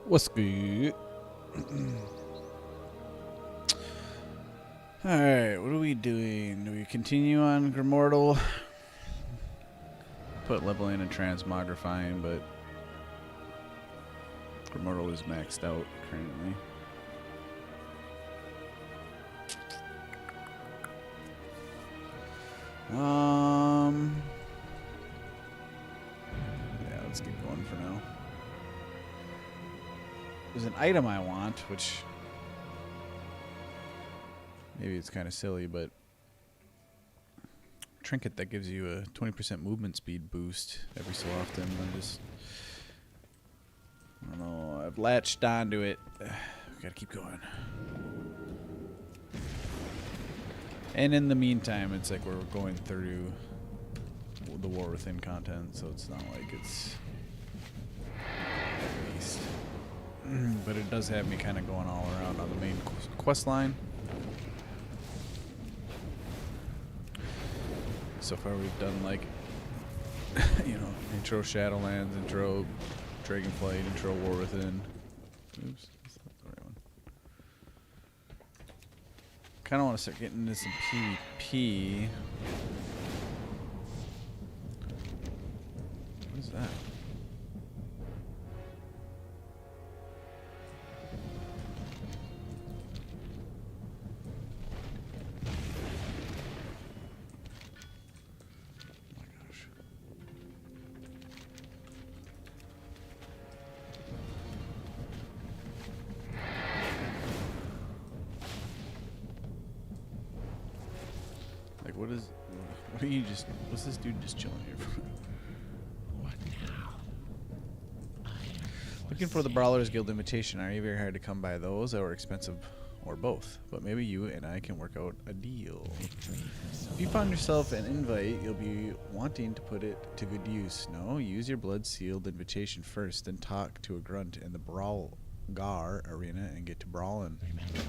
What's good? Alright, what are we doing? Do we continue on Grimortal? Put leveling and transmogrifying, but Grimortal is maxed out currently. Yeah, let's keep going for now. There's an item I want, which maybe it's kind of silly, but trinket that gives you a 20% movement speed boost every so often. I don't know, I've latched onto it. Gotta keep going. And in the meantime, it's like we're going through the War Within content, so it's not like it's at least. But it does have me kind of going all around on the main quest line. So far we've done like, intro Shadowlands, intro Dragonflight, intro War Within. Oops, that's not the right one. Kind of want to start getting into some PvP. What is that? What's this dude just chilling here for? What now? Looking for the Brawlers Guild invitation. Are you very hard to come by those, or expensive, or both? But maybe you and I can work out a deal. If you found yourself an invite, you'll be wanting to put it to good use. No, use your blood-sealed invitation first, then talk to a grunt in the Brawl Gar arena and get to brawling. Remember,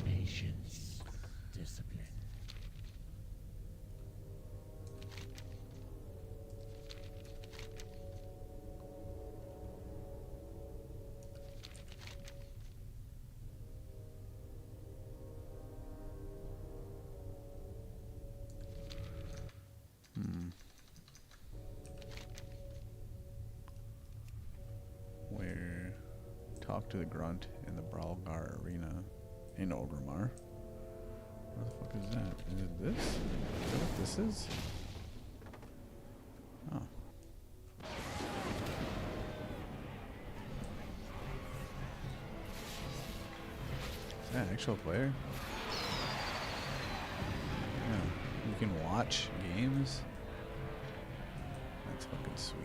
patience, discipline. Where talk to the grunt in the Brawlgar arena in Orgrimmar. What the fuck is that? Is it this? Is that what this is? Oh. Is that an actual player? Yeah. You can watch games? That's fucking sweet.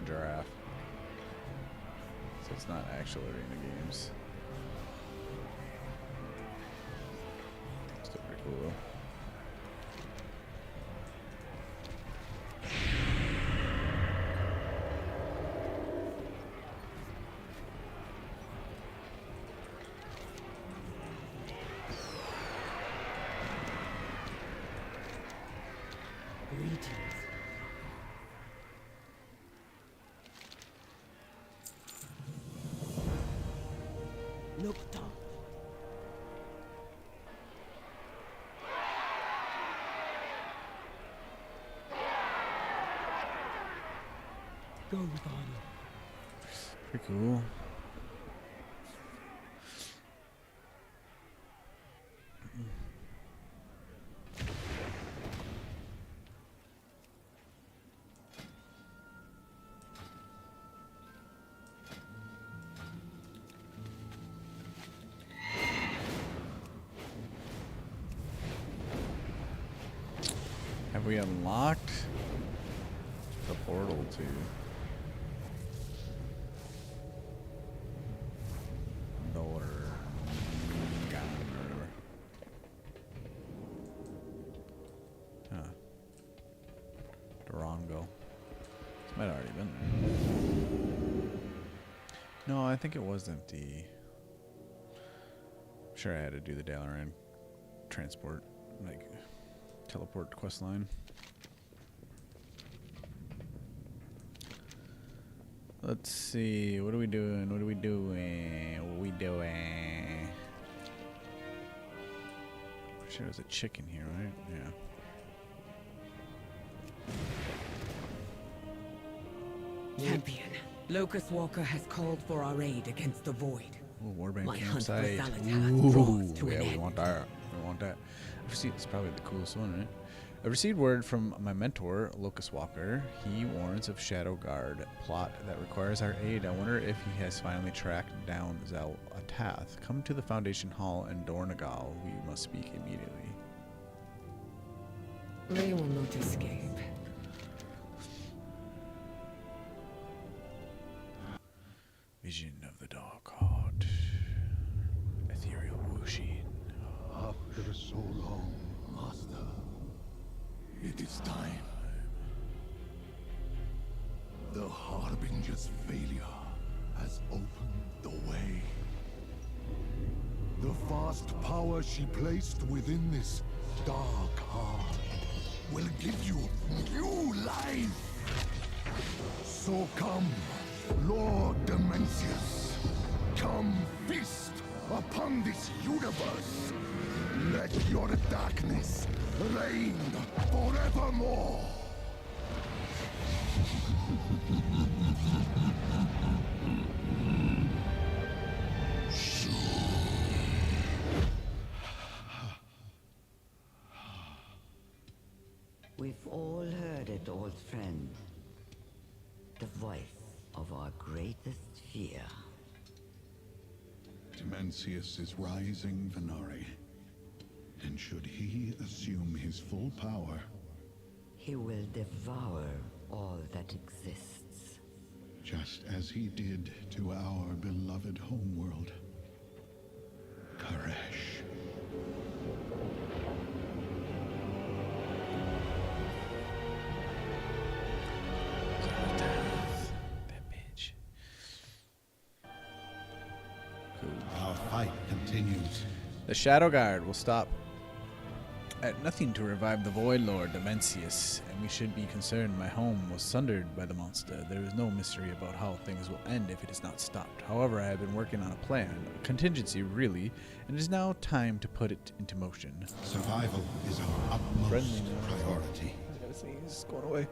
Giraffe. So it's not actual arena games. Still pretty cool though. Greetings. Look down. Go, Bonnie. Pretty cool. Have we unlocked the portal to Door Gun or whatever? Huh. Durango. This might have already been there. No, I think it was empty. Sure, I had to do the Dalaran transport, like teleport quest line. Let's see. What are we doing? What are we doing? What are we doing? Sure, there's a chicken here, right? Yeah. Champion, Locust Walker has called for our aid against the Void. Ooh, Warband My hunt for campsite. Zalatan draws to Yeah, an we end. want that. We want that. I've received, it's probably the coolest one, right? I've received word from my mentor, Locust Walker. He warns of Shadow Guard plot that requires our aid. I wonder if he has finally tracked down Zal-Atath. Come to the Foundation Hall in Dornagal. We must speak immediately. They will not escape. Vision of the Dark Heart. Ethereal Wushin. After so long, Master, it is time. The Harbinger's failure has opened the way. The vast power she placed within this dark heart will give you new life. So come, Lord Demencius, come feast upon this universe. Let your darkness reign forevermore. We've all heard it, old friend. The voice of our greatest fear. Demencius is rising, Venari. And should he assume his full power, He will devour all that exists. just as he did to our beloved homeworld, Koresh. That bitch. Our fight continues. The Shadow Guard will stop at nothing to revive the Void Lord Demencius, and we should be concerned. My home was sundered by the monster. There is no mystery about how things will end if it is not stopped. However, I have been working on a plan, a contingency really, and it is now time to put it into motion. Survival is our utmost Friendly now. priority. I gotta say, he's going away.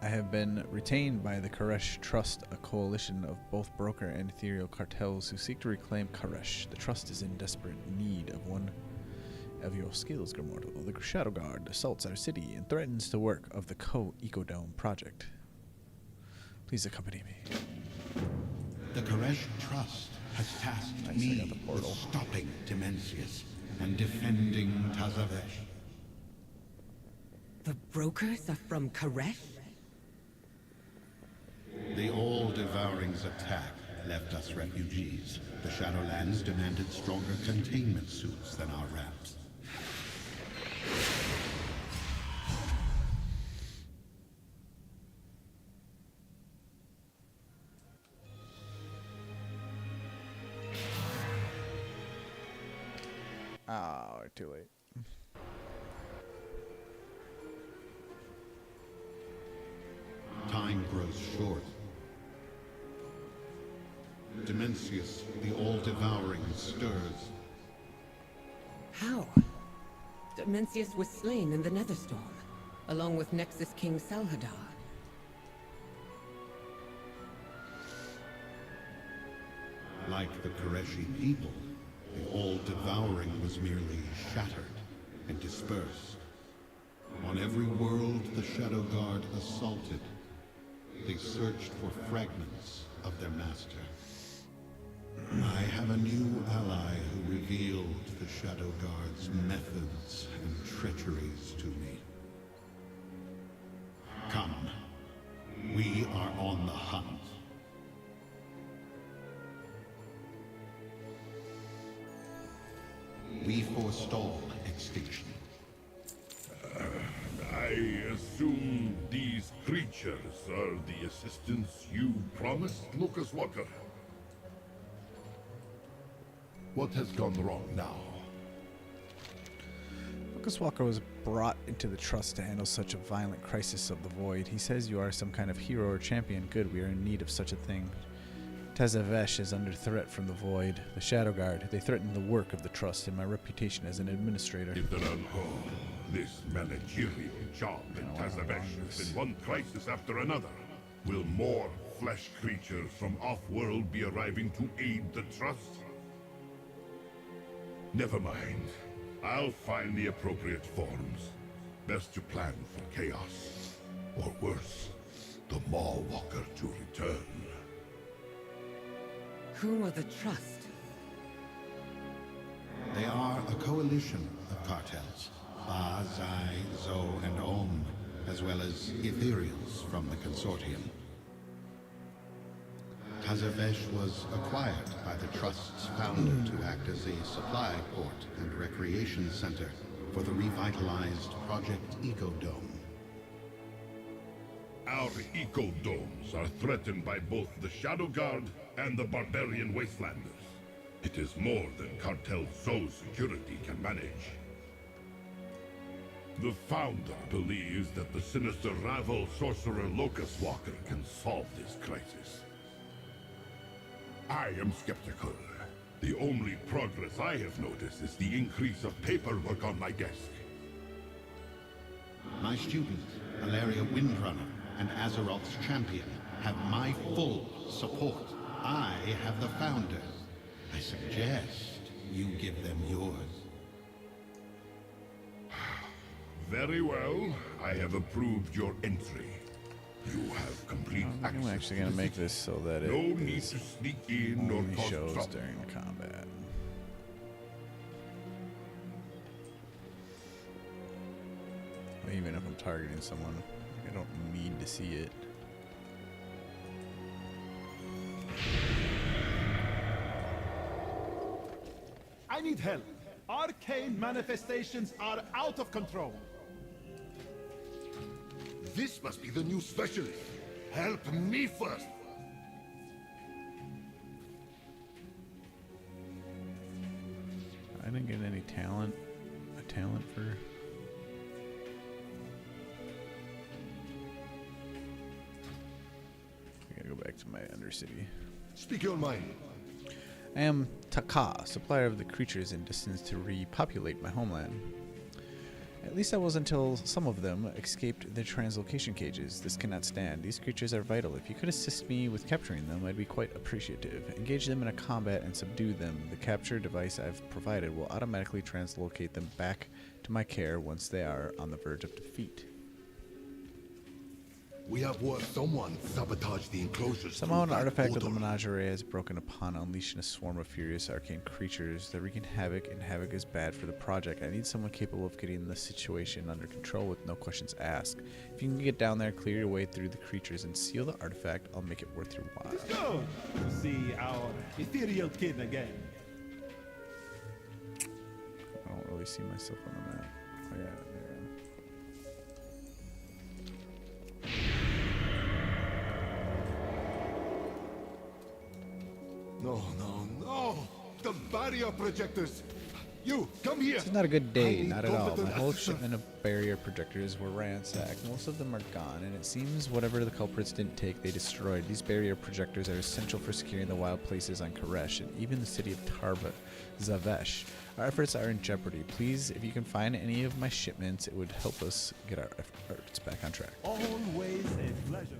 I have been retained by the Koresh Trust, a coalition of both broker and ethereal cartels who seek to reclaim Koresh. The Trust is in desperate need of one of your skills, Grimortal. The Shadow Guard assaults our city and threatens the work of the Co-Ecodome project. Please accompany me. The Koresh Trust has tasked Nice, I me got the portal. with stopping Demencius and defending Tazavesh. The brokers are from Koresh? The all-devouring's attack left us refugees. The Shadowlands demanded stronger containment suits than our wraps. Oh, we're too late. Time grows short. Demencius, the all-devouring, stirs. How? Demencius was slain in the Netherstorm, along with Nexus King Salhadar. Like the Koreshi people, the all-devouring was merely shattered and dispersed. On every world the Shadow Guard assaulted, they searched for fragments of their master. I have a new ally who revealed the Shadow Guard's methods and treacheries to me. Come, we are on the hunt. We forestall extinction. I assume these creatures are the assistance you promised, Lucas Walker? What has gone wrong now? Lucas Walker was brought into the Trust to handle such a violent crisis of the Void. He says you are some kind of hero or champion. Good, we are in need of such a thing. Tazavesh is under threat from the Void. The Shadow Guard, they threaten the work of the Trust and my reputation as an administrator. This managerial job in Tazavesh has been one crisis after another. Will more flesh creatures from off-world be arriving to aid the Trust? Never mind. I'll find the appropriate forms. Best to plan for chaos. Or worse, the Maw Walker to return. Who are the Trust? They are a coalition of cartels. Ba, Zai, Zo, and Om, as well as ethereals from the consortium. Tazavesh was acquired by the Trust's founder to act as a supply port and recreation center for the revitalized Project Ecodome. Our eco-domes are threatened by both the Shadow Guard and the barbarian wastelanders. It is more than Cartel Zo's security can manage. The founder believes that the sinister rival sorcerer Locust Walker can solve this crisis. I am skeptical. The only progress I have noticed is the increase of paperwork on my desk. My student, Alaria Windrunner, and Azeroth's champion have my full support. I have the founders. I suggest you give them yours. Very well. I have approved your entry. You have complete access. I'm actually going to make this so that it No need to sneak in or only cause shows trouble. during combat. Even if I'm targeting someone, I don't need to see it. I need help. Arcane manifestations are out of control. This must be the new specialist. Help me first. I didn't get any talent. A talent for. I gotta go back to my Undercity. Speak your mind. I am Taka, supplier of the creatures and destined to repopulate my homeland. At least I was until some of them escaped their translocation cages. This cannot stand. These creatures are vital. If you could assist me with capturing them, I'd be quite appreciative. Engage them in a combat and subdue them. The capture device I've provided will automatically translocate them back to my care once they are on the verge of defeat. We have watched someone sabotage the enclosures. Somehow an artifact of the menagerie has broken upon, unleashing a swarm of furious arcane creatures that wreak havoc, and havoc is bad for the project. I need someone capable of getting the situation under control with no questions asked. If you can get down there, clear your way through the creatures, and seal the artifact, I'll make it worth your while. Let's go to see our ethereal kid again. I don't really see myself on the map. Oh yeah, there I am. No, no, no! The barrier projectors! You, come here! This is not a good day, I need not at all. My competent whole assistance. shipment of barrier projectors were ransacked. Most of them are gone, and it seems whatever the culprits didn't take, they destroyed. These barrier projectors are essential for securing the wild places on Koresh and even the city of Zavesh. Our efforts are in jeopardy. Please, if you can find any of my shipments, it would help us get our efforts back on track. Always a pleasure.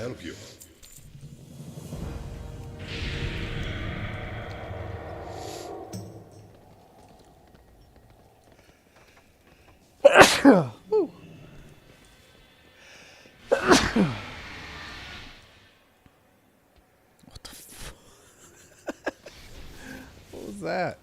help you. What the what was that?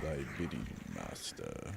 Thy bidding, master.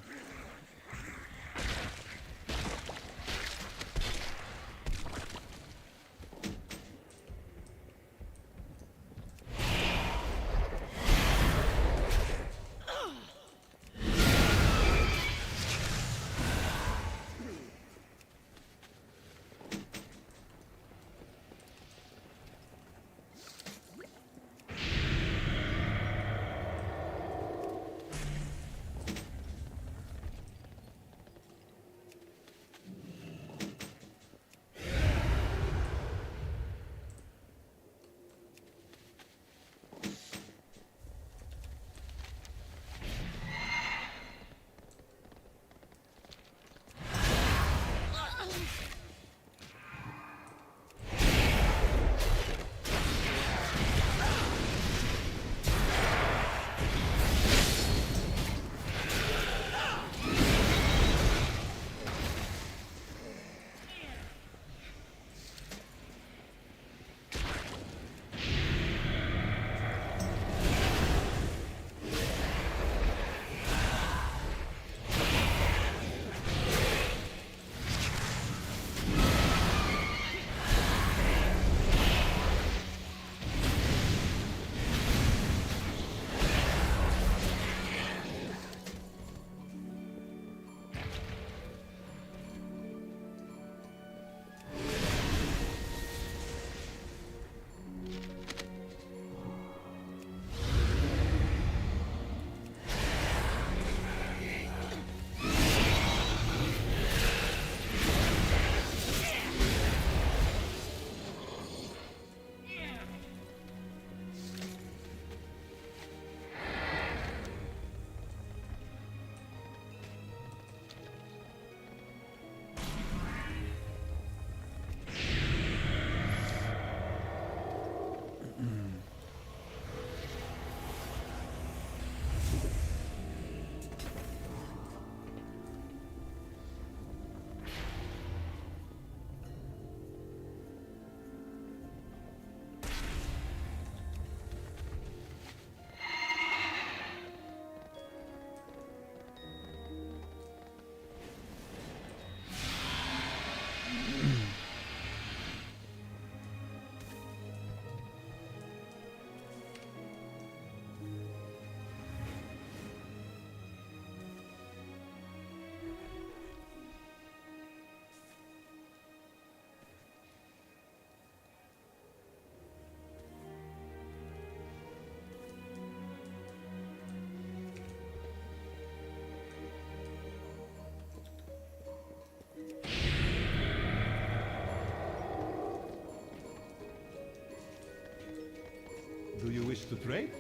Do you wish to trade?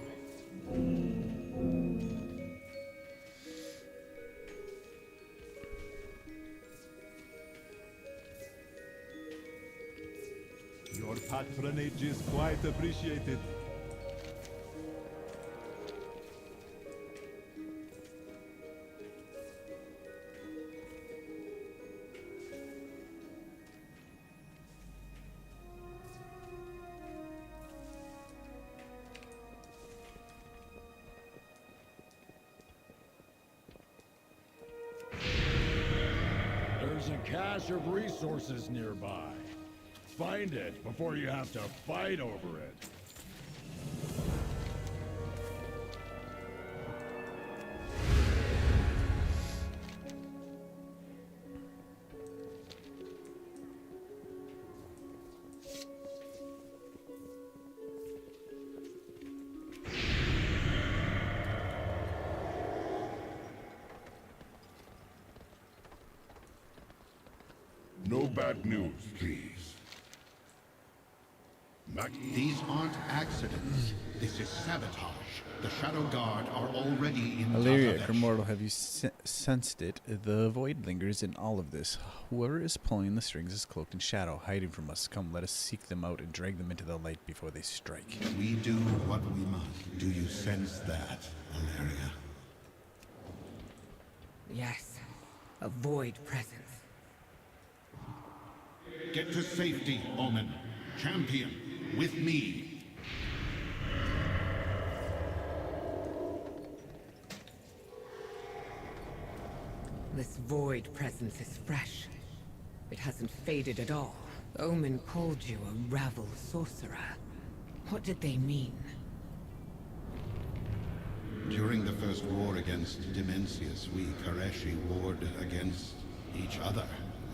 Your patronage is quite appreciated. There's a cache of resources nearby. Find it before you have to fight over it. No bad news, please. These aren't accidents. This is sabotage. The Shadow Guard are already in Illyria, Tazavesh. Grimortal, have you sensed it? The void lingers in all of this. Whoever is pulling the strings is cloaked in shadow, hiding from us. Come, let us seek them out and drag them into the light before they strike. We do what we must. Do you sense that, Illyria? Yes, a void presence. Get to safety, Omen. Champion, with me. This void presence is fresh. It hasn't faded at all. Omen called you a rabble sorcerer. What did they mean? During the first war against Dimensius, we Koreshi warred against each other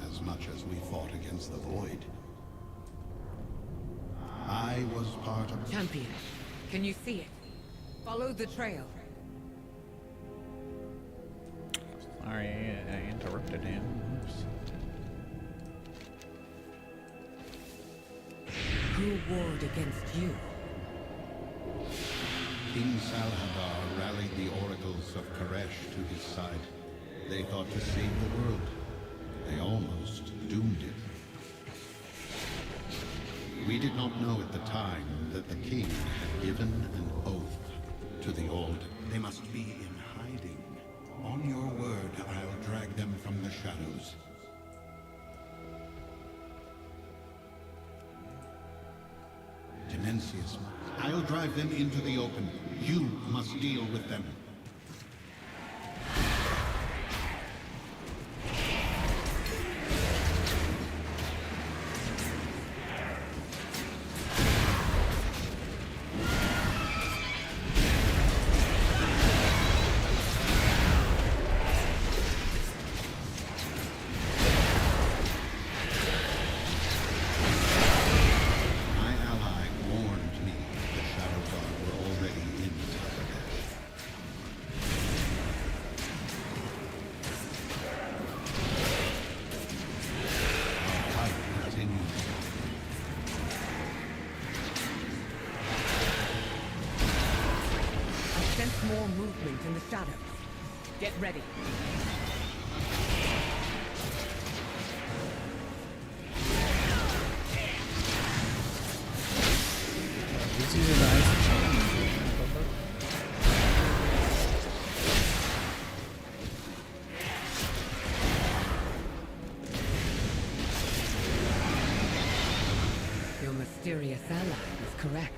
as much as we fought against the Void. I was part of... Champion, can you see it? Follow the trail. Sorry, I interrupted him. Oops. Who warred against you? King Salhadar rallied the oracles of Koresh to his side. They thought to save the world. They almost doomed it. We did not know at the time that the king had given an oath to the old. They must be in hiding. On your word, I'll drag them from the shadows. Dimensius, I'll drive them into the open. You must deal with them. More movement in the shadows. Get ready. This is a nice change. Your mysterious ally is correct.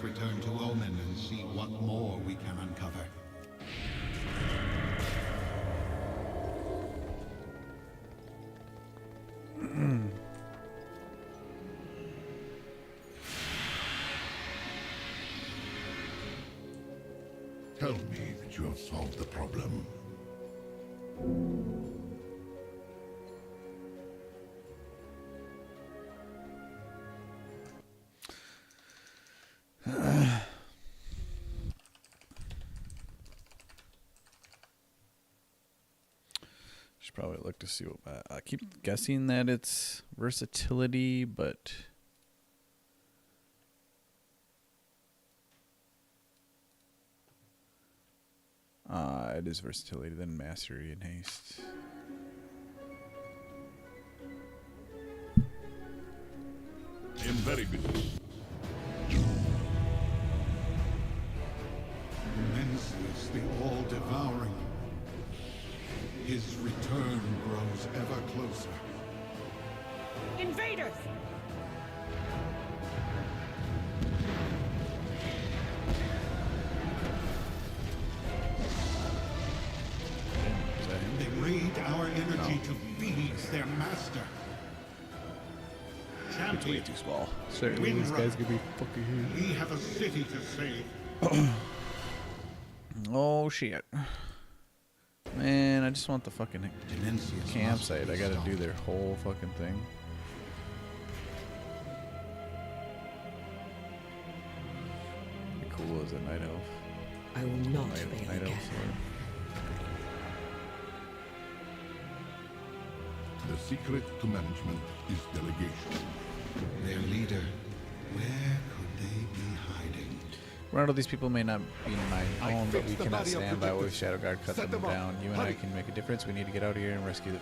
Return to Omen and see what more we can uncover. Tell me that you have solved the problem. Should probably look to see what I keep guessing that it's versatility, but it is versatility, then mastery and haste. I am very busy. Dimensius, the all-devouring. His return grows ever closer. Invaders! They raid our energy to feed their master. It's way Champion, too small. Certainly these guys could be fucking huge. we have a city to save. Oh shit. Man, I just want the fucking Tenencius campsite. must I be gotta stopped. do their whole fucking thing. Be cool as a night elf. I will not Night, fail night again. elf sword. The secret to management is delegation. Their leader, where could they be hiding? Ronaldo, these people may not be my I own, but fixed we the cannot barrier stand by while protectors. Shadow Guard cut Set them them up. down. You and I Hurry. can make a difference. We need to get out of here and rescue the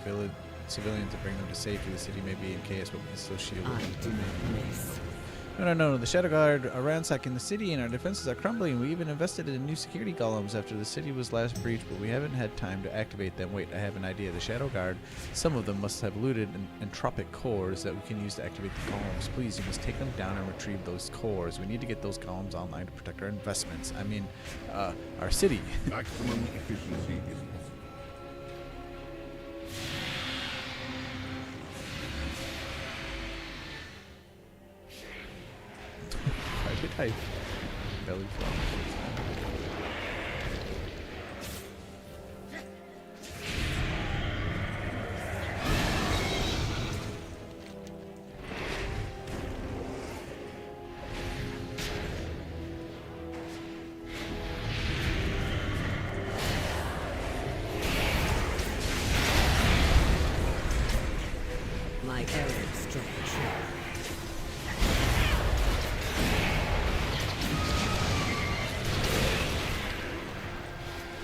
civilians and bring them to safety. The city may be in chaos, but we can still shield I it. do not miss. No. The Shadow Guard are ransacking the city and our defenses are crumbling. We even invested in new security columns after the city was last breached, but we haven't had time to activate them. Wait, I have an idea. The Shadow Guard, some of them must have looted entropic cores that we can use to activate the columns. Please, you must take them down and retrieve those cores. We need to get those columns online to protect our investments. I mean, our city. Maximum efficiency is possible. Type. Belly flop. My arrow struck true.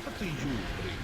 What do you bring?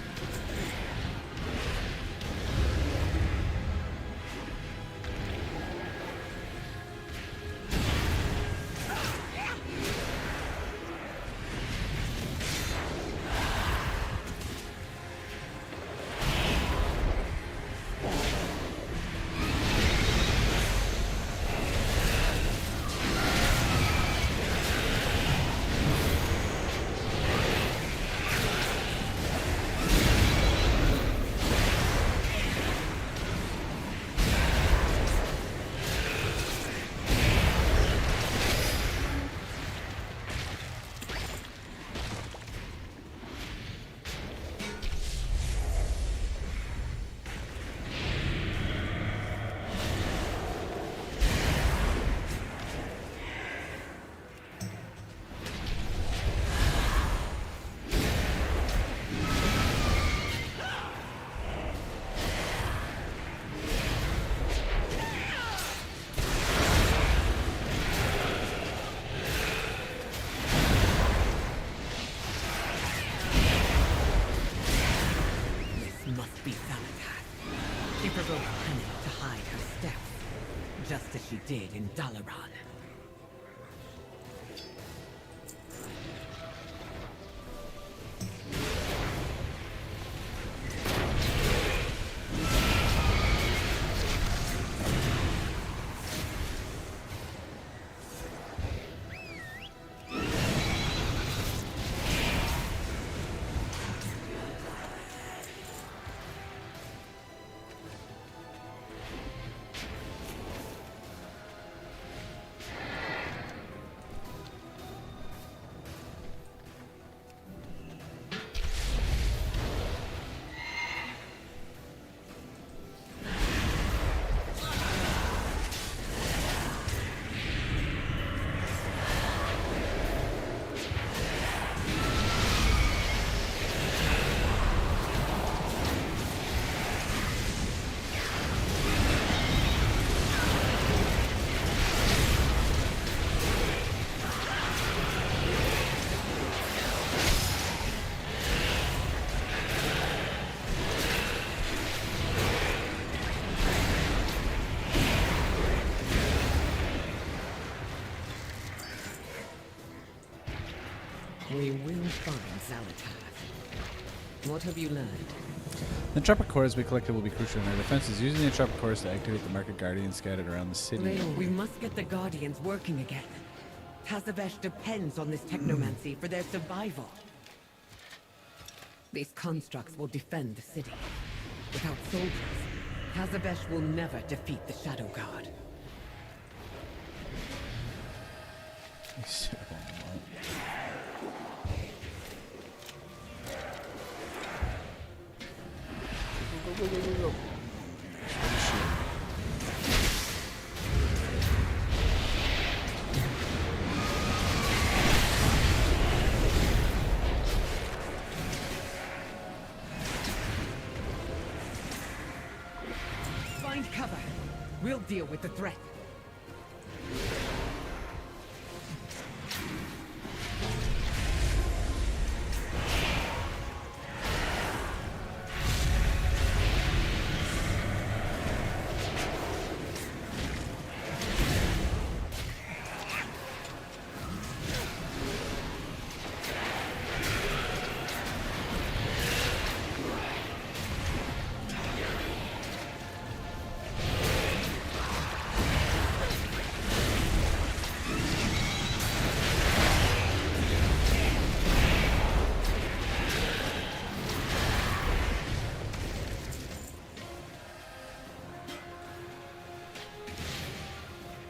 Must be Thanatos. She provoked Hannah to hide her steps, just as she did in Dalaran. We will find Xalatath. What have you learned? The entropic cores we collected will be crucial in our defenses. Using the entropic cores to activate the market guardians scattered around the city. We must get the Guardians working again. Tazavesh depends on this technomancy for their survival. These constructs will defend the city. Without soldiers, Tazavesh will never defeat the Shadow Guard. go. Find cover. We'll deal with the threat.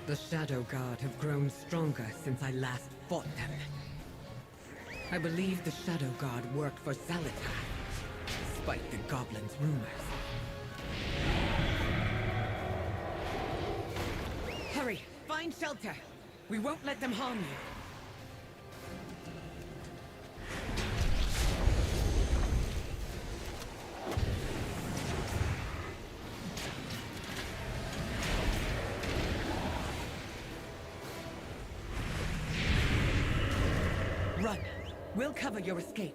The Shadow Guard have grown stronger since I last fought them. I believe the Shadow Guard worked for Zalatath, despite the Goblin's rumors. Hurry! Find shelter! We won't let them harm you. Run! We'll cover your escape.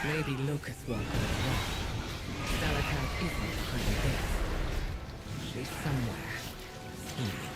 Maybe Lucas will go wrong. Zalatath isn't behind this. She's somewhere, scheming.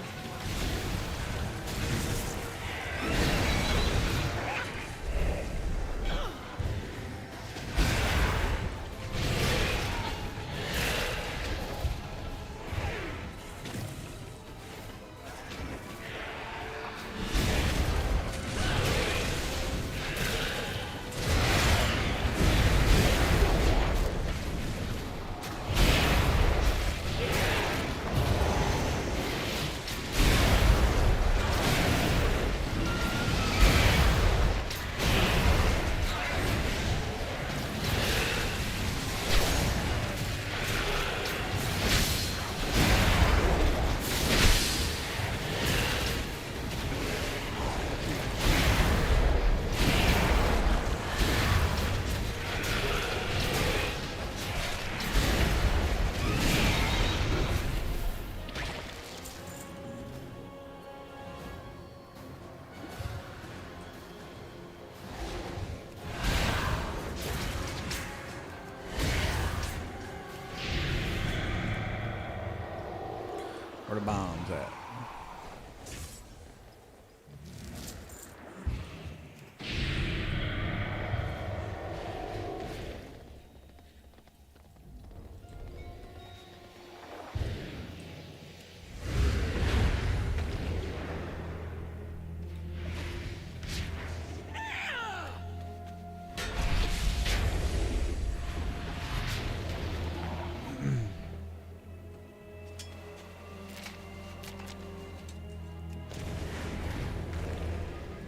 Where the bombs at?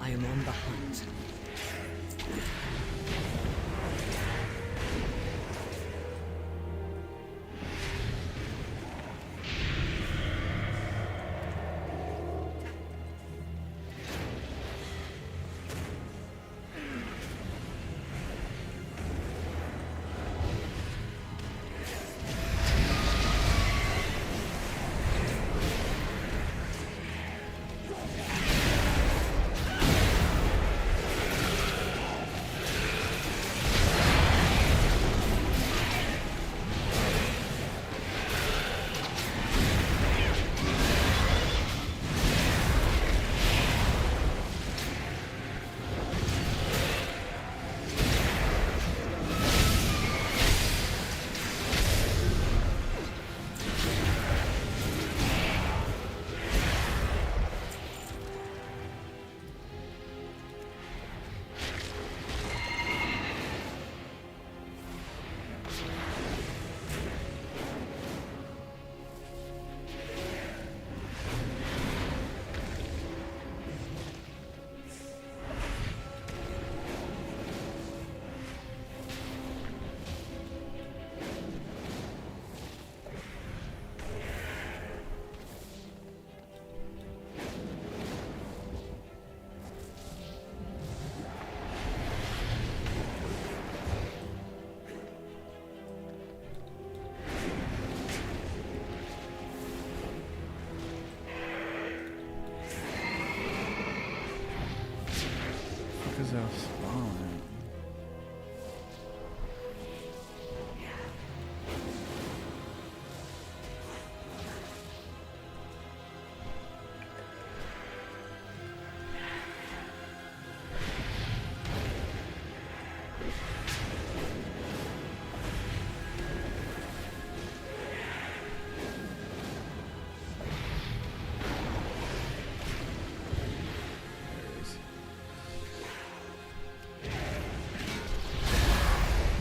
I am on the hunt. does that spawn at?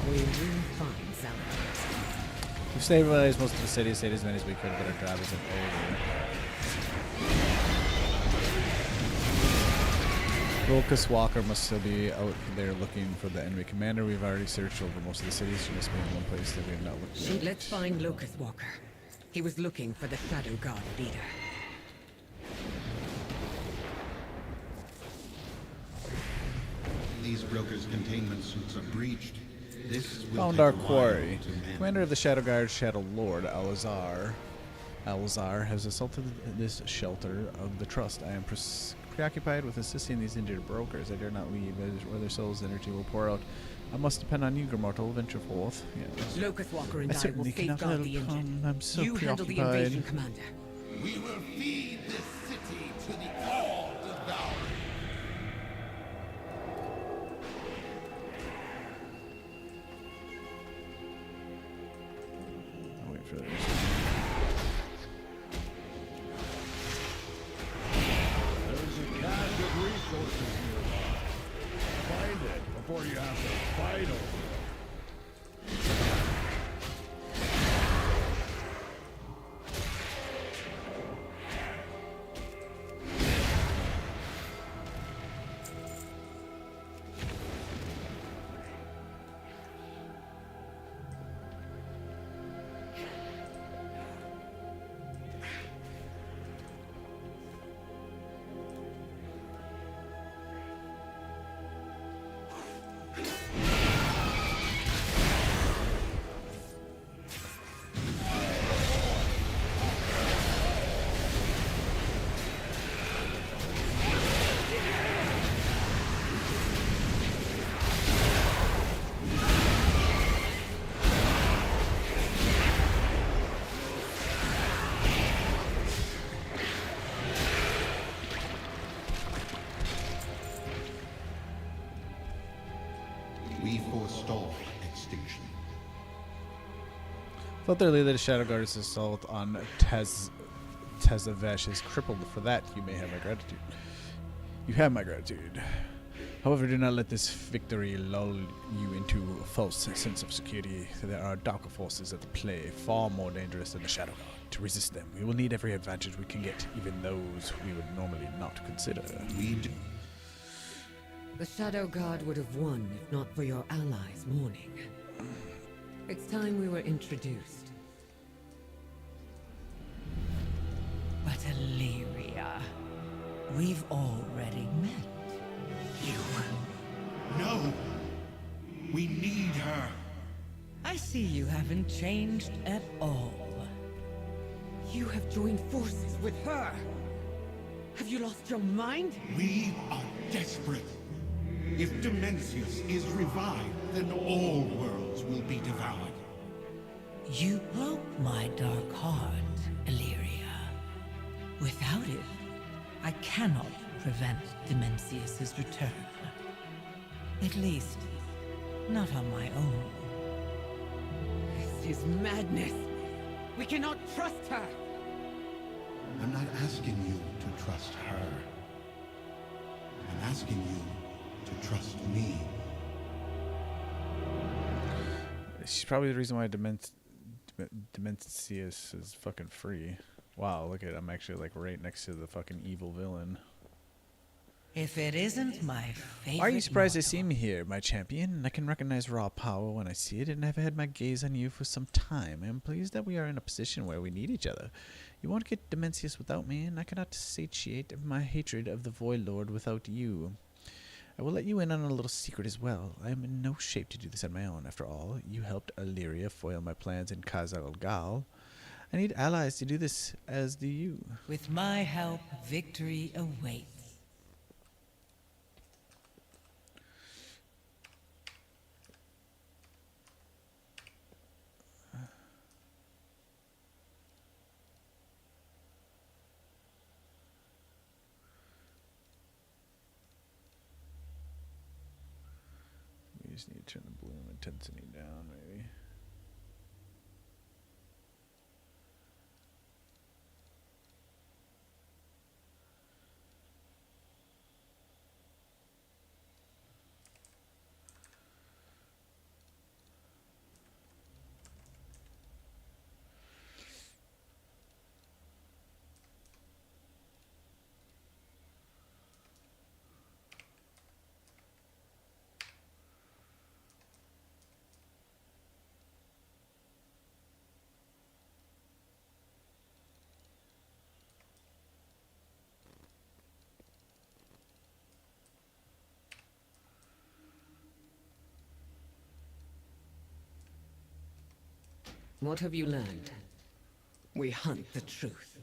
We will find Zalatan. We've stabilized most of the city, stayed as many as we could, but our job isn't over. Locust Walker must still be out there looking for the enemy commander. We've already searched over most of the cities. She must be in one place that we have not looked at. Let's find Locust Walker. He was looking for the Shadow God leader. These brokers' containment suits are breached. This will Found take our a while quarry. to man. Commander of the Shadow Guard, Shadow Lord Alazar has assaulted this shelter of the Trust. I am preoccupied with assisting these injured brokers. I dare not leave, or their souls' energy will pour out. I must depend on you, Grimortal. Venture forth. Yes. Locust Walker and I I will certainly cannot safeguard the help. injured. I'm so You handle the preoccupied. invasion, Commander. We will feed this city to the all-devouring. I'll wait for this. There's a cache of resources nearby. Find it before you have to fight over it. We forestall extinction. Thought their leader, the Shadow Guard's assault on Tezavesh is crippled. For that, you may have my gratitude. You have my gratitude. However, do not let this victory lull you into a false sense of security. There are darker forces at play, far more dangerous than the Shadow God. To resist them, we will need every advantage we can get, even those we would normally not consider. We do. The Shadow God would have won if not for your allies' mourning. It's time we were introduced. But Illyria, we've already met. You. No! We need her! I see you haven't changed at all. You have joined forces with her! Have you lost your mind? We are desperate. If Demencius is revived, then all worlds will be devoured. You broke my dark heart, Illyria. Without it, I cannot prevent Demencius' return. At least, not on my own. This is madness! We cannot trust her! I'm not asking you to trust her. I'm asking you to trust me. She's probably the reason why Demencius is fucking free. Wow, look at it. I'm actually like right next to the fucking evil villain. If it isn't my favorite. Why are you surprised to mortal, see me here, my champion? I can recognize raw power when I see it, and I've had my gaze on you for some time. I am pleased that we are in a position where we need each other. You won't get Demencius without me, and I cannot satiate my hatred of the Void Lord without you. I will let you in on a little secret as well. I am in no shape to do this on my own. After all, you helped Illyria foil my plans in Khazal Gal. I need allies to do this, as do you. With my help, victory awaits. just need to turn the bloom intensity down, maybe. What have you learned? We hunt the truth.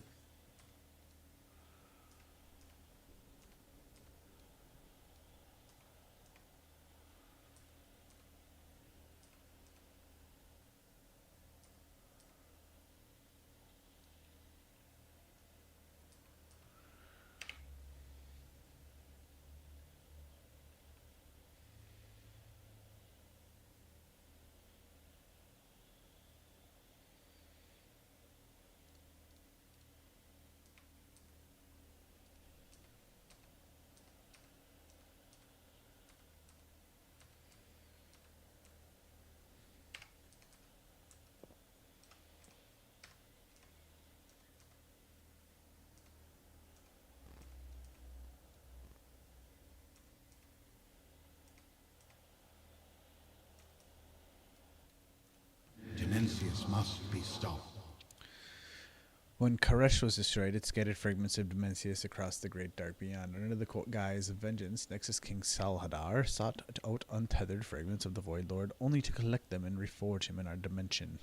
Dimensius must be stopped. When Koresh was destroyed, it scattered fragments of Dimensius across the great dark beyond. Under the guise of vengeance, Nexus King Salhadar sought out untethered fragments of the Void Lord, only to collect them and reforge him in our dimension.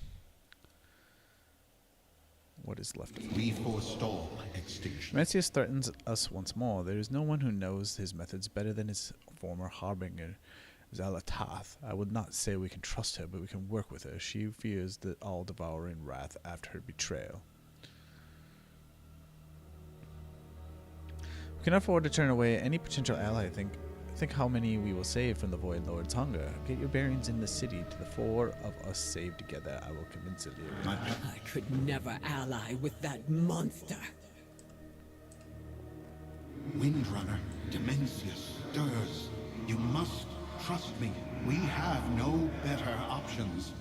What is left of him? We forestall extinction. Dimensius threatens us once more. There is no one who knows his methods better than his former Harbinger, Zalatath. I would not say we can trust her, but we can work with her. She fears the all-devouring wrath after her betrayal. We cannot afford to turn away any potential ally. Think how many we will save from the Void Lord's hunger. Get your bearings in the city. To the four of us saved together, I will convince it. I could never ally with that monster. Windrunner, Dimensius stirs. You must trust me. We have no better options.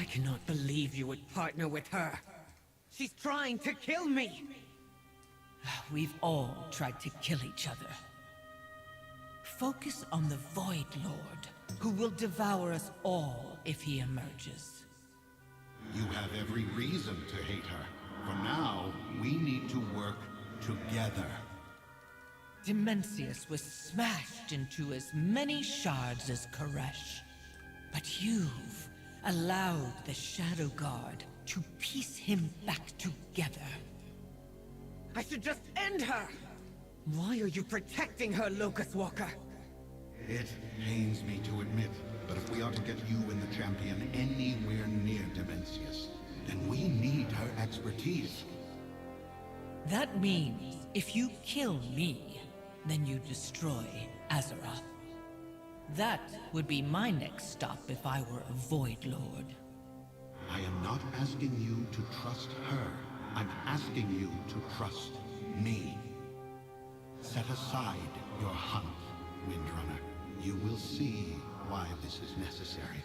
I cannot believe you would partner with her. She's trying to kill me. We've all tried to kill each other. Focus on the Void Lord, who will devour us all if he emerges. You have every reason to hate her. For now, we need to work together. Dimensius was smashed into as many shards as Koresh. But you've allowed the Shadow Guard to piece him back together. I should just end her! Why are you protecting her, Locust Walker? It pains me to admit, but if we are to get you and the champion anywhere near Dimensius, then we need her expertise. That means if you kill me, then you destroy Azeroth. That would be my next stop if I were a Void Lord. I am not asking you to trust her. I'm asking you to trust me. Set aside your hunt, Windrunner. You will see why this is necessary.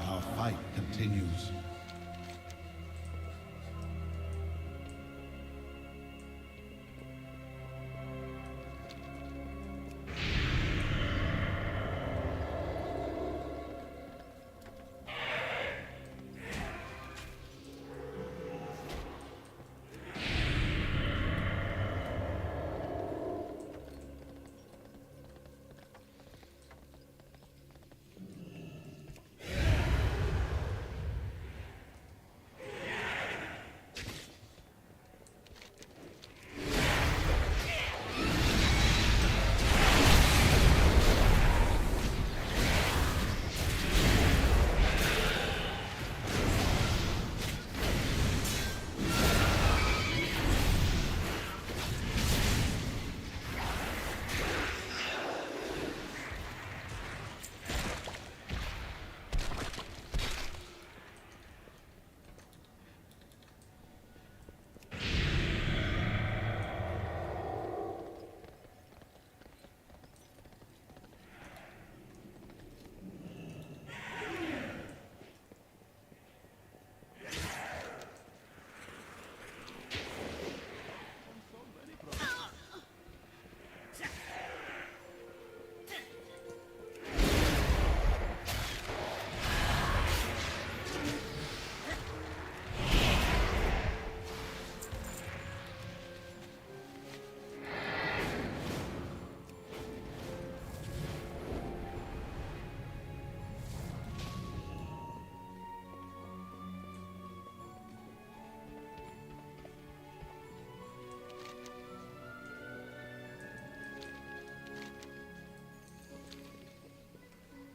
Our fight continues.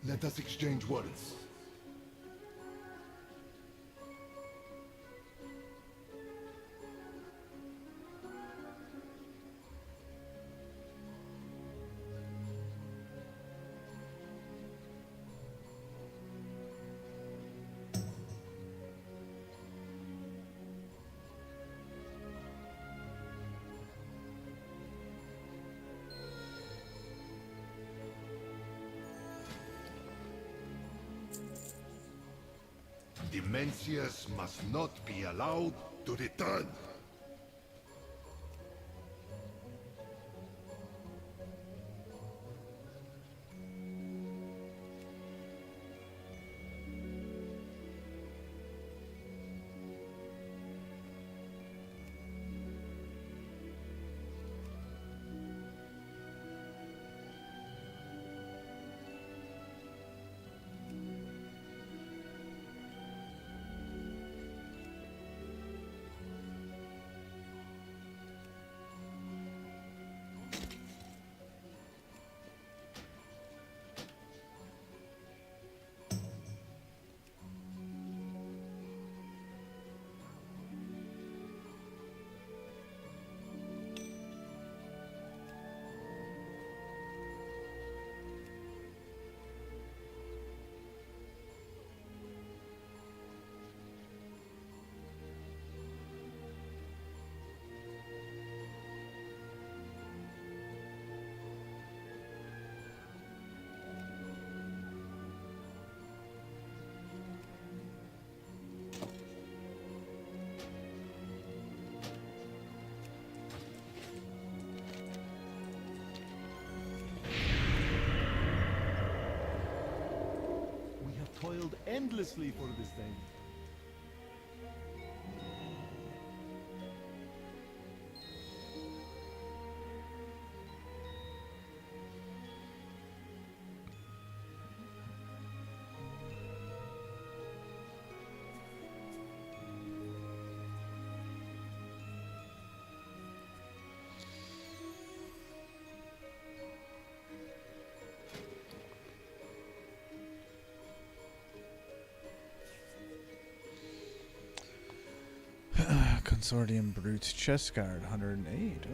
Let us exchange words. Dimensius must not be allowed to return. We have toiled endlessly for this thing. Consortium Brutes Chest Guard 108. Oh,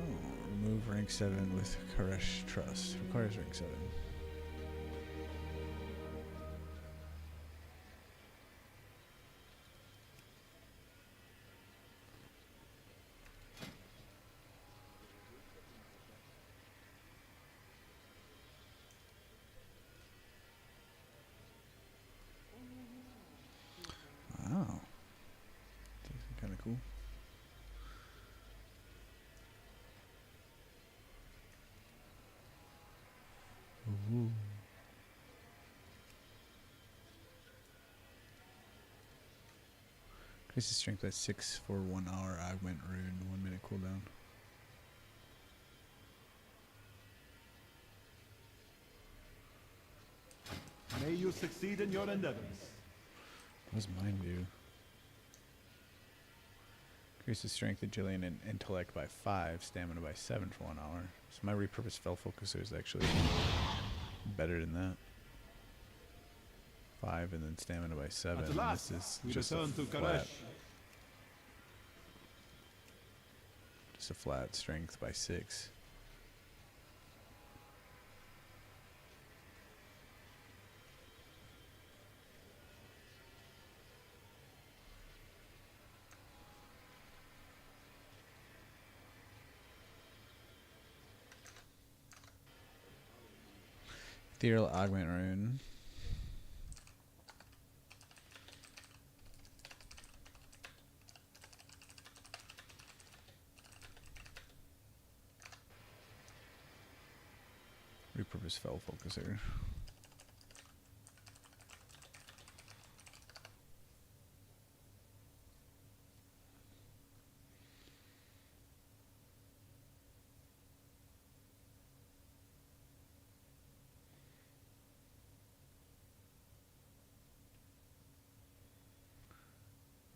remove rank 7 with Koresh Trust. Requires rank 7. Wow. Kind of cool. Ooh. Increases strength by 6 for 1 hour. Augment rune. 1 minute cooldown. May you succeed in your endeavors. What does mine do? Increases strength, agility, and intellect by 5. Stamina by 7 for 1 hour. So my repurposed spell focuser is actually better than that. 5 and then stamina by 7. At last, This is we just return to Koresh. Just a flat strength by 6. Ethereal Augment Rune. Repurpose Spell Focuser.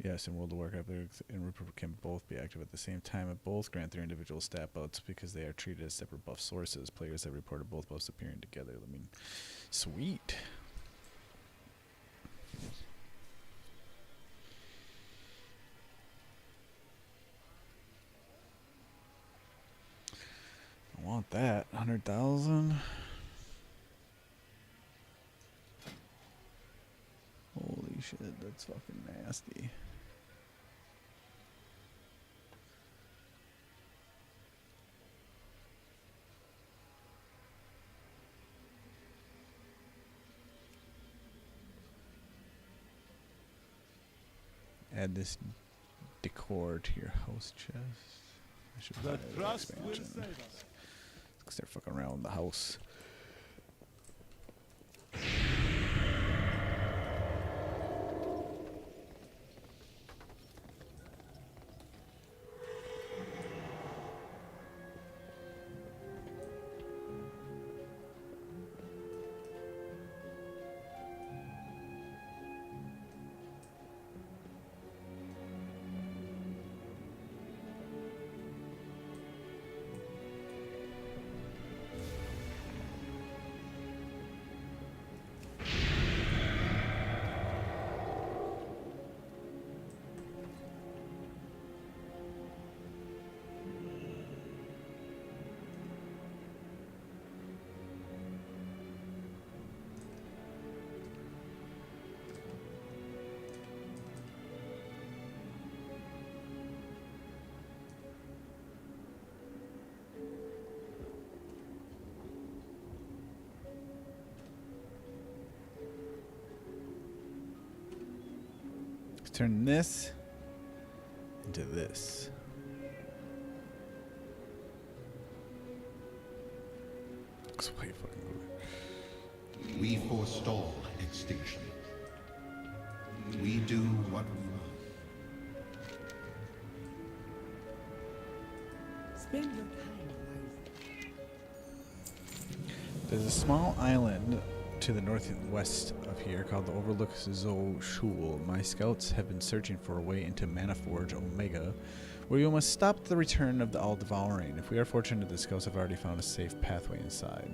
Yes, in World of Warcraft, lyrics and Rupert can both be active at the same time, and both grant their individual stat buffs because they are treated as separate buff sources. Players have reported both buffs appearing together. I mean, sweet. I want that. 100,000. Holy shit, that's fucking nasty. add this decor to your house chest. I should buy The the trust will expansion. save us. Let's start fucking around with the house. Let's turn this into this. Looks way fucking good. We forestall extinction. We do what we must. Spend your time wisely. There's a small island to the northwest of here called the Overlook Zo Shul. My scouts have been searching for a way into Manaforge Omega, where we must stop the return of the All-Devouring. If we are fortunate, the scouts have already found a safe pathway inside.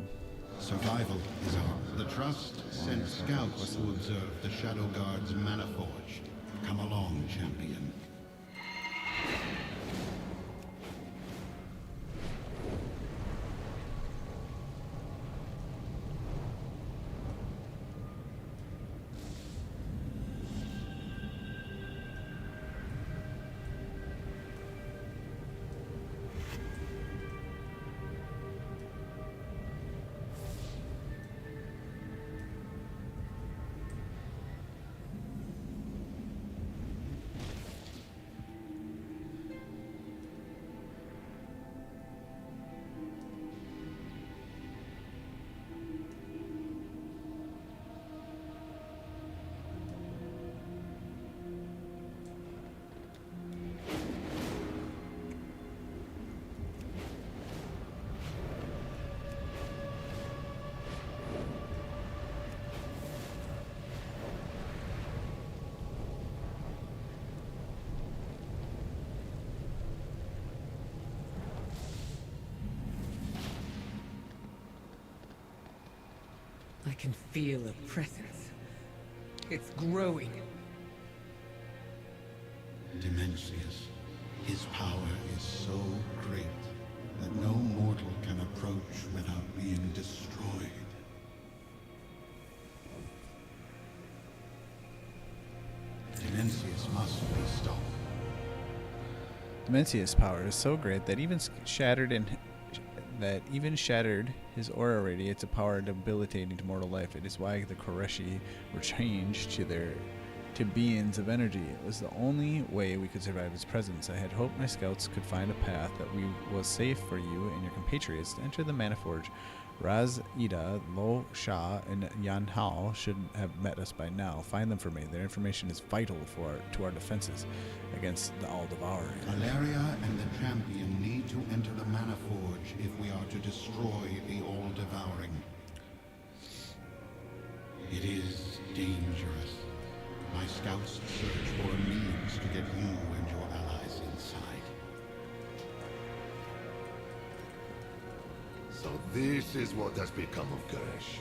Survival is ours. The Trust sent scouts to observe the Shadow Guard's Manaforge. Come along, champion. I can feel a presence. It's growing. Dimensius. His power is so great that no mortal can approach without being destroyed. Dimensius must be stopped. Dimensius' power is so great that even shattered his aura radiates a power debilitating to mortal life. It is why the Koreshi were changed to beings of energy. It was the only way we could survive his presence. I had hoped my scouts could find a path that was safe for you and your compatriots to enter the Manaforge. Raz, Ida, Lo Sha, and Yan Hao should have met us by now. Find them for me. Their information is vital to our defenses against the All-Devouring. Valeria and the champion need to enter the Manaforge if we are to destroy the All-Devouring. It is dangerous. My scouts search for a means to get you and your allies inside. So this is what has become of Koresh.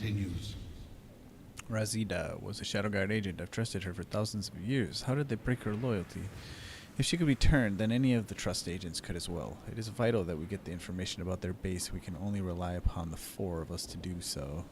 continues. Razida was a Shadow Guard agent. I've trusted her for thousands of years. How did they break her loyalty? If she could be turned, then any of the trust agents could as well. It is vital that we get the information about their base. We can only rely upon the four of us to do so.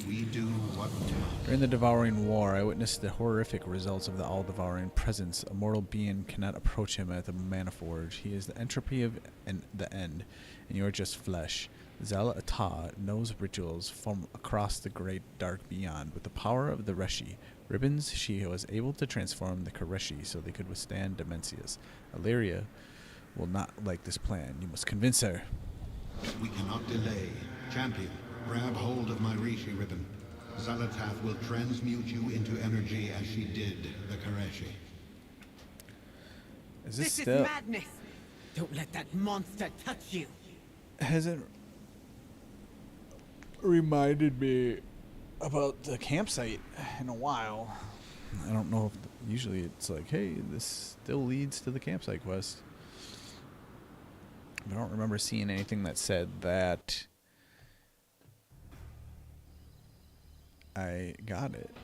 We do what we must. During the Devouring War, I witnessed the horrific results of the all-devouring presence. A mortal being cannot approach him at the Maniforge. He is the entropy of the end, and you are just flesh. Zala Ata knows rituals from across the great dark beyond. With the power of the Reshi ribbons, she was able to transform the Koreshi so they could withstand Demencius. Illyria will not like this plan. You must convince her. We cannot delay. Champion, grab hold of my Rishi ribbon. Zalatath will transmute you into energy as she did the Koreshi. Is This still is madness! Don't let that monster touch you! hasn't reminded me about the campsite in a while. I don't know if usually it's like, hey, this still leads to the campsite quest. I don't remember seeing anything that said that I got it.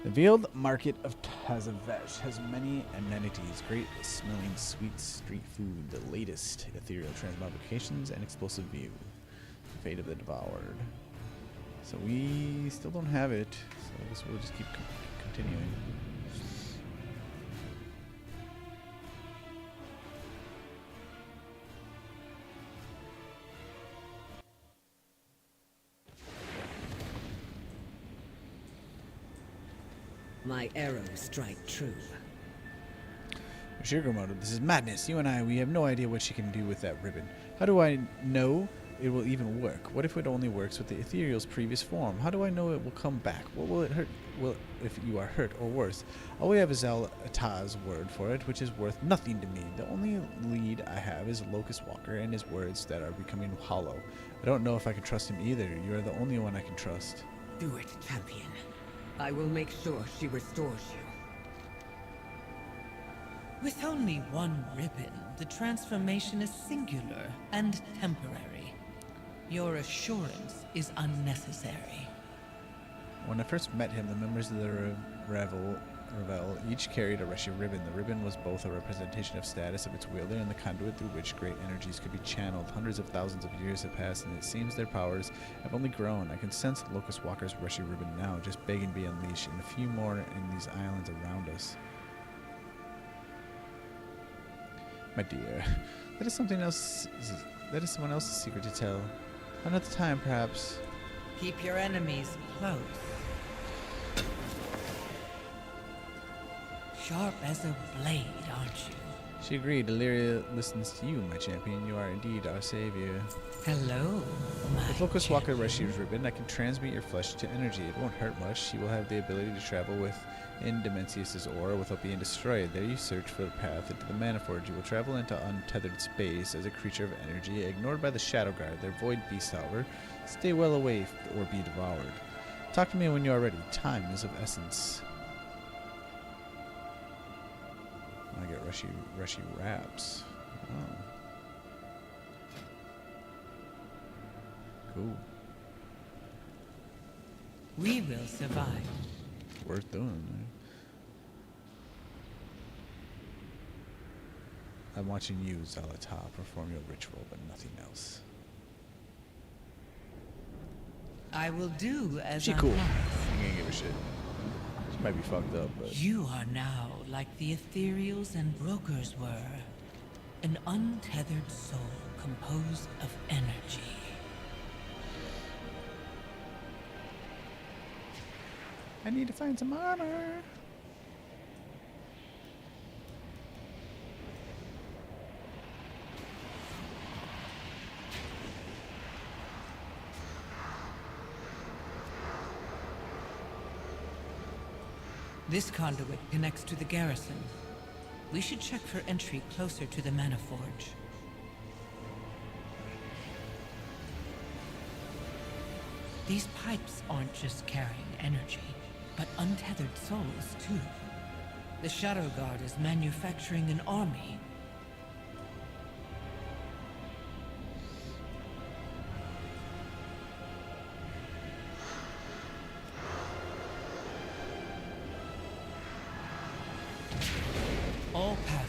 The veiled market of Tazavesh has many amenities, great smelling sweet street food, the latest ethereal transmogrifications, and explosive view. The fate of the devoured. So we still don't have it, so I guess we'll just keep continuing. My arrows strike true. Shigemoto, this is madness. You and I, we have no idea what she can do with that ribbon. How do I know it will even work? What if it only works with the ethereal's previous form? How do I know it will come back? What will it hurt? Well, if you are hurt or worse? All we have is Zalata's word for it, which is worth nothing to me. The only lead I have is Locust Walker and his words that are becoming hollow. I don't know if I can trust him either. You are the only one I can trust. Do it, champion. I will make sure she restores you. With only one ribbon, the transformation is singular and temporary. Your assurance is unnecessary. When I first met him, the members of the Revel each carried a Reshi ribbon. The ribbon was both a representation of status of its wielder and the conduit through which great energies could be channeled. Hundreds of thousands of years have passed, and it seems their powers have only grown. I can sense Locust Walker's Reshi ribbon now, just begging to be unleashed, and a few more in these islands around us. My dear, that is something else. That is someone else's secret to tell. Another time, perhaps. Keep your enemies close. Sharp as a blade, aren't you? She agreed. Illyria listens to you, my champion. You are indeed our savior. Hello, my With Locust Walker champion. Reshi's ribbon, I can transmute your flesh to energy. It won't hurt much. She will have the ability to travel within Demencius' aura without being destroyed. There you search for the path into the Maniforge. You will travel into untethered space as a creature of energy, ignored by the Shadow Guard, their void beast, however. Stay well away or be devoured. Talk to me when you are ready. Time is of essence. I get Reshi wraps. Oh. Cool. We will survive. Worth doing, man. I'm watching you, Zalata, perform your ritual, but nothing else. I will do as She I'm cool. asked. I can't give a shit. She might be fucked up, but You are now like the ethereals and brokers were. An untethered soul composed of energy. I need to find some armor. This conduit connects to the garrison. We should check for entry closer to the Maniforge. These pipes aren't just carrying energy, but untethered souls too. The Shadow Guard is manufacturing an army.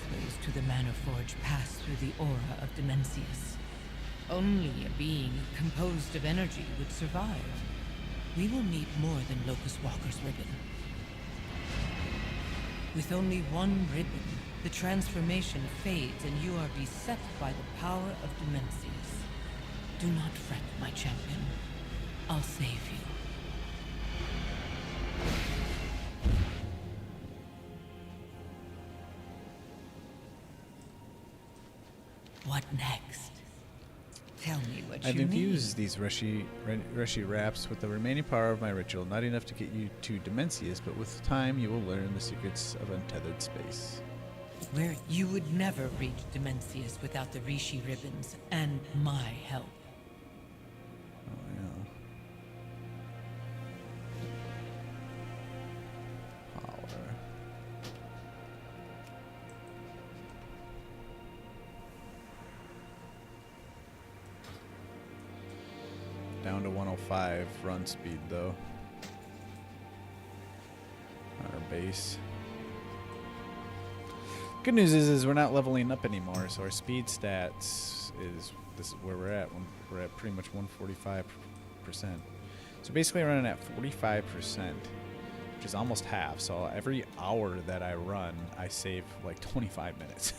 pathways to the Manor Forge pass through the aura of Dimensius. Only a being composed of energy would survive. We will need more than Locust Walker's ribbon. With only one ribbon, the transformation fades and you are beset by the power of Dimensius. Do not fret, my champion. I'll save you. What next? Tell me what I've you need. infused these Reshi wraps with the remaining power of my ritual, not enough to get you to Dimensius, but with time you will learn the secrets of untethered space. Where you would never reach Dimensius without the Rishi ribbons and my help. Oh, yeah. Power. Down to 105 run speed, though. On our base. Good news is we're not leveling up anymore, so our speed stats this is where we're at. We're at pretty much 145%. So basically running at 45%, which is almost half. So every hour that I run, I save like 25 minutes,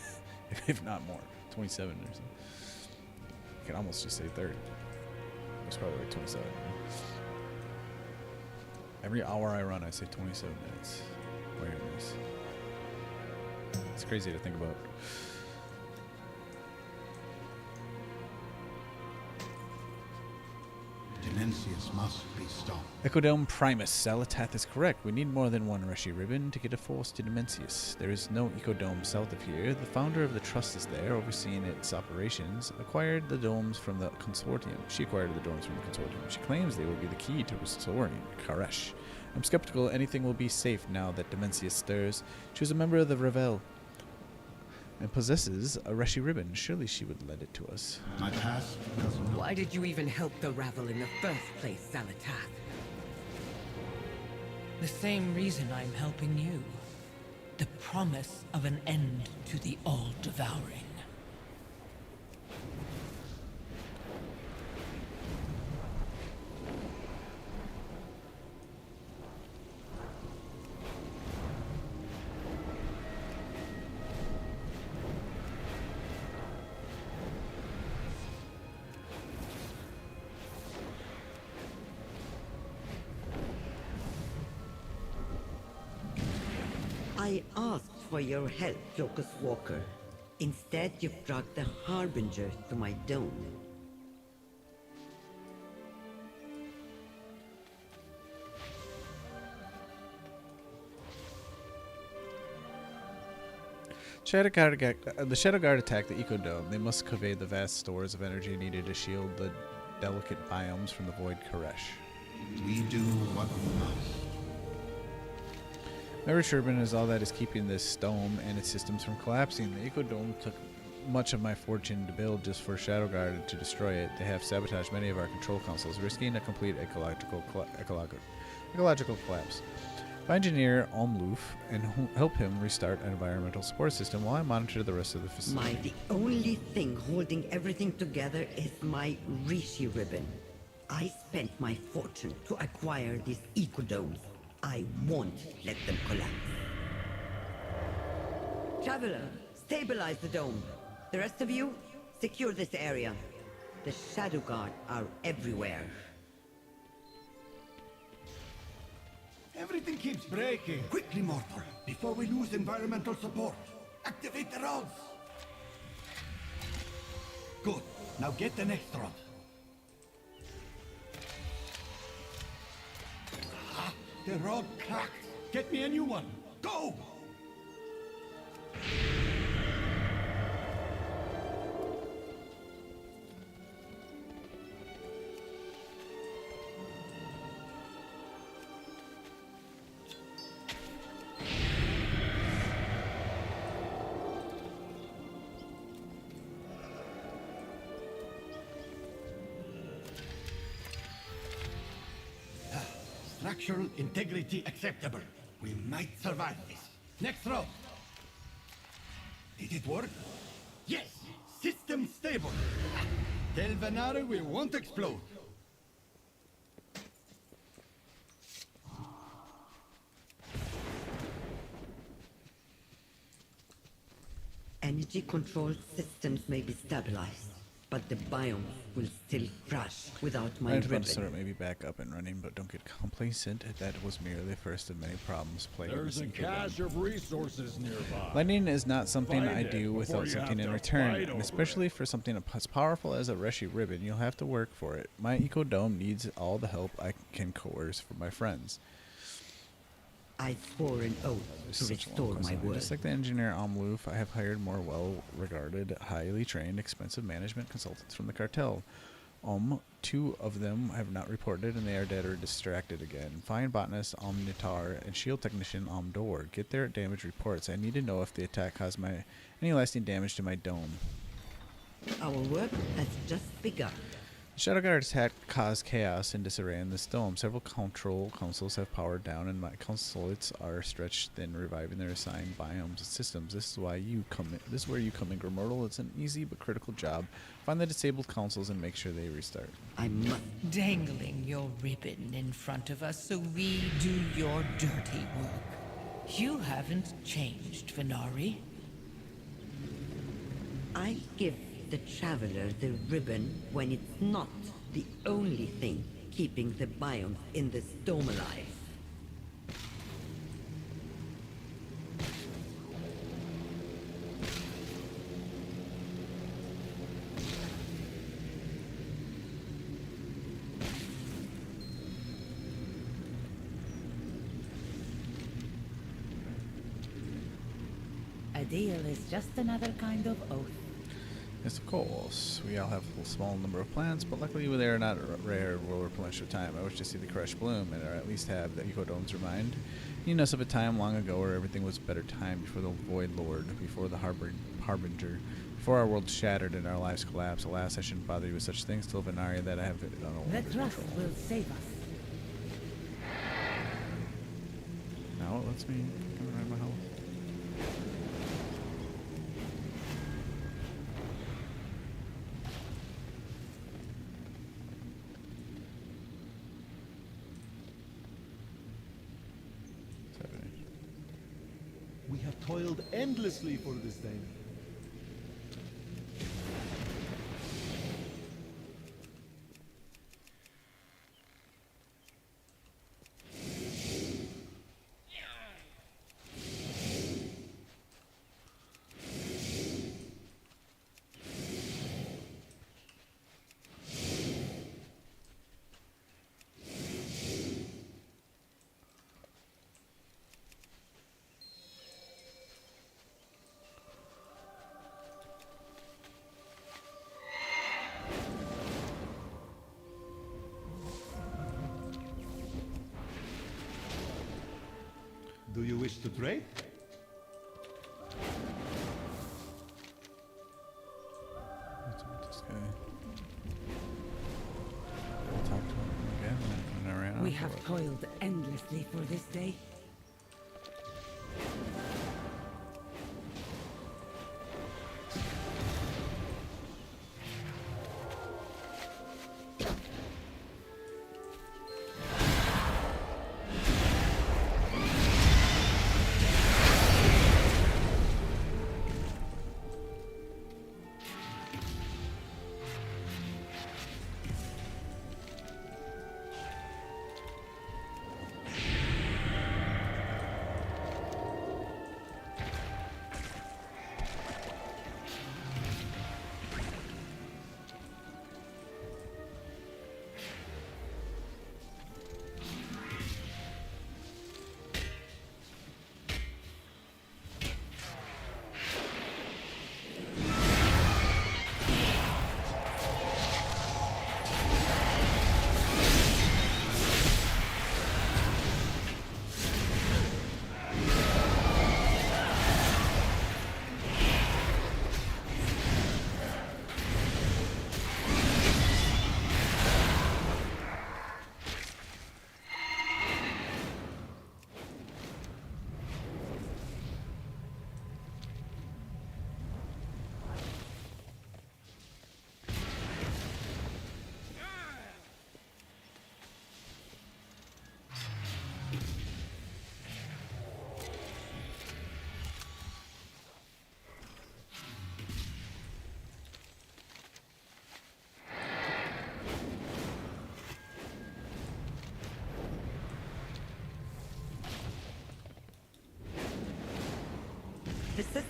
if not more, 27 or something. You can almost just say 30. It's probably like 27. Every hour I run, I save 27 minutes. Where is this? It's crazy to think about. Dimensius must be stopped. Ecodome Primus. Salatath is correct. We need more than one Reshi ribbon to get a force to Dimensius. There is no Ecodome south of here. The founder of the trust is there, overseeing its operations. Acquired the domes from the consortium. She acquired the domes from the consortium. She claims they will be the key to restoring Karesh. I'm skeptical anything will be safe now that Dimensius stirs. She was a member of the Revel and possesses a Reshi ribbon. Surely she would lend it to us. My past doesn't know. Why did you even help the Ravel in the first place, Salatath? The same reason I'm helping you. The promise of an end to the all-devouring. I asked for your help, Locust Walker. Instead, you've brought the Harbinger to my dome. The Shadow Guard attacked the Ecodome. They must convey the vast stores of energy needed to shield the delicate biomes from the Void Karesh. We do what we must. My Ribbon is all that is keeping this dome and its systems from collapsing. The Ecodome took much of my fortune to build just for Shadow Guard to destroy it. They have sabotaged many of our control consoles, risking a complete ecological collapse. I engineer Omloof and help him restart an environmental support system while I monitor the rest of the facility. The only thing holding everything together is my Rishi ribbon. I spent my fortune to acquire these ecodomes. I won't let them collapse. Traveler, stabilize the dome. The rest of you, secure this area. The Shadow Guard are everywhere. Everything keeps breaking. Quickly, mortal, before we lose environmental support. Activate the rods. Good. Now get the next rod. Ah, the rod cracked. Get me a new one. Go! Structural integrity acceptable. We might survive this. Next row. The work? Yes! System stable! Tell Venari we won't explode. Energy control systems may be stabilized, but the biome will still crash without my I have to ribbon. sort of maybe back up and running, but don't get complacent. That was merely the first of many problems plaguing There's this a kingdom. cache of resources nearby. Lightning is not something Find I it do before without you something have in to return, fight and over especially for something as powerful as a Reshi ribbon, you'll have to work for it. My eco dome needs all the help I can coerce from my friends. I swore an oath It's to such a restore long my quest. word. Just like the engineer Amloof, I have hired more well-regarded, highly trained, expensive management consultants from the cartel. 2 of them have not reported, and they are dead or distracted again. Find botanist Omnitar and shield technician Omdor. Get their damage reports. I need to know if the attack caused any lasting damage to my dome. Our work has just begun. The Shadow Guard attack caused chaos and disarray in this dome. Several control councils have powered down, and my consulates are stretched thin, reviving their assigned biomes and systems. This is where you come in, Grimortal. It's an easy but critical job. Find the disabled councils and make sure they restart. I must. Dangling your ribbon in front of us so we do your dirty work. You haven't changed, Venari. I give the traveler the ribbon when it's not the only thing keeping the biome in this dome alive. A deal is just another kind of oath. Yes, of course. We all have a small number of plants, but luckily they are not rare will replenish with time. I wish to see the crushed bloom, and or at least have the ecodomes remind us of a time long ago where everything was better timed, before the Void Lord, before the Harbinger, before our world shattered and our lives collapsed. Alas, I shouldn't bother you with such things, till Venari, that I have it The under trust control. will save us. Now it lets me come around my house. We have toiled endlessly for this day. Do you wish to trade? What's up with this guy? I'll talk to him again when I ran We off have for it. toiled endlessly for this day.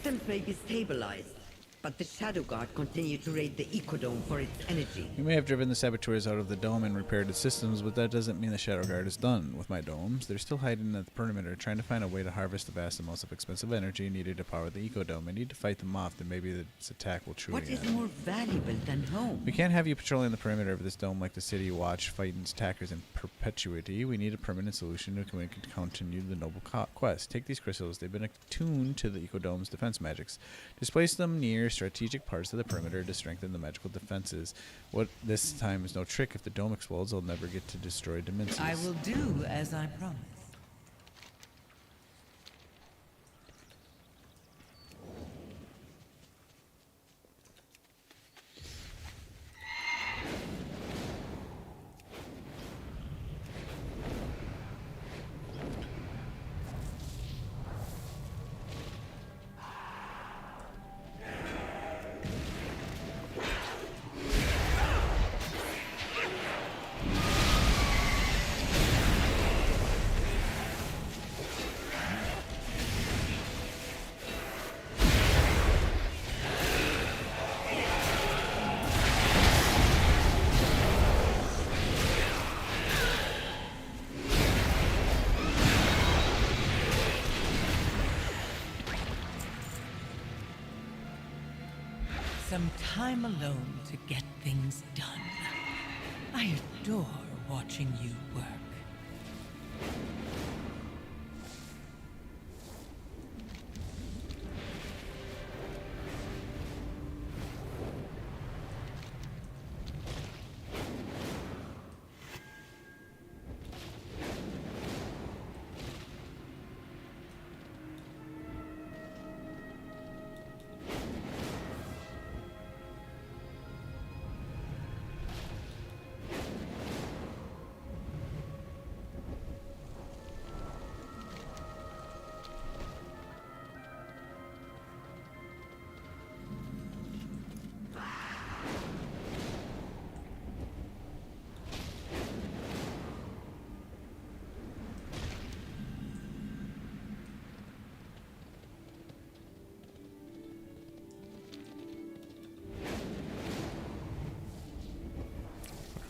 systems may be stabilized, but the Shadow Guard continue to raid the Ecodome for its energy. You may have driven the saboteurs out of the dome and repaired its systems, but that doesn't mean the Shadow Guard is done with my domes. They're still hiding at the perimeter, trying to find a way to harvest the vast amounts of expensive energy needed to power the Ecodome. I need to fight them off, then maybe its attack will truly What is end. more valuable than home? We can't have you patrolling the perimeter of this dome like the City Watch, fighting its attackers in perpetuity. We need a permanent solution to we can continue the noble quest. Take these crystals. They've been attuned to the Ecodome's defense magics. Displace them near strategic parts of the perimeter to strengthen the magical defenses. What this time is no trick. If the dome explodes, I'll never get to destroy Dimensions. I will do as I promised. Some time alone to get things done. I adore watching you work.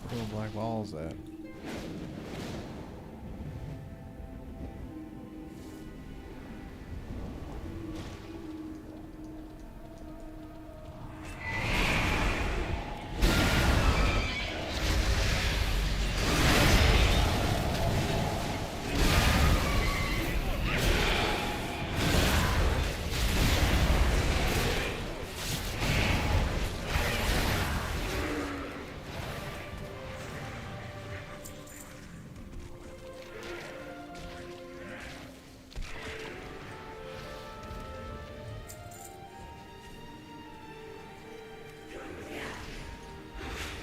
Where the black balls at?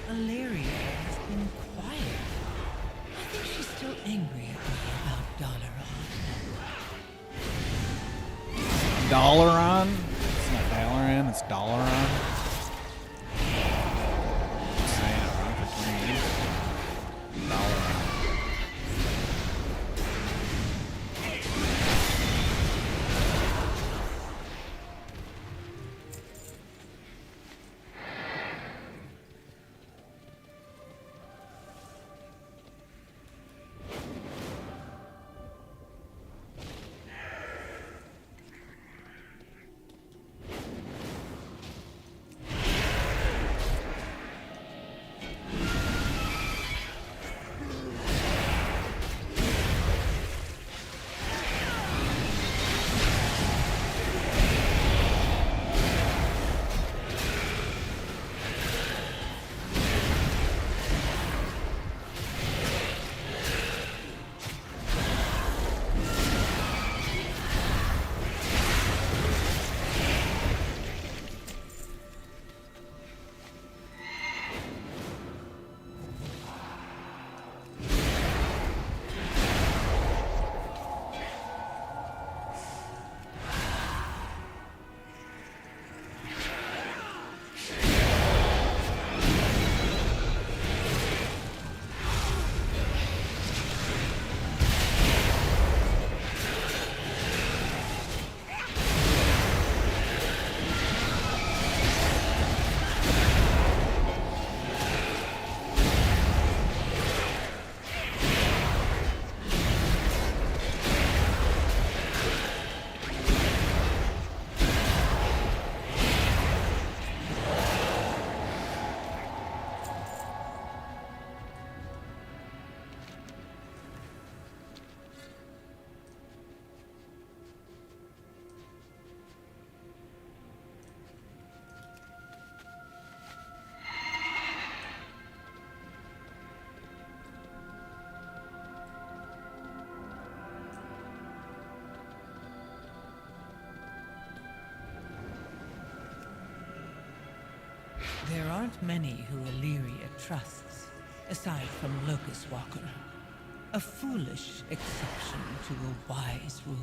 Valeria has been quiet. I think she's still angry at me about Dalaran. Dalaran? It's not Dalaran, it's Dalaran. Saying it wrong for 20 years. Dalaran. There aren't many who Illyria trusts, aside from Locust Walker. A foolish exception to a wise rule.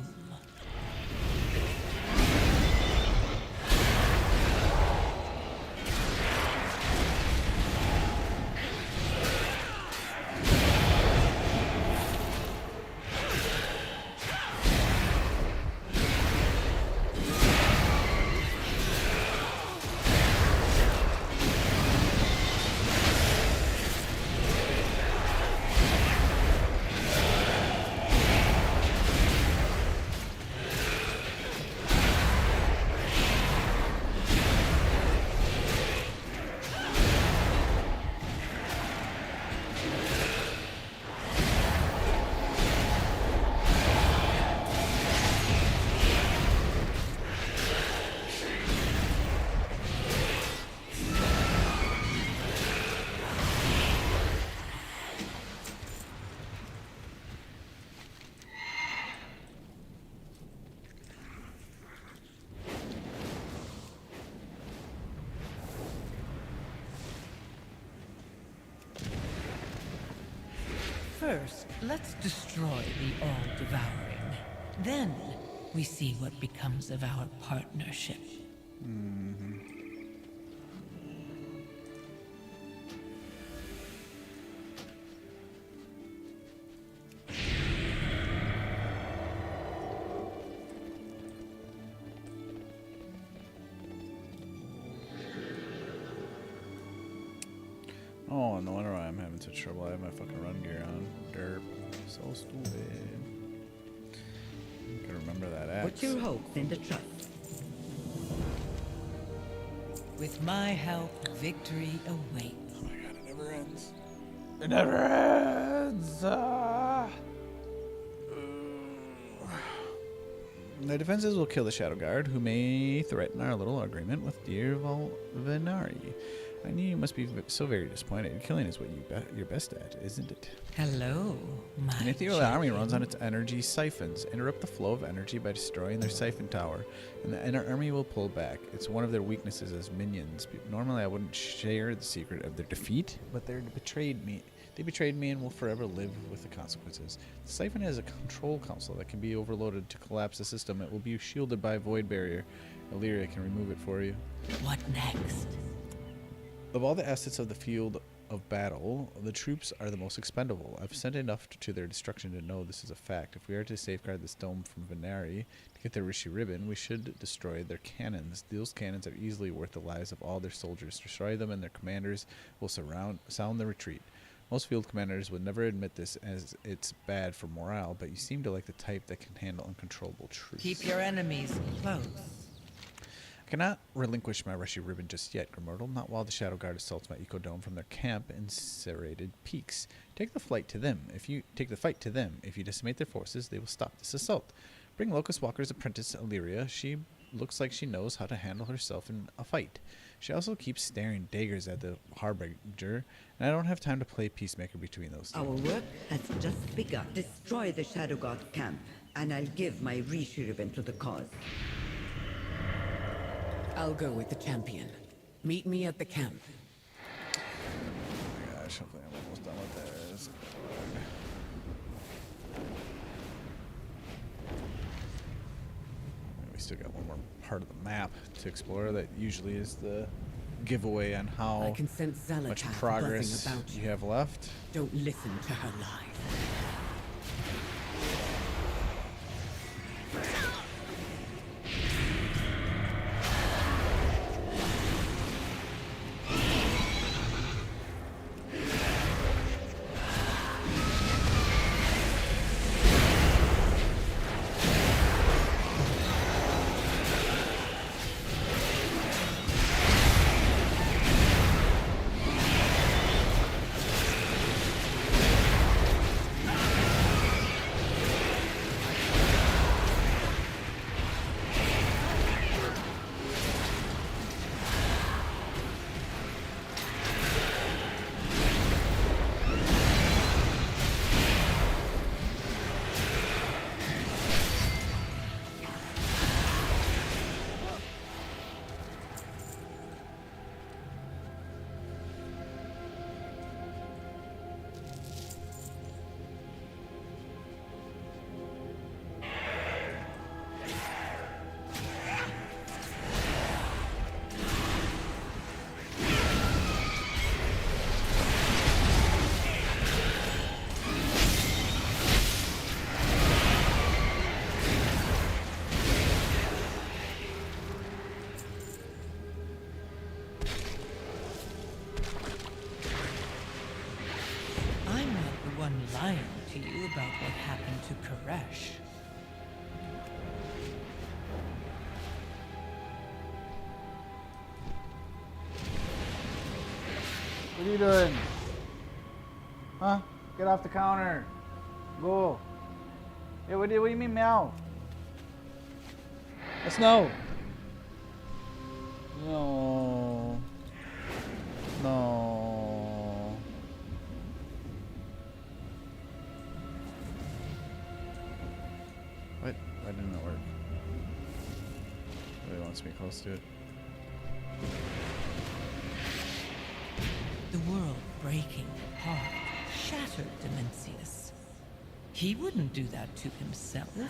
First, let's destroy the All-Devouring. Then, we see what becomes of our partnership. Oh, no wonder why I'm having such trouble. I have my fucking run gear on. Derp. So stupid. I can remember that axe. Put your hopes in the trust. With my help, victory awaits. Oh my god, it never ends. It never ends! The defenses will kill the Shadow Guard, who may threaten our little agreement with dear Valvenari. I knew you must be so very disappointed. Killing is what you're best at, isn't it? Hello, my An ethereal army runs on its energy siphons. Interrupt the flow of energy by destroying their siphon tower, and the inner army will pull back. It's one of their weaknesses as minions. Normally I wouldn't share the secret of their defeat, but they betrayed me. They betrayed me and will forever live with the consequences. The siphon has a control console that can be overloaded to collapse the system. It will be shielded by a void barrier. Illyria can remove it for you. What next? Of all the assets of the field of battle, the troops are the most expendable. I've sent enough to their destruction to know this is a fact. If we are to safeguard this dome from Venari to get their Rishi ribbon, we should destroy their cannons. Those cannons are easily worth the lives of all their soldiers. Destroy them and their commanders will sound the retreat. Most field commanders would never admit this as it's bad for morale, but you seem to like the type that can handle uncontrollable troops. Keep your enemies close. I cannot relinquish my Rishi ribbon just yet, Grimordle, not while the Shadow Guard assaults my eco-dome from their camp in serrated peaks. Take the fight to them. If you decimate their forces, they will stop this assault. Bring Locust Walker's apprentice, Illyria. She looks like she knows how to handle herself in a fight. She also keeps staring daggers at the Harbinger, and I don't have time to play peacemaker between those two. Our work has just begun. Destroy the Shadow God camp, and I'll give my Rishi ribbon to the cause. I'll go with the champion. Meet me at the camp. Oh my gosh, hopefully I'm almost done with this. We still got one more part of the map to explore. That usually is the giveaway on I how can sense much Xalatath progress buzzing about you have left. Don't listen to her lies. lying to you about what happened to Koresh. What are you doing? Huh? Get off the counter. Go. Hey, what do you mean meow? Let's know. No. No. What? Why didn't it work? Really wants me close to it. The world breaking apart shattered Dimensius. He wouldn't do that to himself. Don't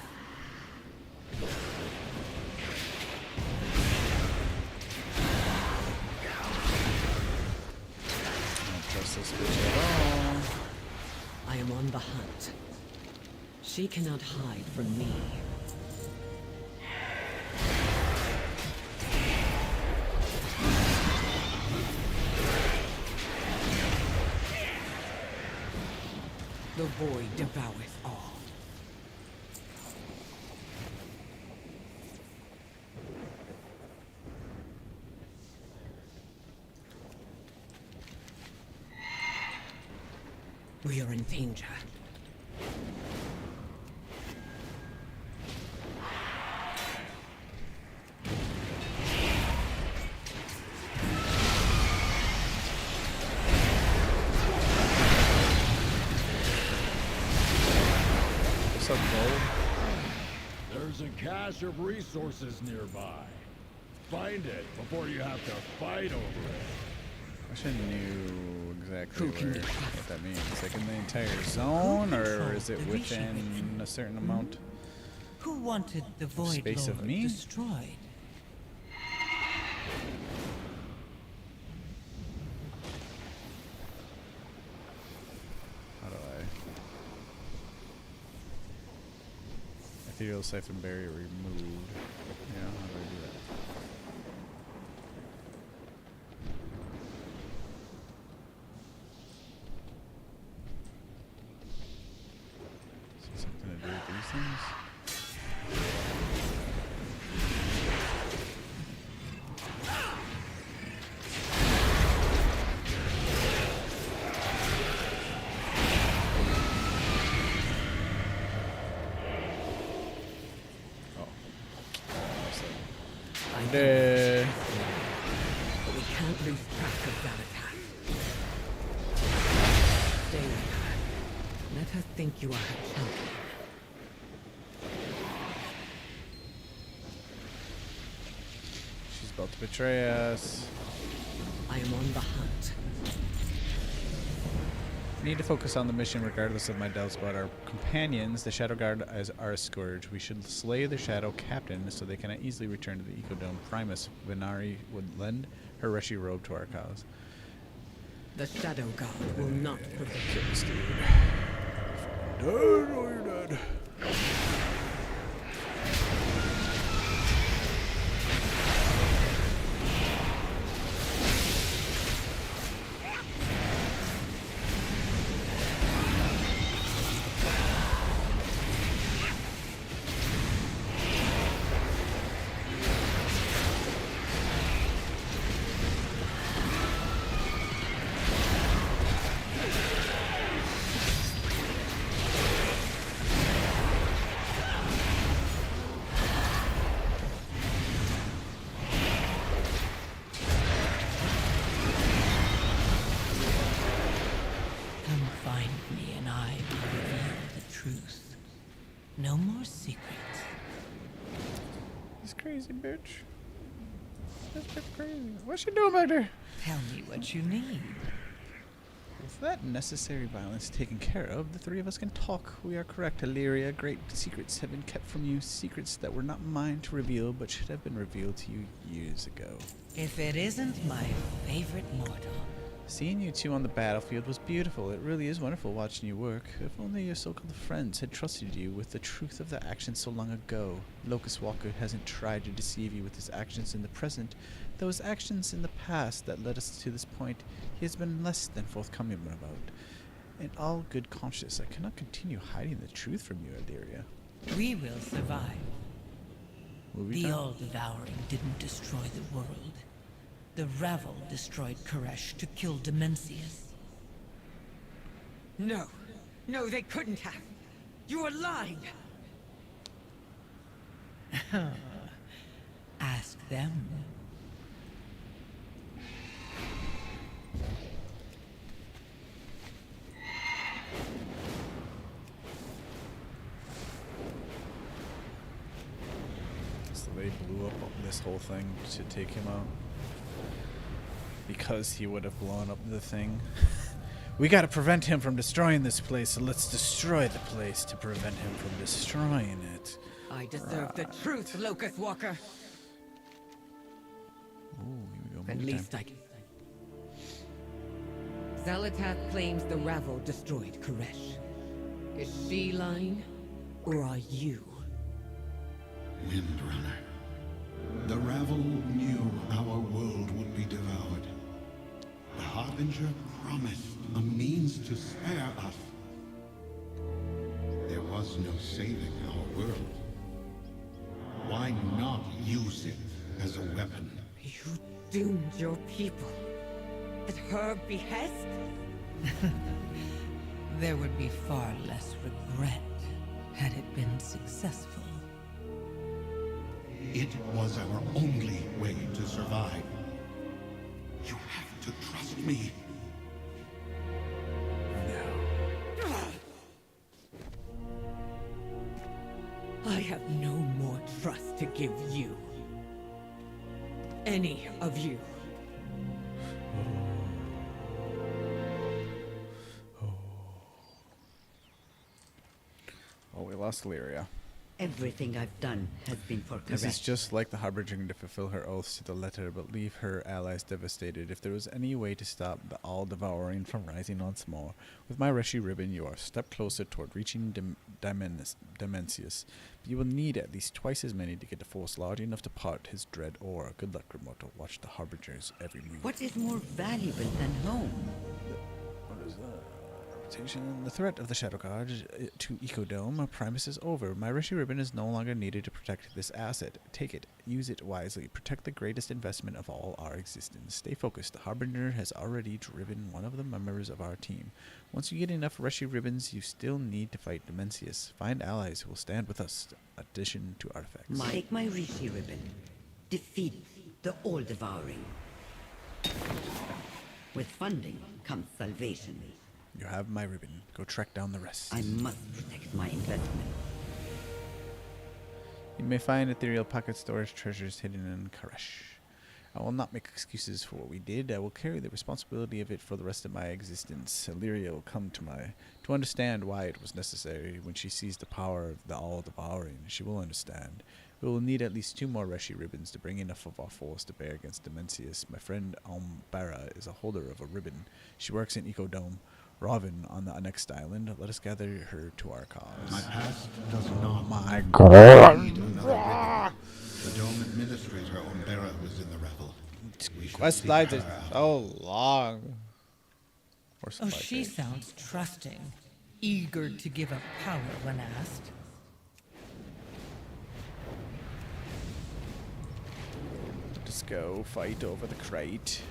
trust this bitch at all. I am on the hunt. She cannot hide from me. The void devoureth all. We are in danger. What's up, Gold? There's a cache of resources nearby. Find it before you have to fight over it. I should have knew exactly Who can where, be trusted? what that means. Like in the entire zone, or controls is it the within a certain amount? Who wanted the Void Space of Lord me? destroyed? How do I? Ethereal siphon barrier removed. Yeah, how do I do that? Is it something to do with these things? Oh. I know Dead. but we can't lose track of Zalatat. Stay with her. Let her think you are her champion. She's about to betray us. I am on the hunt. We need to focus on the mission regardless of my doubts about our companions. The Shadow Guard as our scourge. We should slay the Shadow Captain so they cannot easily return to the Ecodome. Primus Venari would lend her Reshi robe to our cause. The Shadow God will not prevail. Kill this dude. Dead or you're dead. Come find me and I will reveal the truth. No more secrets. This crazy bitch. This bitch crazy. What's she doing back there? Tell me what you need. With that necessary violence taken care of, the three of us can talk. We are correct, Illyria. Great secrets have been kept from you. Secrets that were not mine to reveal, but should have been revealed to you years ago. If it isn't my favorite mortal. Seeing you two on the battlefield was beautiful. It really is wonderful watching you work. If only your so-called friends had trusted you with the truth of their actions so long ago. Locust Walker hasn't tried to deceive you with his actions in the present. Those actions in the past that led us to this point, he has been less than forthcoming about. In all good conscience, I cannot continue hiding the truth from you, Illyria. We will survive. Movie The time? All-Devouring didn't destroy the world. The Ravel destroyed Koresh to kill Demencius. No. No, they couldn't have. You are lying. Ask them. So they blew up this whole thing to take him out. Because he would have blown up the thing. We gotta prevent him from destroying this place, so let's destroy the place to prevent him from destroying it. I deserve the truth, Locust Walker. Ooh, here we go. At movie least time. I can. Zalatath claims the Ravel destroyed Koresh. Is she lying? Or are you? Windrunner. The Ravel knew our world would be devoured. The Harbinger promised a means to spare us. There was no saving our world. Why not use it as a weapon? You doomed your people. At her behest? There would be far less regret had it been successful. It was our only way to survive. You have to trust me. I have no more trust to give you. Any of you. Oh, we lost Illyria. Everything I've done has been for This is correct. just like the Harbinger to fulfill her oaths to the letter, but leave her allies devastated. If there was any way to stop the All-Devouring from rising once more, with my Reshi ribbon you are a step closer toward reaching Demencius. But you will need at least twice as many to get the force large enough to part his dread aura. Good luck, Remoto. Watch the Harbinger's every move. What is more valuable than home? What is that? The threat of the Shadow God to Ecodome Primus is over. My Rishi Ribbon is no longer needed to protect this asset. Take it. Use it wisely. Protect the greatest investment of all our existence. Stay focused. The Harbinger has already driven one of the members of our team. Once you get enough Rishi Ribbons, you still need to fight Demencius. Find allies who will stand with us. Addition to artifacts. Take my Rishi ribbon. Defeat the All-Devouring. With funding comes salvation. You have my ribbon. Go track down the rest. I must protect my investment. You may find ethereal pocket storage treasures hidden in Koresh. I will not make excuses for what we did. I will carry the responsibility of it for the rest of my existence. Illyria will come to understand why it was necessary. When she sees the power of the All-Devouring, she will understand. We will need at least 2 more Reshi ribbons to bring enough of our force to bear against Demencius. My friend Almbara is a holder of a ribbon. She works in Ecodome. Ravin on the next island. Let us gather her to our cause. My past does not. My God. Need another ribbon. The Dome Administrator Umbera was in the revel. We should Quest seek lines her are out. so long. Or Oh, supply she chain. sounds trusting, eager to give up power when asked. Let's go fight over the crate.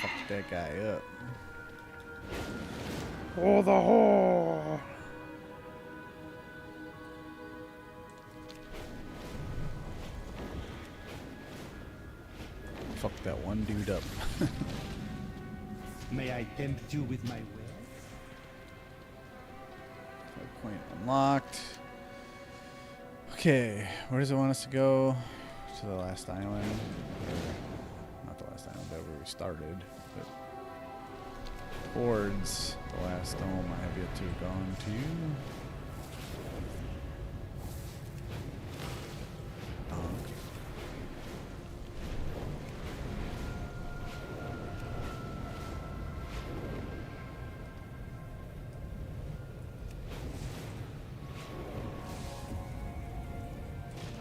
Fuck that guy up. Oh, the whore! fuck that one dude up. May I tempt you with my wares? Point unlocked. Okay, where does it want us to go? To the last island. Not the last island, but where we started. But towards the last dome I have yet to have gone to.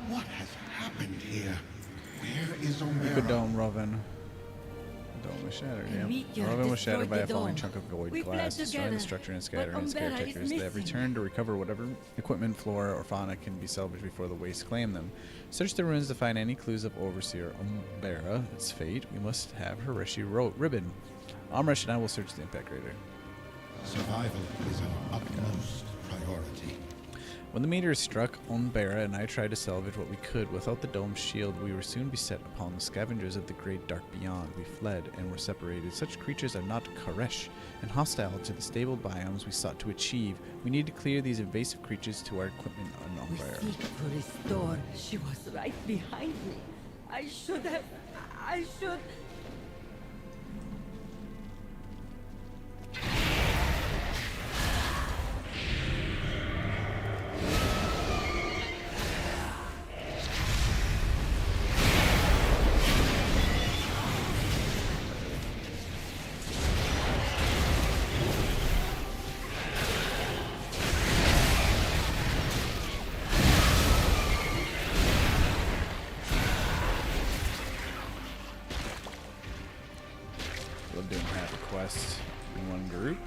What has happened here? Where is The Umbera? dome, Rovan. The dome was shattered, yeah. Meteor Rovan was shattered by a destroyed the falling dome. chunk of void We fled glass, destroying the together, structure and but scattering its Umbera is caretakers. They have missing. returned to recover whatever equipment, flora, or fauna can be salvaged before the wastes claim them. Search the ruins to find any clues of Overseer Umbera, its fate. We must have Hareshi ribbon. Amresh and I will search the impact crater. Survival is our utmost priority. When the meteor struck Umbera and I tried to salvage what we could, without the dome's shield, we were soon beset upon the scavengers of the great dark beyond. We fled and were separated. Such creatures are not Koresh and hostile to the stable biomes we sought to achieve. We need to clear these invasive creatures to our equipment on We Umbera. seek to restore. She was right behind me. I should. Love doing half a quest in one group.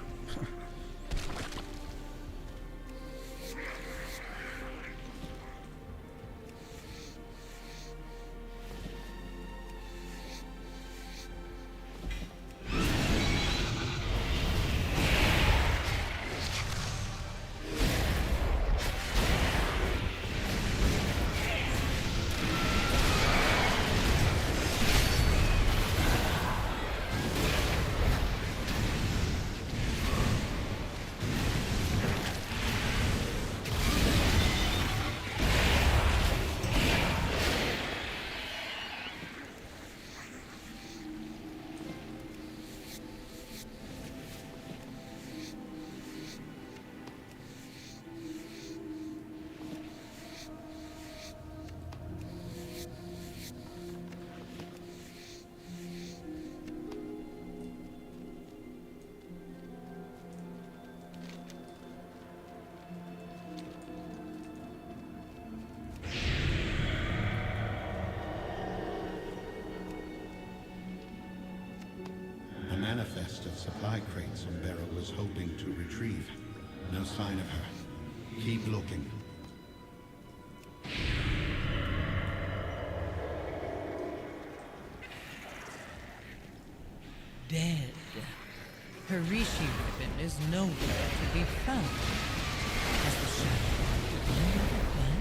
A manifest of supply crates Umbera was hoping to retrieve. No sign of her. Keep looking. Dead. Her Rishi ribbon is nowhere to be found. Has the shadow abandoned her plan?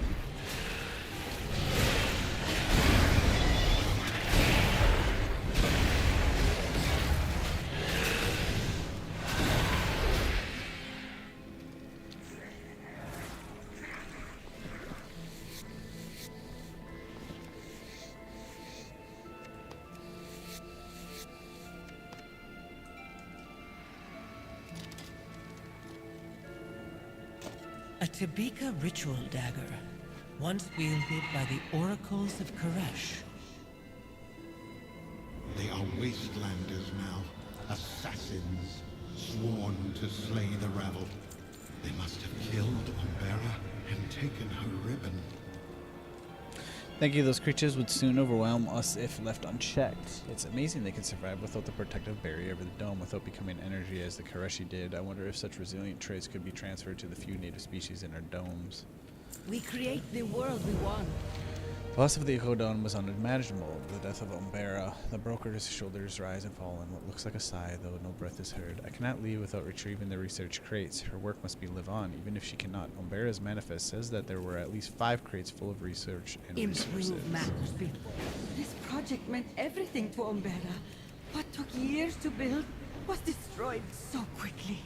A Tabika ritual dagger, once wielded by the oracles of Koresh. They are wastelanders now. Assassins. Sworn to slay the rabble. They must have killed Umbera and taken her ribbon. Thank you. Those creatures would soon overwhelm us if left unchecked. It's amazing they can survive without the protective barrier over the dome, without becoming energy as the Koreshi did. I wonder if such resilient traits could be transferred to the few native species in our domes. We create the world we want. The loss of the Echo Dome was unimaginable. The death of Umbera, the broker's shoulders rise and fall in what looks like a sigh, though no breath is heard. I cannot leave without retrieving the research crates. Her work must be live on, even if she cannot. Umbera's manifest says that there were at least 5 crates full of research and resources. Improve matters before. This project meant everything to Umbera. What took years to build was destroyed so quickly.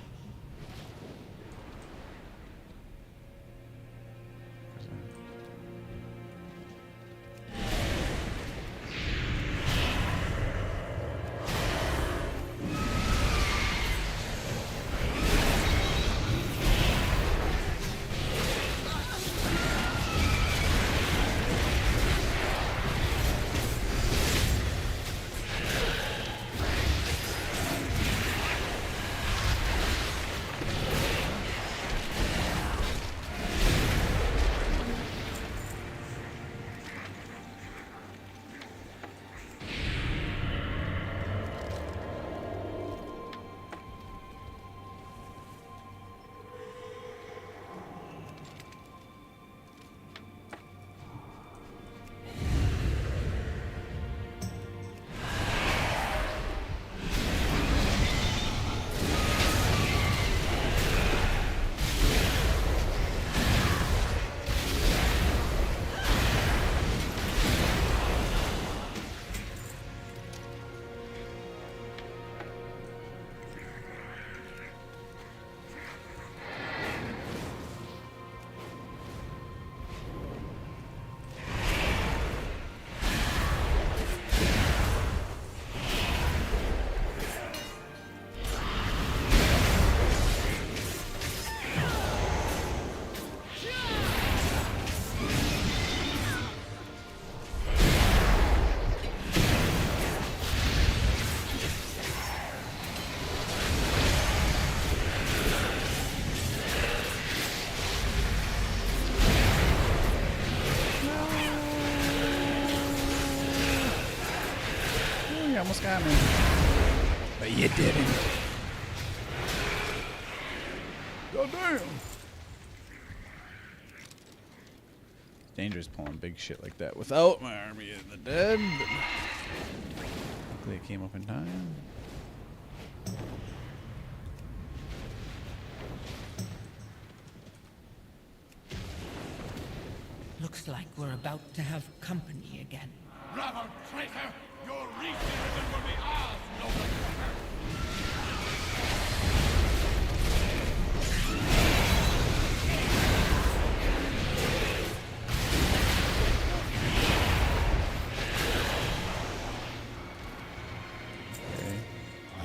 Almost got me. But you didn't. God damn. Dangerous pulling big shit like that without my army of the dead. But luckily it came up in time. Looks like we're about to have company again. Bravo, traitor! Your research will be ours, noble traitor!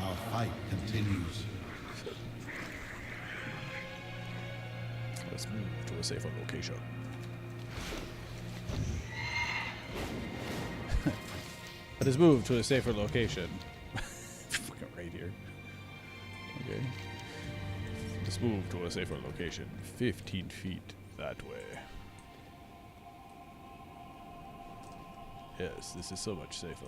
Our fight continues. Let's move to a safer location. Let us move to a safer location. Fucking right here. Okay. Let's move to a safer location. 15 feet that way. Yes, this is so much safer.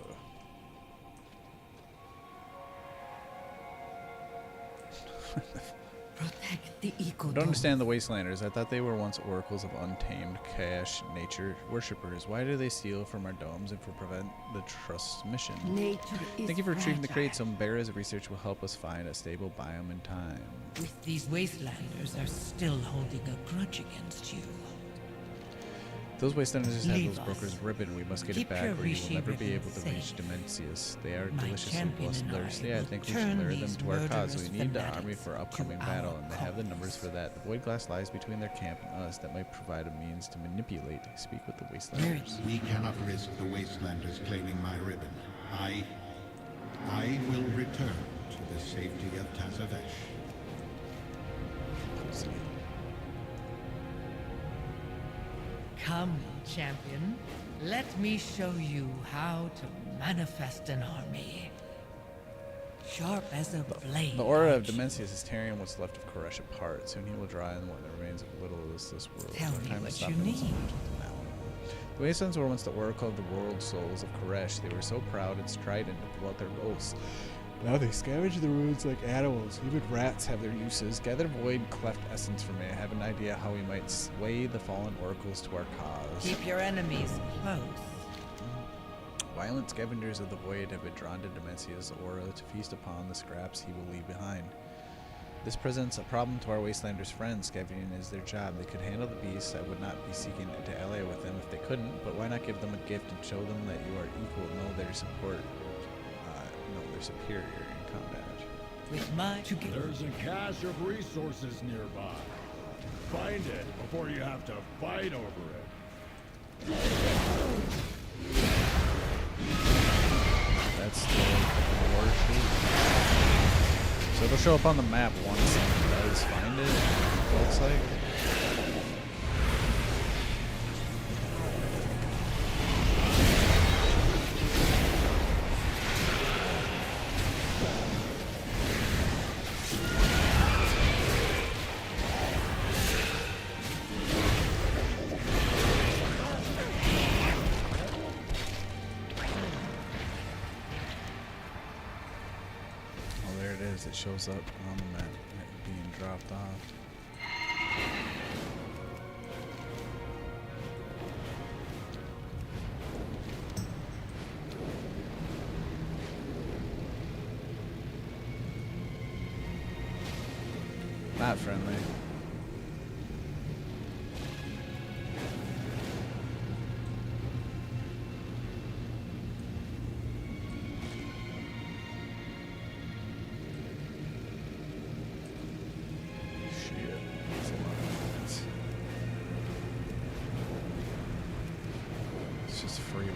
Protect the eco. I don't understand the Wastelanders. I thought they were once oracles of untamed cash nature worshippers. Why do they steal from our domes and prevent the trust mission? Nature is Thank you for retrieving the fragile. crate. Some Barra's research will help us find a stable biome in time. These Wastelanders are still holding a grudge against you. Those Wastelanders just have Leave those us. brokers' ribbon. We must get Keep it back, your or you will Rishi never be ribbon able to safe. reach Dimensius. They are My deliciously champion and I bloodthirsty. I will think we should turn lure them these to our cause. We murderous need the fanatics army for to upcoming our battle, and they have the cause. numbers for that. The Void Glass lies between their camp and us. That might provide a means to manipulate. Speak with the Wastelanders. We cannot risk the Wastelanders claiming my ribbon. I will return to the safety of Tazavesh. Come, champion. Let me show you how to manifest an army. Sharp as a blade. The aura of aren't you? Dimensius is tearing what's left of Koresh apart. Soon he will draw in what remains of little of this world. Tell Our me time to what stop you him is need. now. The Wastelands were once the oracle of the world souls of Koresh. They were so proud and strident about their boasts. Now they scavenge the ruins like animals. Even rats have their uses. Gather void cleft essence for me. I have an idea how we might sway the fallen oracles to our cause. Keep your enemies close. Violent scavengers of the void have been drawn to Dimensia's aura to feast upon the scraps he will leave behind. This presents a problem to our Wastelanders' friends. Scavenging is their job. They could handle the beasts. I would not be seeking to ally with them if they couldn't, but why not give them a gift and show them that you are equal? Know their support. No, they're superior in combat. With my together. There's a cache of resources nearby. Find it before you have to fight over it. That's the war sheet. So it'll show up on the map once someone does find it, it looks like. It shows up on the map being dropped off. Not friendly. Free loot.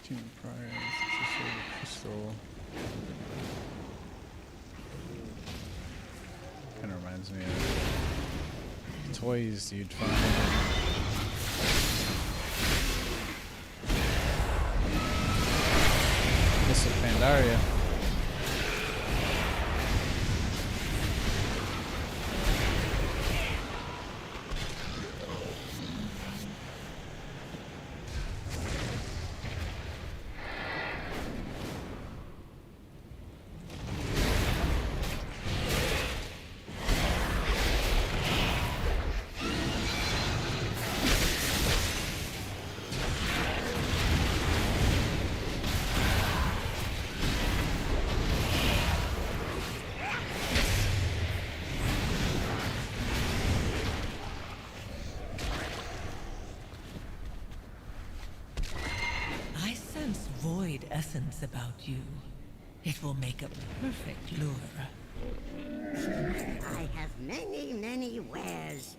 Human prize, crystal. Kind of reminds me of toys you'd find. This is Pandaria. void essence about you. It will make a perfect lure. I have many, many wares.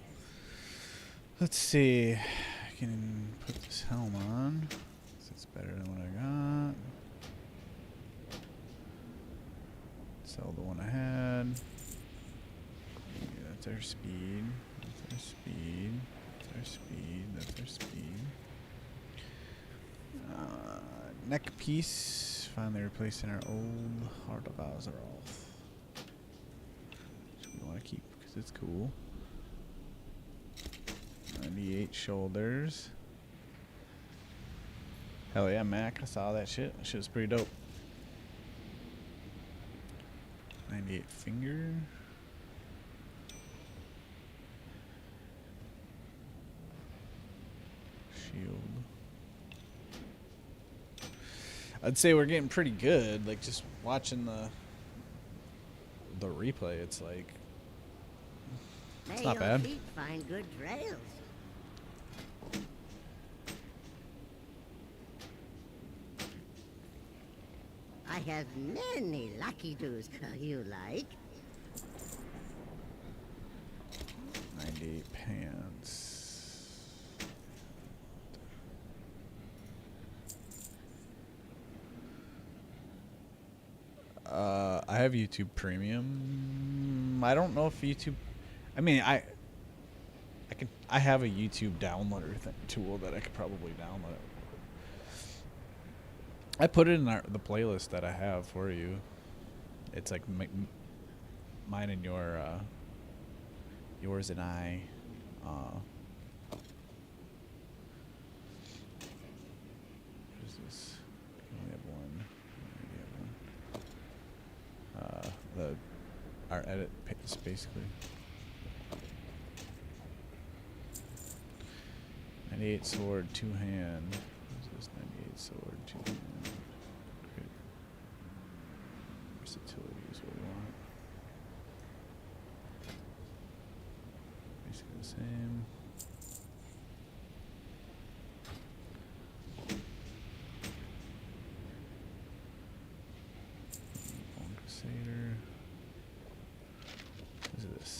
Let's see. I can put this helm on. It's better than what I got. Sell the one I had. Yeah, that's our speed. That's our speed. That's our speed. That's our speed. Neck piece. Finally replacing our old Heart of Azeroth. Which we want to keep because it's cool. 98 shoulders. Hell yeah, Mac. I saw that shit. That shit was pretty dope. 98 finger. Shield. I'd say we're getting pretty good. Like just watching the replay, it's like it's not bad. Feet find good trails. I have many lucky doos. You like? 98 pants. I have YouTube Premium. I don't know if YouTube. I mean, I have a YouTube downloader tool that I could probably download. I put it in the playlist that I have for you. It's like mine and yours and I. What is this? I only have one. Our edit is basically 98 sword, 2 hand. What is this? 98 sword, 2 hand. Great. Versatility is what we want. Basically the same. Bone Crusader. What is this?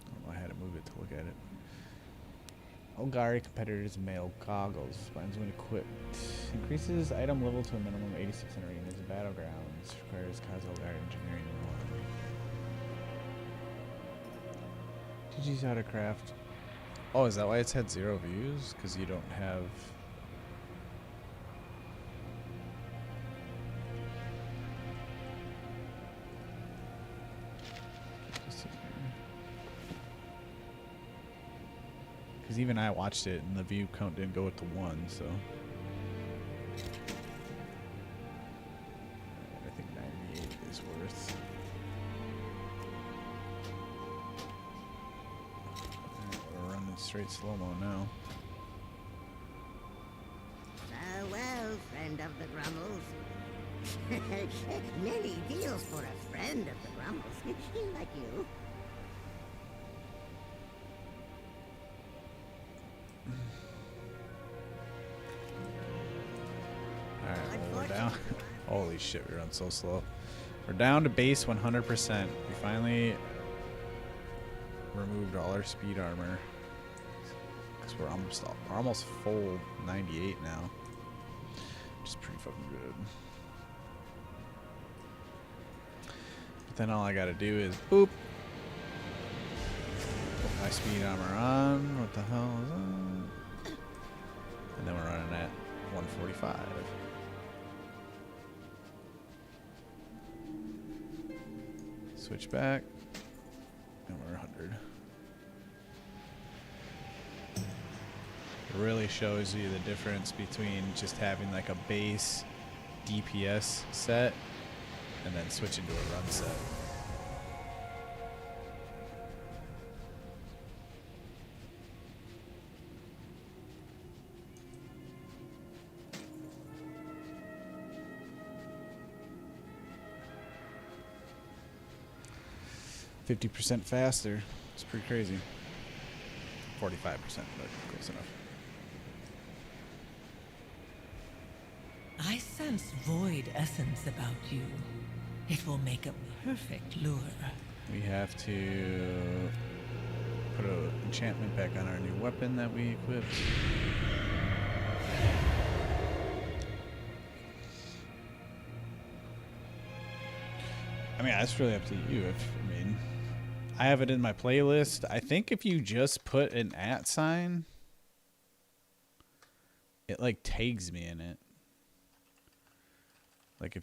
I don't know how to move it to look at it. Olgari competitors male goggles. Finds when equipped. Increases item level to a minimum of 86 in arenas and battlegrounds. Requires Olgari engineering 1. TG's how to craft. Oh, is that why it's had 0 views? Because you don't have. Because even I watched it and the view count didn't go to 1, so. I think 98 is worth. We're running straight slow-mo now. Farewell, friend of the Grummles. Many deals for a friend of the Grummles, like you. Alright, we're down. Holy shit, we run so slow. We're down to base 100%. We finally removed all our speed armor. Because we're almost full 98 now. Which is pretty fucking good. But then all I gotta do is boop. Put my speed armor on. What the hell is that? And then we're running at 145. Switch back, and we're 100. It really shows you the difference between just having like a base DPS set and then switching to a run set. %, faster. It's pretty crazy. 45%, but close enough. I sense void essence about you. It will make a perfect lure. We have to put an enchantment back on our new weapon that we equipped. I mean, that's really up to you. I have it in my playlist. I think if you just put an @ sign, it like tags me in it. Like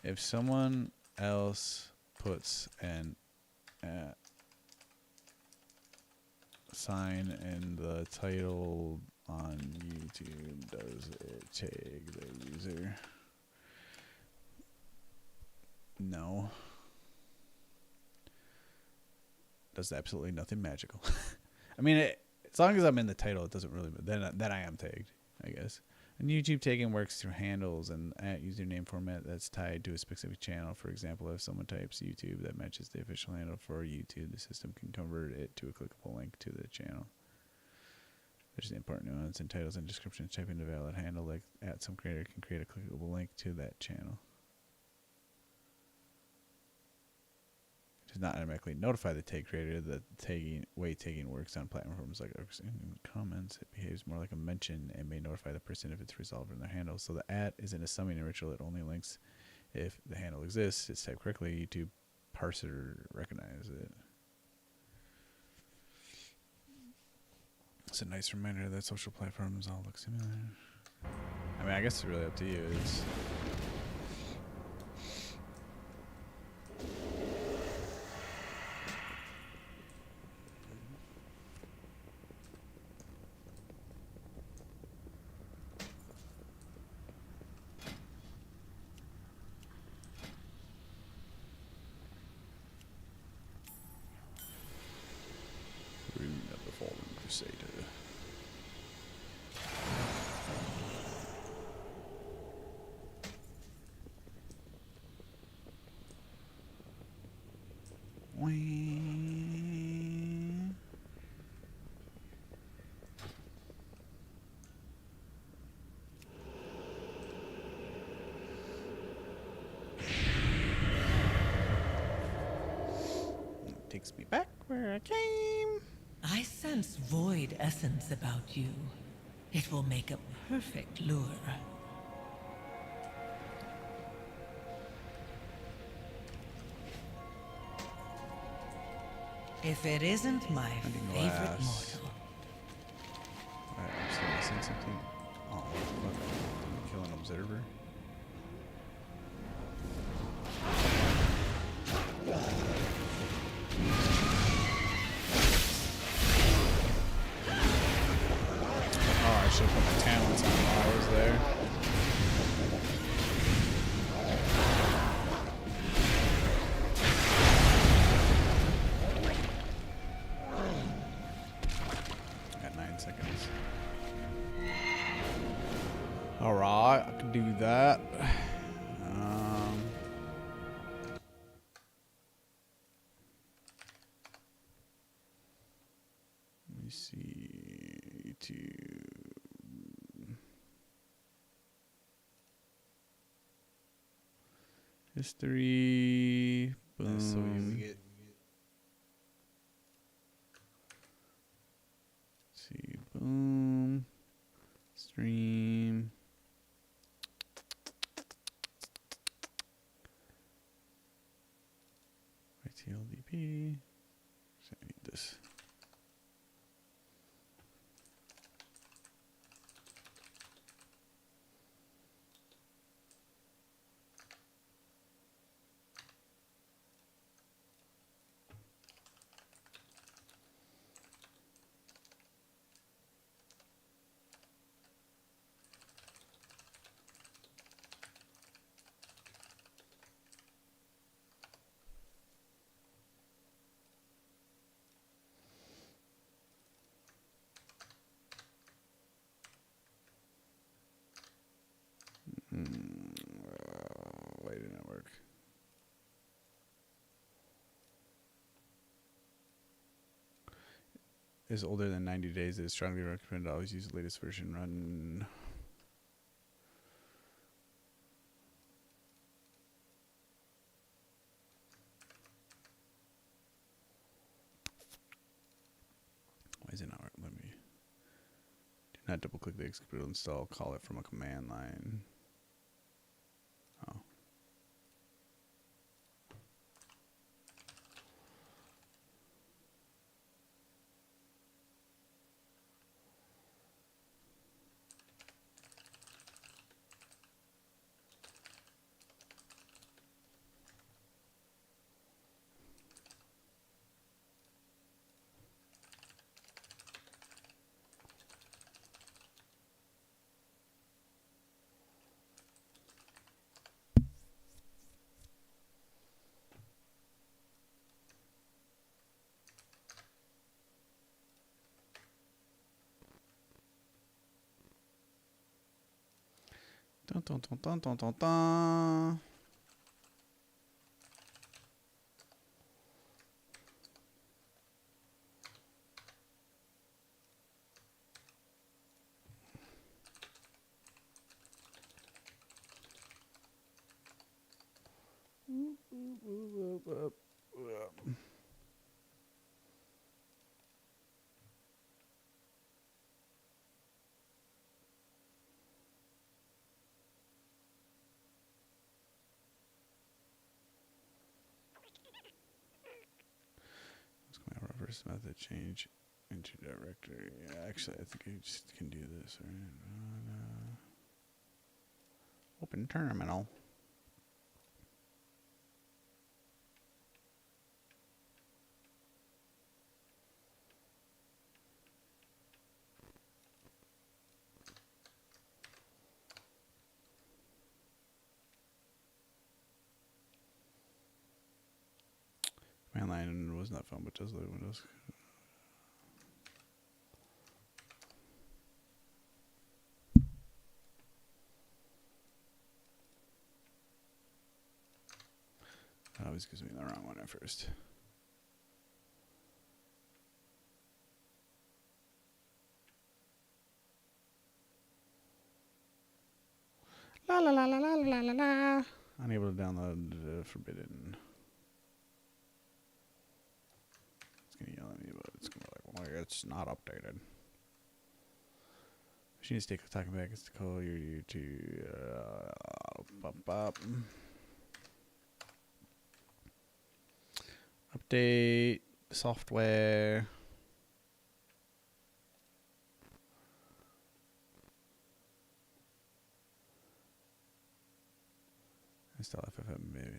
if someone else puts an @ sign in the title on YouTube, does it tag the user? No. Does absolutely nothing magical. I mean, as long as I'm in the title, it doesn't really. Then I am tagged, I guess. And YouTube tagging works through handles and @ username format that's tied to a specific channel. For example, if someone types YouTube that matches the official handle for YouTube, the system can convert it to a clickable link to the channel. There's an important nuance in titles and descriptions. Type in a valid handle like @ some creator can create a clickable link to that channel. Does not automatically notify the tag creator that the way tagging works on platforms like comments. It behaves more like a mention and may notify the person if it's resolved in their handle. So the @ isn't a summing ritual. It only links if the handle exists. It's typed correctly. YouTube parser recognizes it. It's a nice reminder that social platforms all look similar. I mean, I guess it's really up to you. It's Rune of the Fallen Crusader. Takes me back where I came. I sense void essence about you. It will make a perfect lure. If it isn't my favorite mortal. Alright, I'm still missing something. Oh, what the fuck? Did we kill an observer? Oh, I should have put my talents on while I was there. Got 9 seconds. Alright, I can do that. Let me see. History. Boom. So we get. See, boom. Stream. ITLDP. So I need this. Why did it not work? Is older than 90 days. It is strongly recommended to always use the latest version run. Not double click the executable install. Call it from a command line. Oh. Dun, dun, dun, dun, dun, dun, dun. Let's go my reverse method change into directory. Yeah, actually, I think I just can do this. Right? Open terminal. Command line was not fun, but does load Windows. That always gives me the wrong one at first. La la la la la la la la. Unable to download forbidden. It's gonna yell at me, but it's gonna be like, well, it's not updated. Machine is talking back. It's to call you to update software. Install FFM, maybe.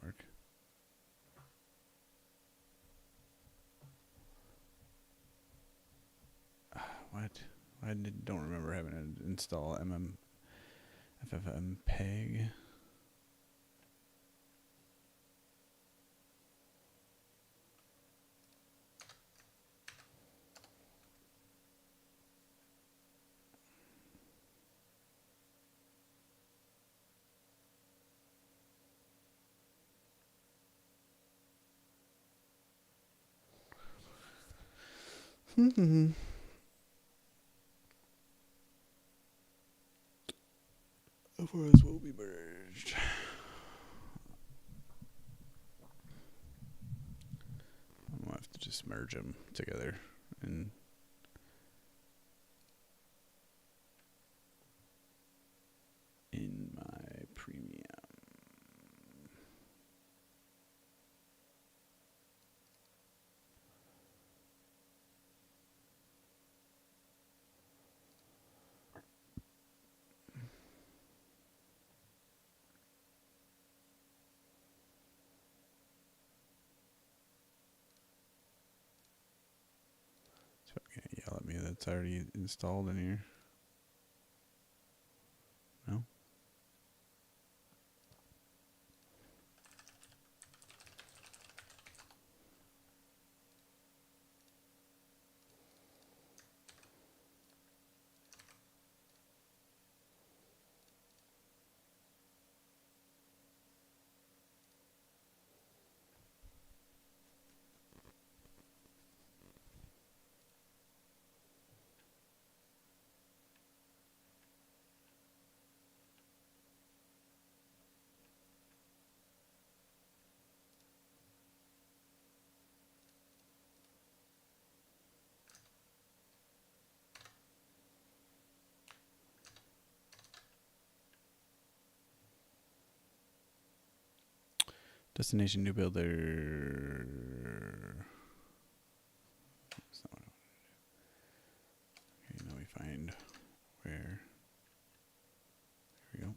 Work. What? Don't remember having to install FFmpeg. Otherwise, will be merged. I'm gonna have to just merge them together and in my premium. So it can't yell at me that's already installed in here. No? Destination new builder. That's not what I wanted to do. Okay, now we find where. There we go.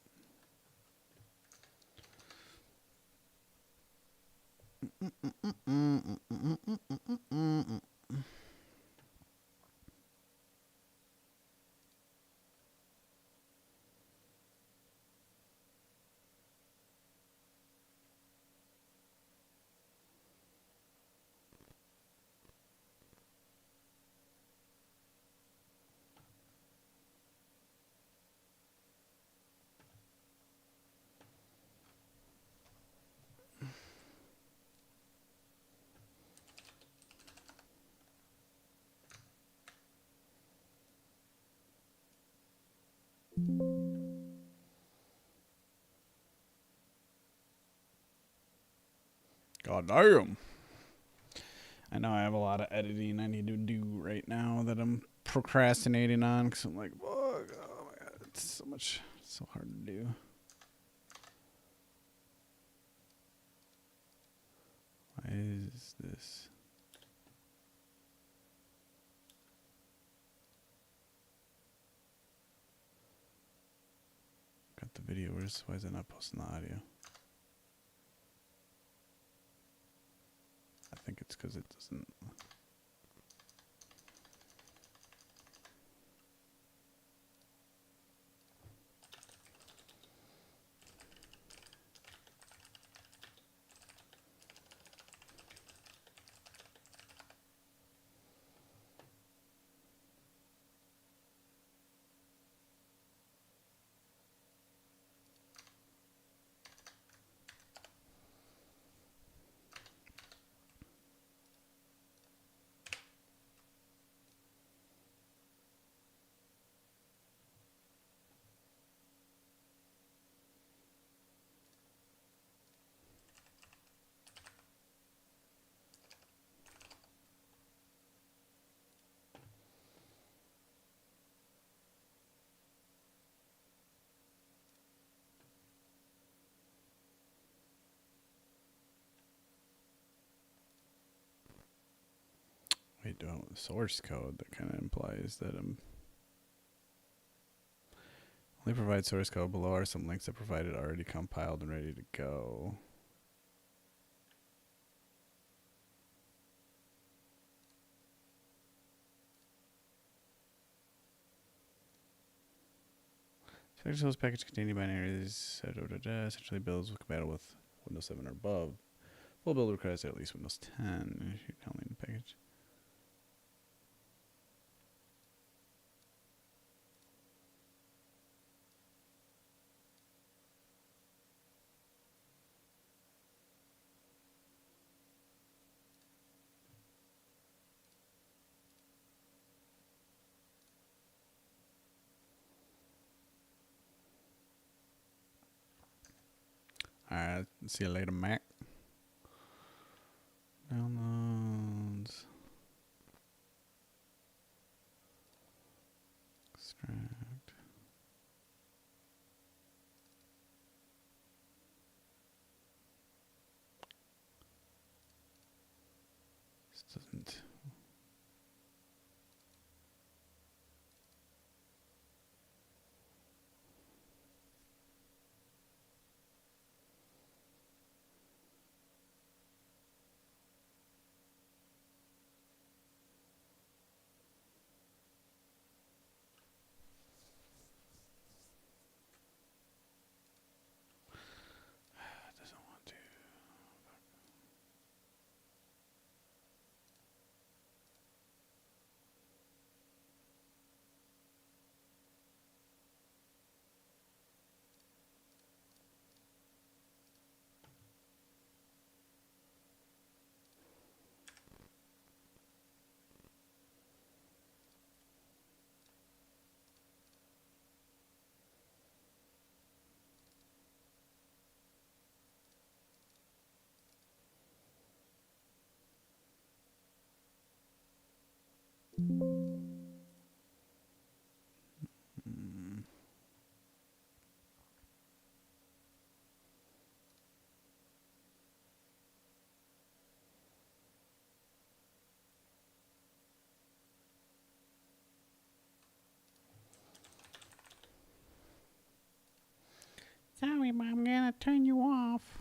God damn. I know I have a lot of editing I need to do right now that I'm procrastinating on because I'm like, fuck, oh my god, it's so much, it's so hard to do. Why is this? Got the video, why is it not posting the audio? I think it's because it doesn't. Wait, do I want the source code? That kind of implies that I'm only provide source code. Below are some links that provide it already compiled and ready to go. Select source package containing binaries. Essentially builds compatible with Windows 7 or above. Full build requires at least Windows 10. If you download the package. Alright, see you later, Mac. Downloads. Extract. This doesn't. Doesn't want to. sorry, but I'm gonna turn you off.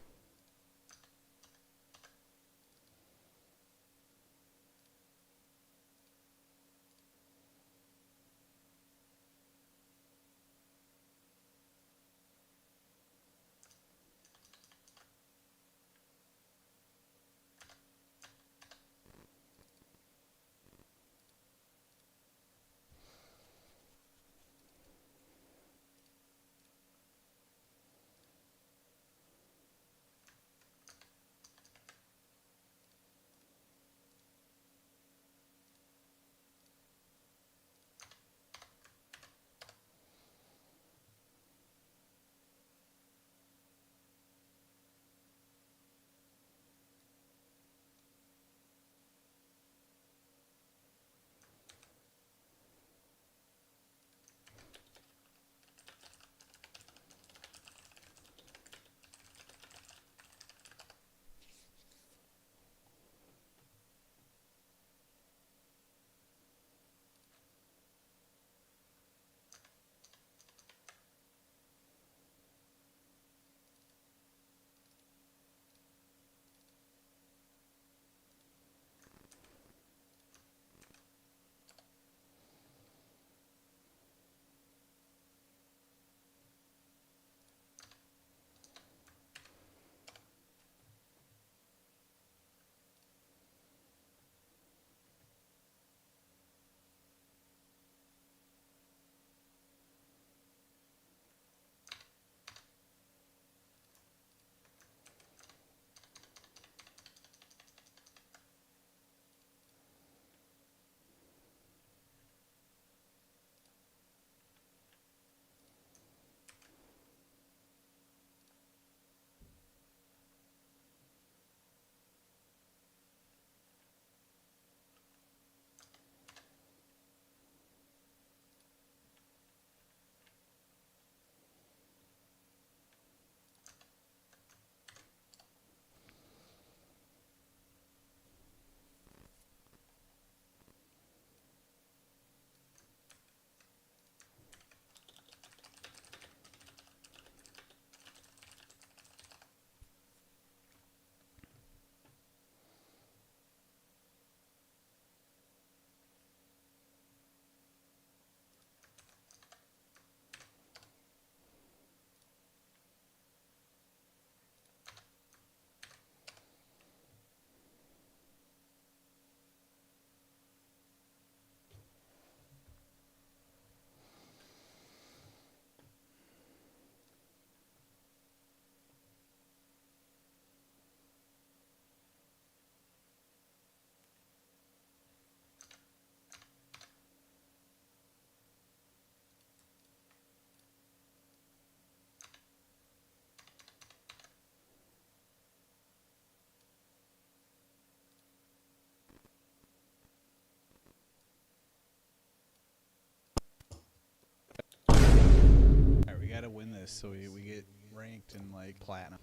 Alright, we gotta win this so we get ranked in like platinum.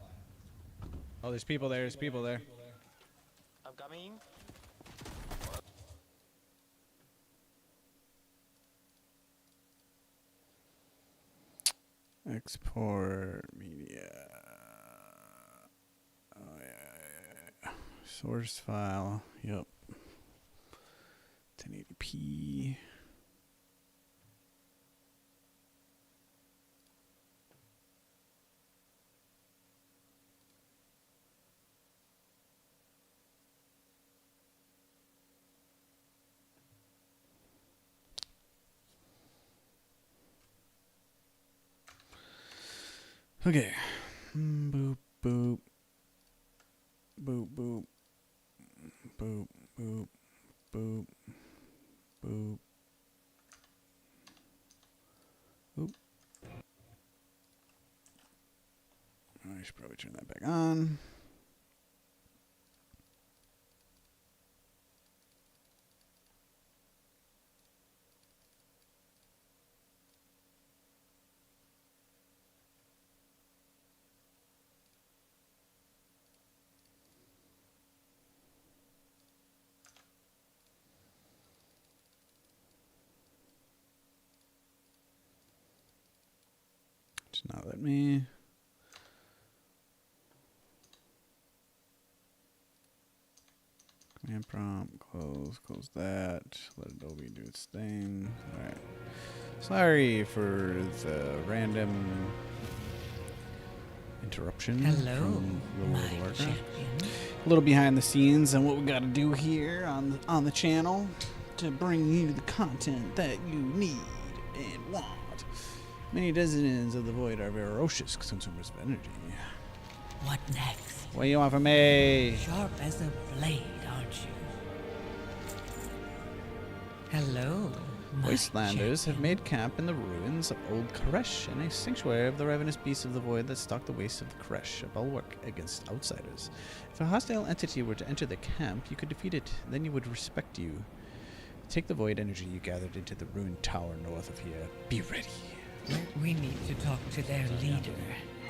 Oh, there's people there. There's people there. I'm coming. Export media. Oh yeah. Source file. Yep. 1080p. Okay. Boop, boop. Boop, boop. Boop, boop. Boop. Boop. Oop. I should probably turn that back on. It's not letting me. Command prompt, close that. Let Adobe do its thing. Alright. Sorry for the random interruption from the World of Warcraft. A little behind the scenes on what we got to do here on the channel to bring you the content that you need and want. Many denizens of the void are ferocious consumers of energy. What next? What do you want from me? Sharp as a blade, aren't you? Hello, my Wastelanders have champion. made camp in the ruins of Old Koresh, in a sanctuary of the ravenous beasts of the void that stalk the wastes of Koresh, a bulwark against outsiders. If a hostile entity were to enter the camp, you could defeat it, then you would respect you. Take the void energy you gathered into the ruined tower north of here. Be ready. We need to talk to their leader.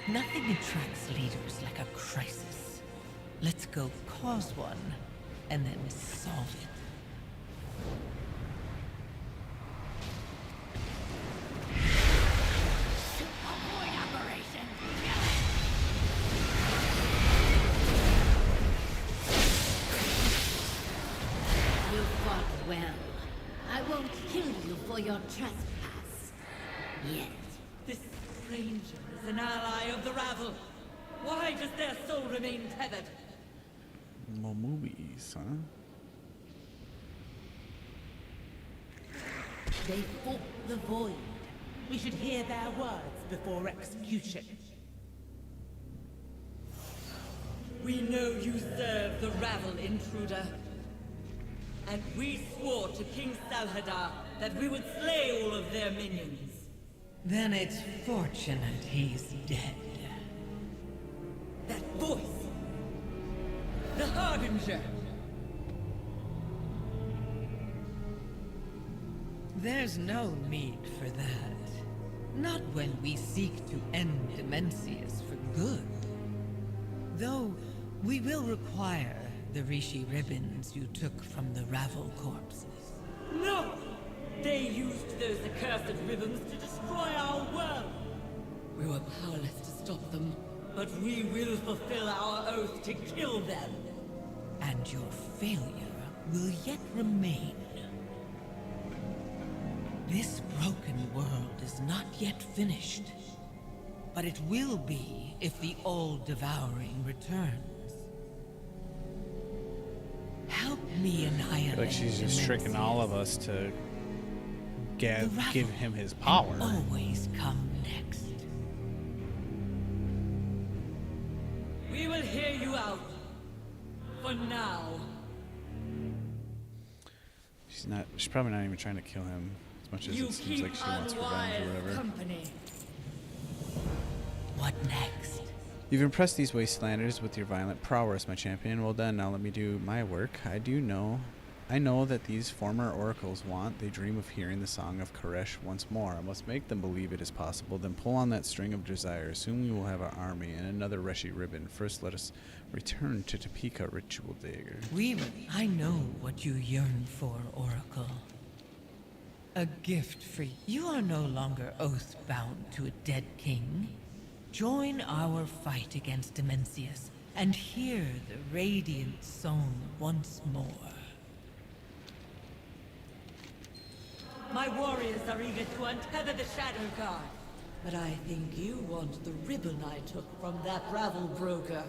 Nothing attracts leaders like a crisis. Let's go cause one, and then solve it. You fought well. I won't kill you for your trespass. Yet. This stranger is an ally of the rabble. Why does their soul remain tethered? More movies, huh? They fought the void. We should hear their words before execution. We know you serve the rabble, intruder. And we swore to King Salhadar that we would slay all of their minions. Then it's fortunate he's dead. That voice! The Harbinger! There's no need for that. Not when we seek to end Demencius for good. Though, we will require the Rishi ribbons you took from the Ravel corpses. No! They used those accursed ribbons to destroy our world! We were powerless to stop them, but we will fulfill our oath to kill them! And your failure will yet remain. This broken world is not yet finished. But it will be if the all-devouring returns. Help me I annihilate feel like she's just tricking all of us to give him his power. Always come next. We will hear you out. For now. She's probably not even trying to kill him as much as You it seems keep like she wants revenge or unwise whatever. company. What next? You've impressed these wastelanders with your violent prowess, my champion. Well done. Now let me do my work. I know that these former oracles they dream of hearing the song of Koresh once more. I must make them believe it is possible, then pull on that string of desire. Soon we will have our army and another Reshi ribbon. First, let us return to Topeka Ritual Dagger. I know what you yearn for, Oracle. A gift for you. You are no longer oath-bound to a dead king. Join our fight against Demencius and hear the radiant song once more. My warriors are eager to untether the Shadow Guard. But I think you want the ribbon I took from that rabble broker.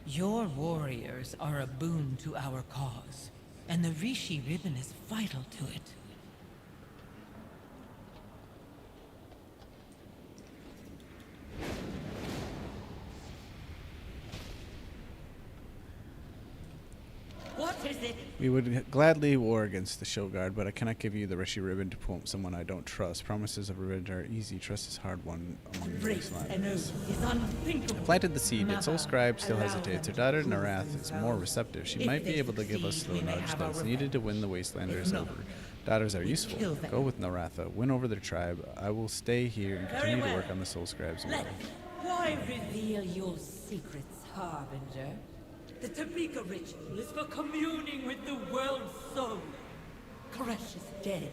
Your warriors are a boon to our cause, and the Rishi ribbon is vital to it. What is it? We would gladly war against the Shogard, but I cannot give you the Reshi ribbon to pull someone I don't trust. Promises of revenge are easy. Trust is hard won among the Break an wastelanders. oath is unthinkable. I planted the seed, yet Soul Scribe still Allow hesitates. Her them daughter to prove Narath is more receptive. She If might they be able to give us succeed, the we may nudge have our that's needed to win the Wastelanders If not, over. Daughters are useful. kill them. Go with Naratha. Win over their tribe. I will stay here and Very continue to well. work on the Soul Scribe's will. Let why reveal your secrets, Harbinger? The Topeka ritual is for communing with the world's soul. Koresh is dead.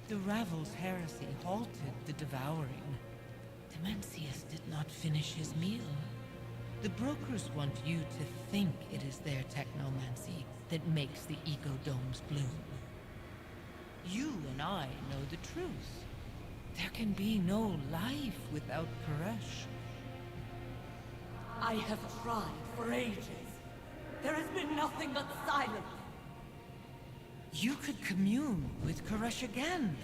The Ravel's heresy halted the devouring. Demencius did not finish his meal. The brokers want you to think it is their technomancy that makes the eco-domes bloom. You and I know the truth. There can be no life without Koresh. I have tried for ages. There has been nothing but silence. You could commune with Koresh again.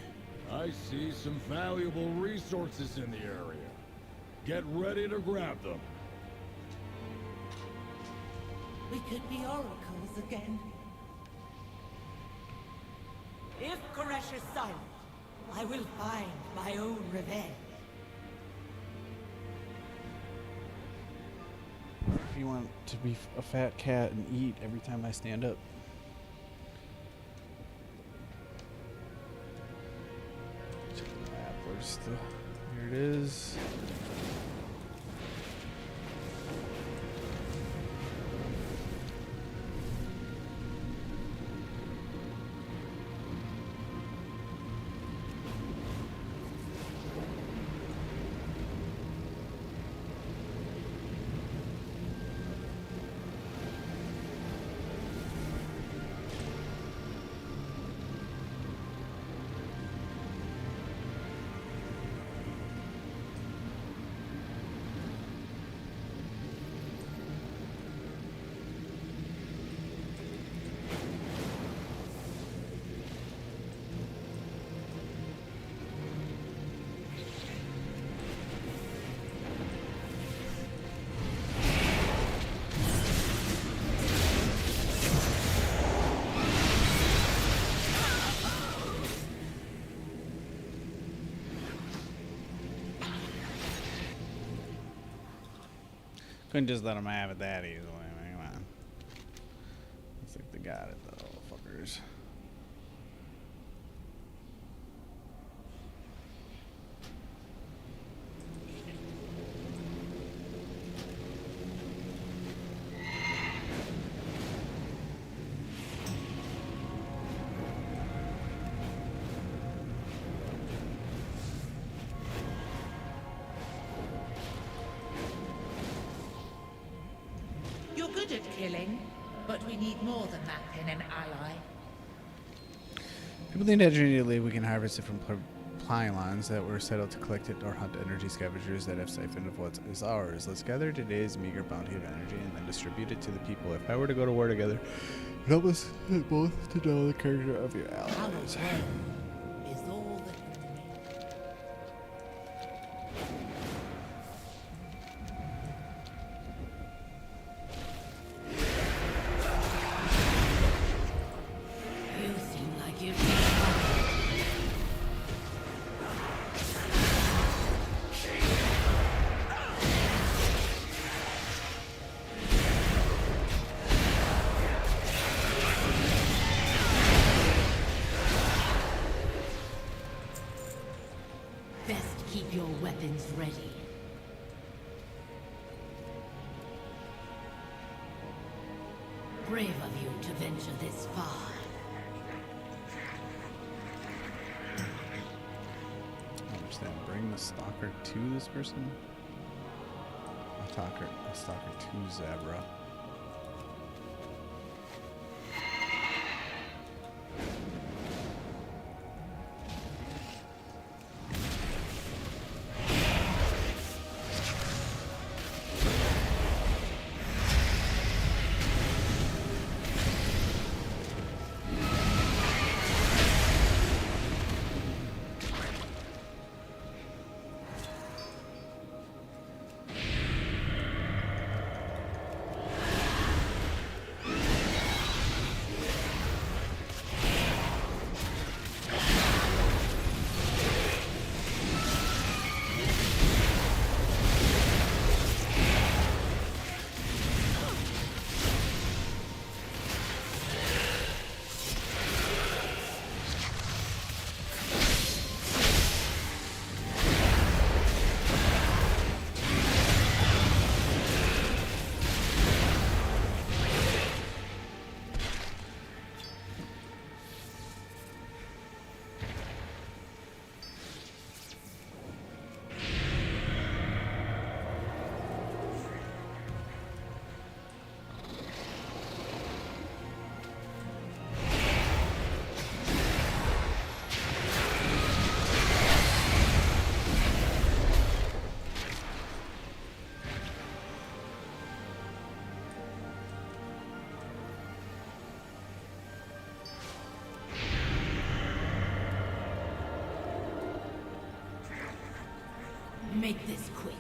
I see some valuable resources in the area. Get ready to grab them. We could be oracles again. If Koresh is silent, I will find my own revenge. If you want to be a fat cat and eat every time I stand up. Check the map. Where's the... Here it is. Couldn't just let them have it that easily. Come on. Looks like they got it though, fuckers. You're good at killing, but we need more than that in an ally. People think energy we can harvest it from pylons that were set out to collect it or hunt energy scavengers that have siphoned of what is ours. Let's gather today's meager bounty of energy and then distribute it to the people. If I were to go to war together, help us both to know the character of your allies. Is all that remains. You seem like you've been best keep your weapons ready. Brave of you to venture this far. I understand. Bring the stalker to this person? A stalker to Zabra. make this quick.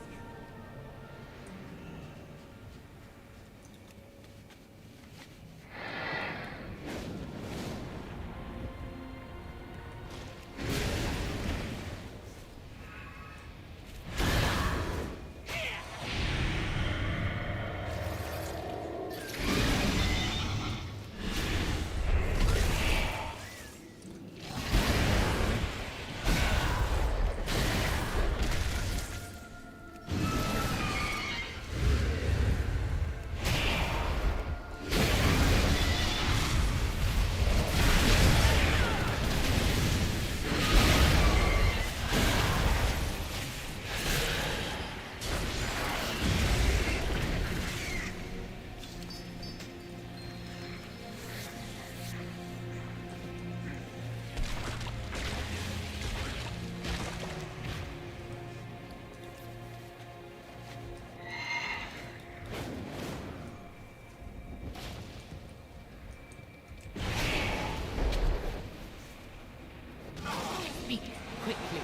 Speak quickly.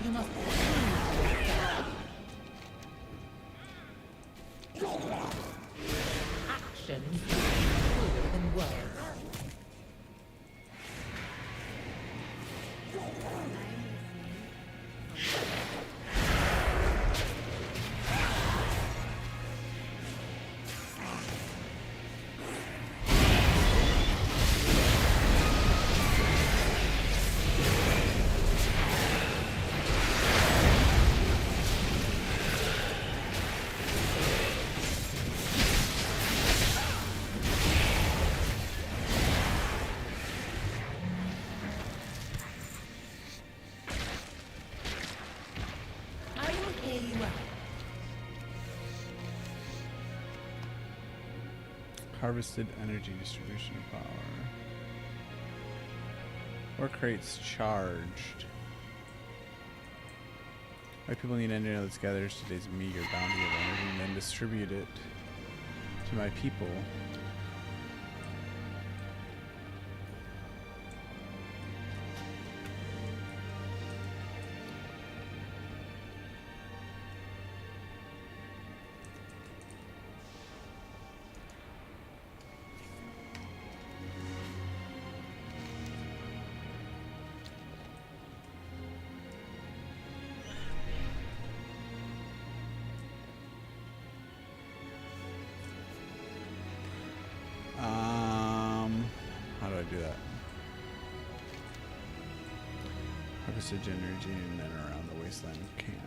You must actions cooler than words. Harvested energy distribution power. Or crates charged. Why people need energy that gathers today's meager bounty of energy and then distribute it to my people. How do I do that? Harvested energy and then around the wasteland camp.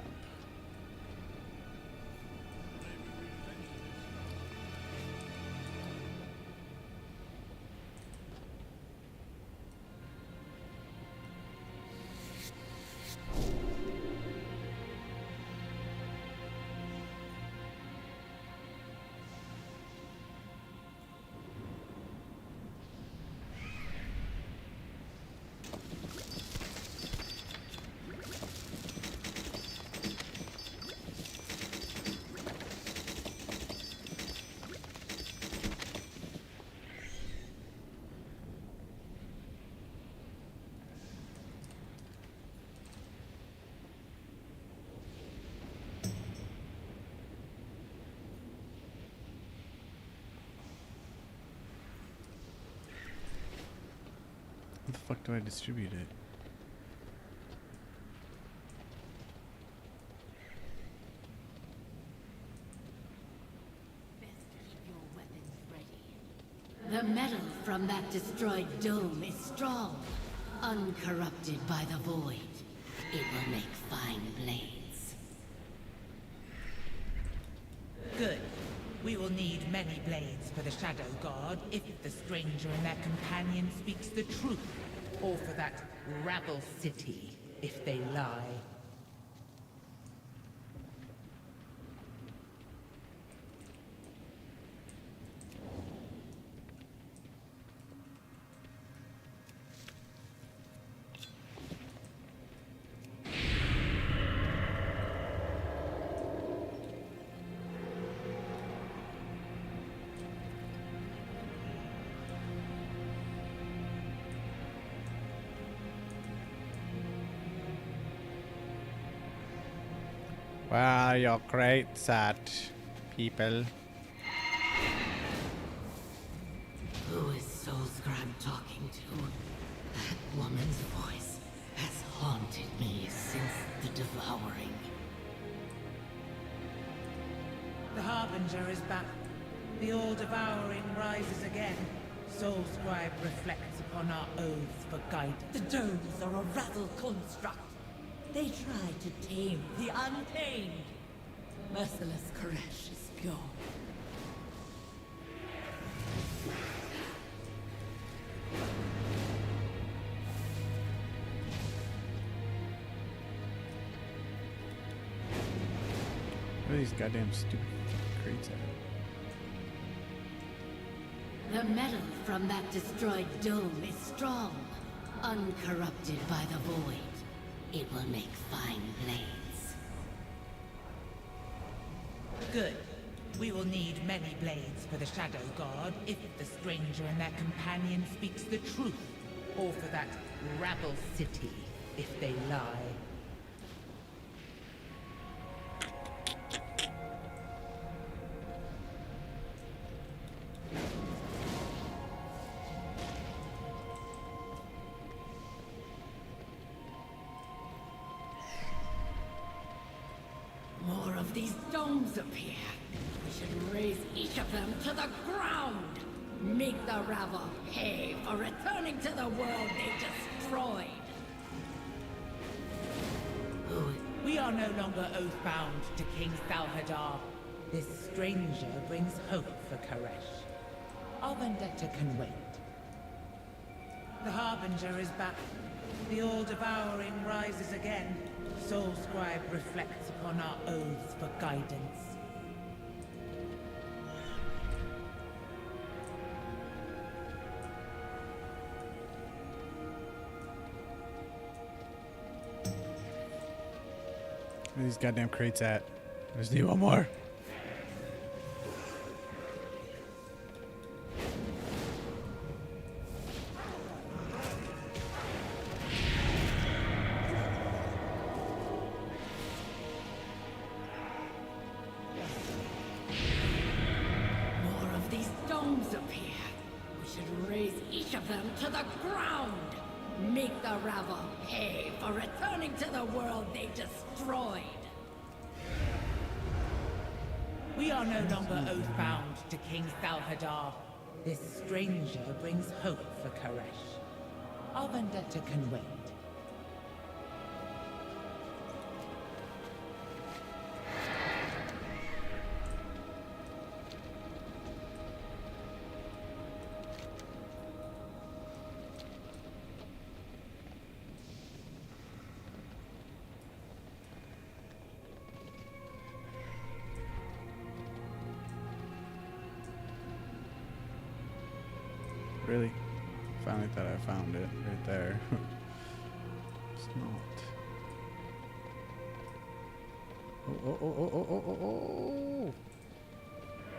fuck do I distribute it? The metal from that destroyed dome is strong, uncorrupted by the void. It will make fine blades. Good. We will need many blades for the Shadow Guard if the stranger and their companion speaks the truth, or for that rabble city if they lie. Where are your crates at, people? Who is Soulscribe talking to? That woman's voice has haunted me since the devouring. The Harbinger is back. The all-devouring rises again. Soulscribe reflects upon our oaths for guidance. The domes are a razzle construct. They try to tame the untamed. Merciless Koresh is gone. Where are these goddamn stupid fucking crates at? The metal from that destroyed dome is strong, uncorrupted by the void. It will make fine blades. Good. We will need many blades for the Shadow Guard if the stranger and their companion speaks the truth, or for that rabble city if they lie. More of these domes appear. We should raise each of them to the ground. Make the rabble pay for returning to the world they destroyed. We are no longer oath-bound to King Salhadar. This stranger brings hope for Koresh. Our vendetta can wait. The Harbinger is back. The all-devouring rises again. Soulscribe reflects upon our oaths for guidance. Where are these goddamn crates at? I just need one more. More of these domes appear. We should raise each of them to the ground. Make the rabble pay for returning to the world they destroyed. We are no longer oath-bound to King Salhadar. This stranger brings hope for Koresh. Our vendetta can wait. Really? Finally thought I found it right there. It's not. Oh.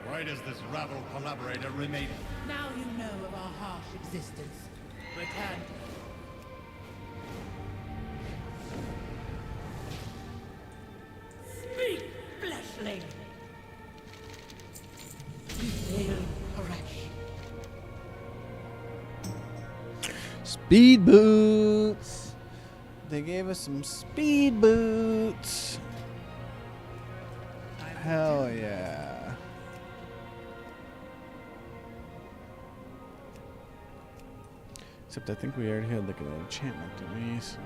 Why does this rabble collaborator remain? Now you know of our harsh existence. Return. Speak, fleshling! We failed Koresh. Speed boots. They gave us some speed boots. Hell yeah. Except I think we already had like an enchantment, didn't we? So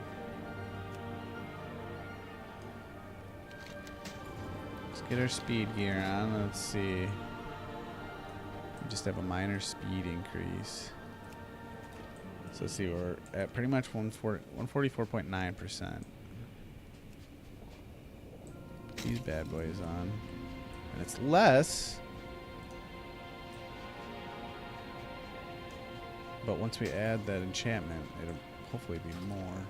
let's get our speed gear on. Let's see. We just have a minor speed increase. So let's see, we're at pretty much 144.9%. These bad boys on. And it's less. But once we add that enchantment, it'll hopefully be more.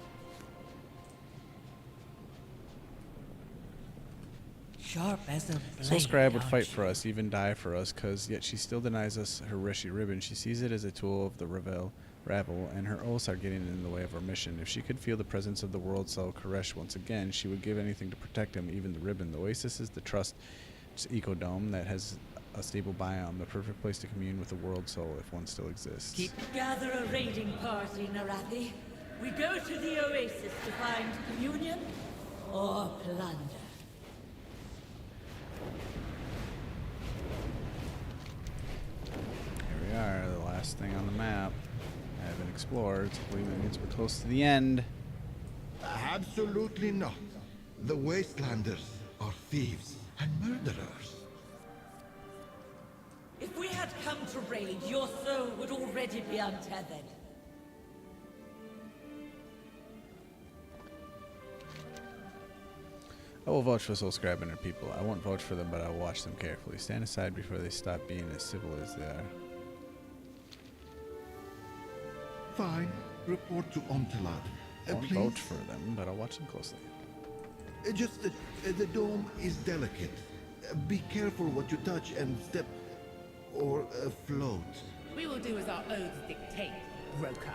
Sharp as a blade. Soul Scribe would fight for us, even die for us, cause yet she still denies us her Reshi ribbon. She sees it as a tool of the Ravel, and her oaths are getting in the way of our mission. If she could feel the presence of the world soul Koresh once again, she would give anything to protect him, even the ribbon. The Oasis is the trust ecodome that has a stable biome, the perfect place to commune with the world soul if one still exists. Gather a raiding party, Narathi. We go to the Oasis to find communion or plunder. Here we are, the last thing on the map. I haven't explored, so hopefully that means we're close to the end. Absolutely not. The Wastelanders are thieves and murderers. If we had come to raid, your soul would already be untethered. I will vouch for Soul Scribe and her people. I won't vouch for them, but I will watch them carefully. Stand aside before they stop being as civil as they are. Fine. Report to Omtalad. I won't Please. vouch for them, but I'll watch them closely. Just the dome is delicate. Be careful what you touch and step or float. We will do as our oaths dictate, Broker.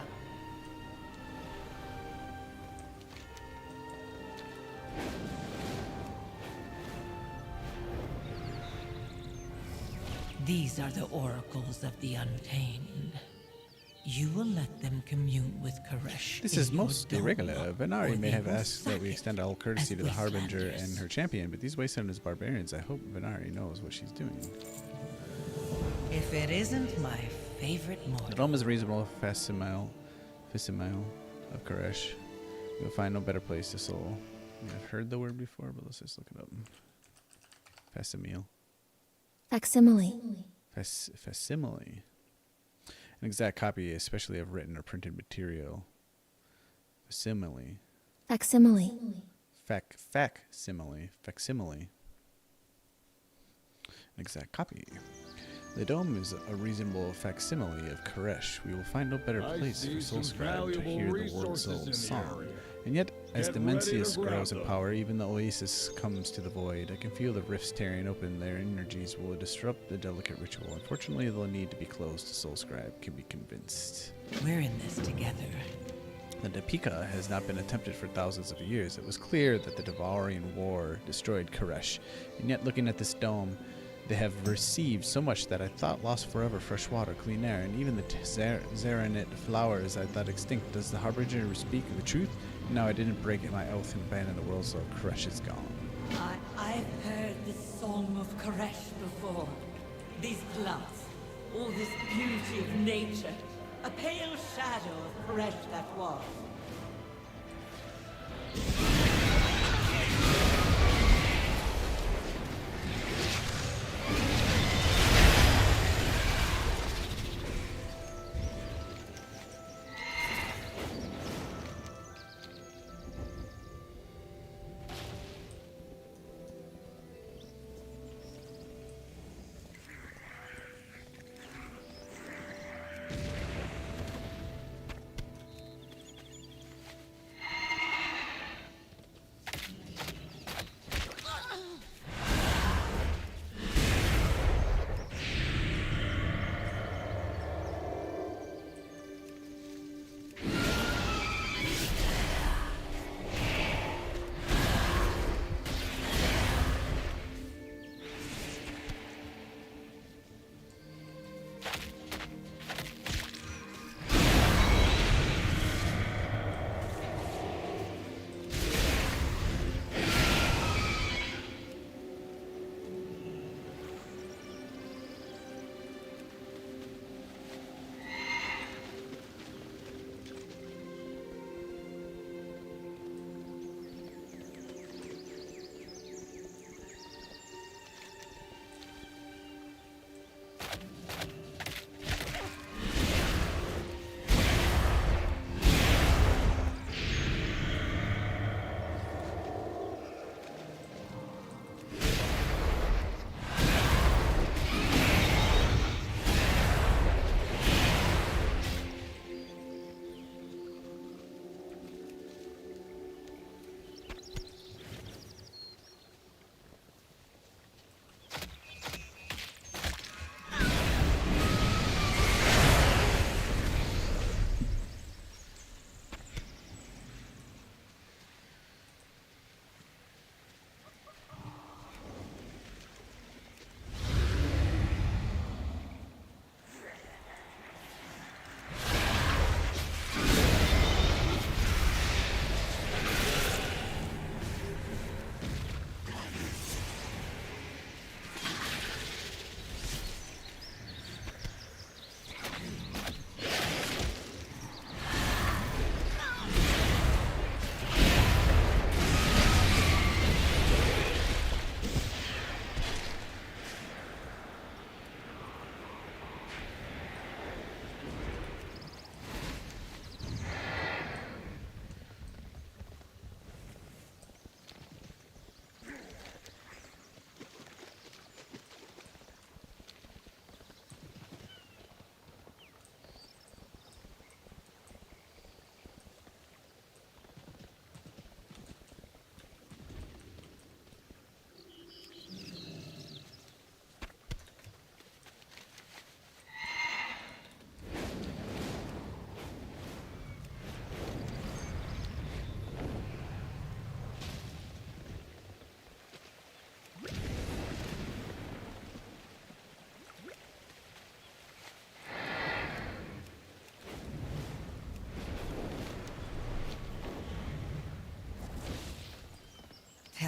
These are the oracles of the Untamed. You will let them commune with Koresh. This is most irregular. Venari may have asked that we extend all courtesy to the Harbinger and her champion, but these Wastelanders barbarians, I hope Venari knows what she's doing. If it isn't my favorite mortal. The dome is a reasonable facsimile of Koresh. You'll find no better place to soul. I've heard the word before, but let's just look it up. Facsimile. Facsimile. Facsimile. An exact copy, especially of written or printed material. Facsimile. Facsimile. Facsimile. Facsimile. An exact copy. The dome is a reasonable facsimile of Koresh. We will find no better place for Soul Scribe to hear the World Soul's song. And yet, as Dimensius grows in power, even the Oasis comes to the void. I can feel the rifts tearing open. Their energies will disrupt the delicate ritual. Unfortunately, they'll need to be closed to Soul Scribe can be convinced. We're in this together. The Depika has not been attempted for thousands of years. It was clear that the Devouring War destroyed Koresh. And yet, looking at this dome, they have received so much that I thought lost forever: fresh water, clean air, and even the Zaranite flowers I thought extinct. Does the Harbinger speak the truth? No, I didn't break my oath and abandon the world, so Koresh is gone. I've heard this song of Koresh before. These plants, all this beauty of nature. A pale shadow of Koresh that was.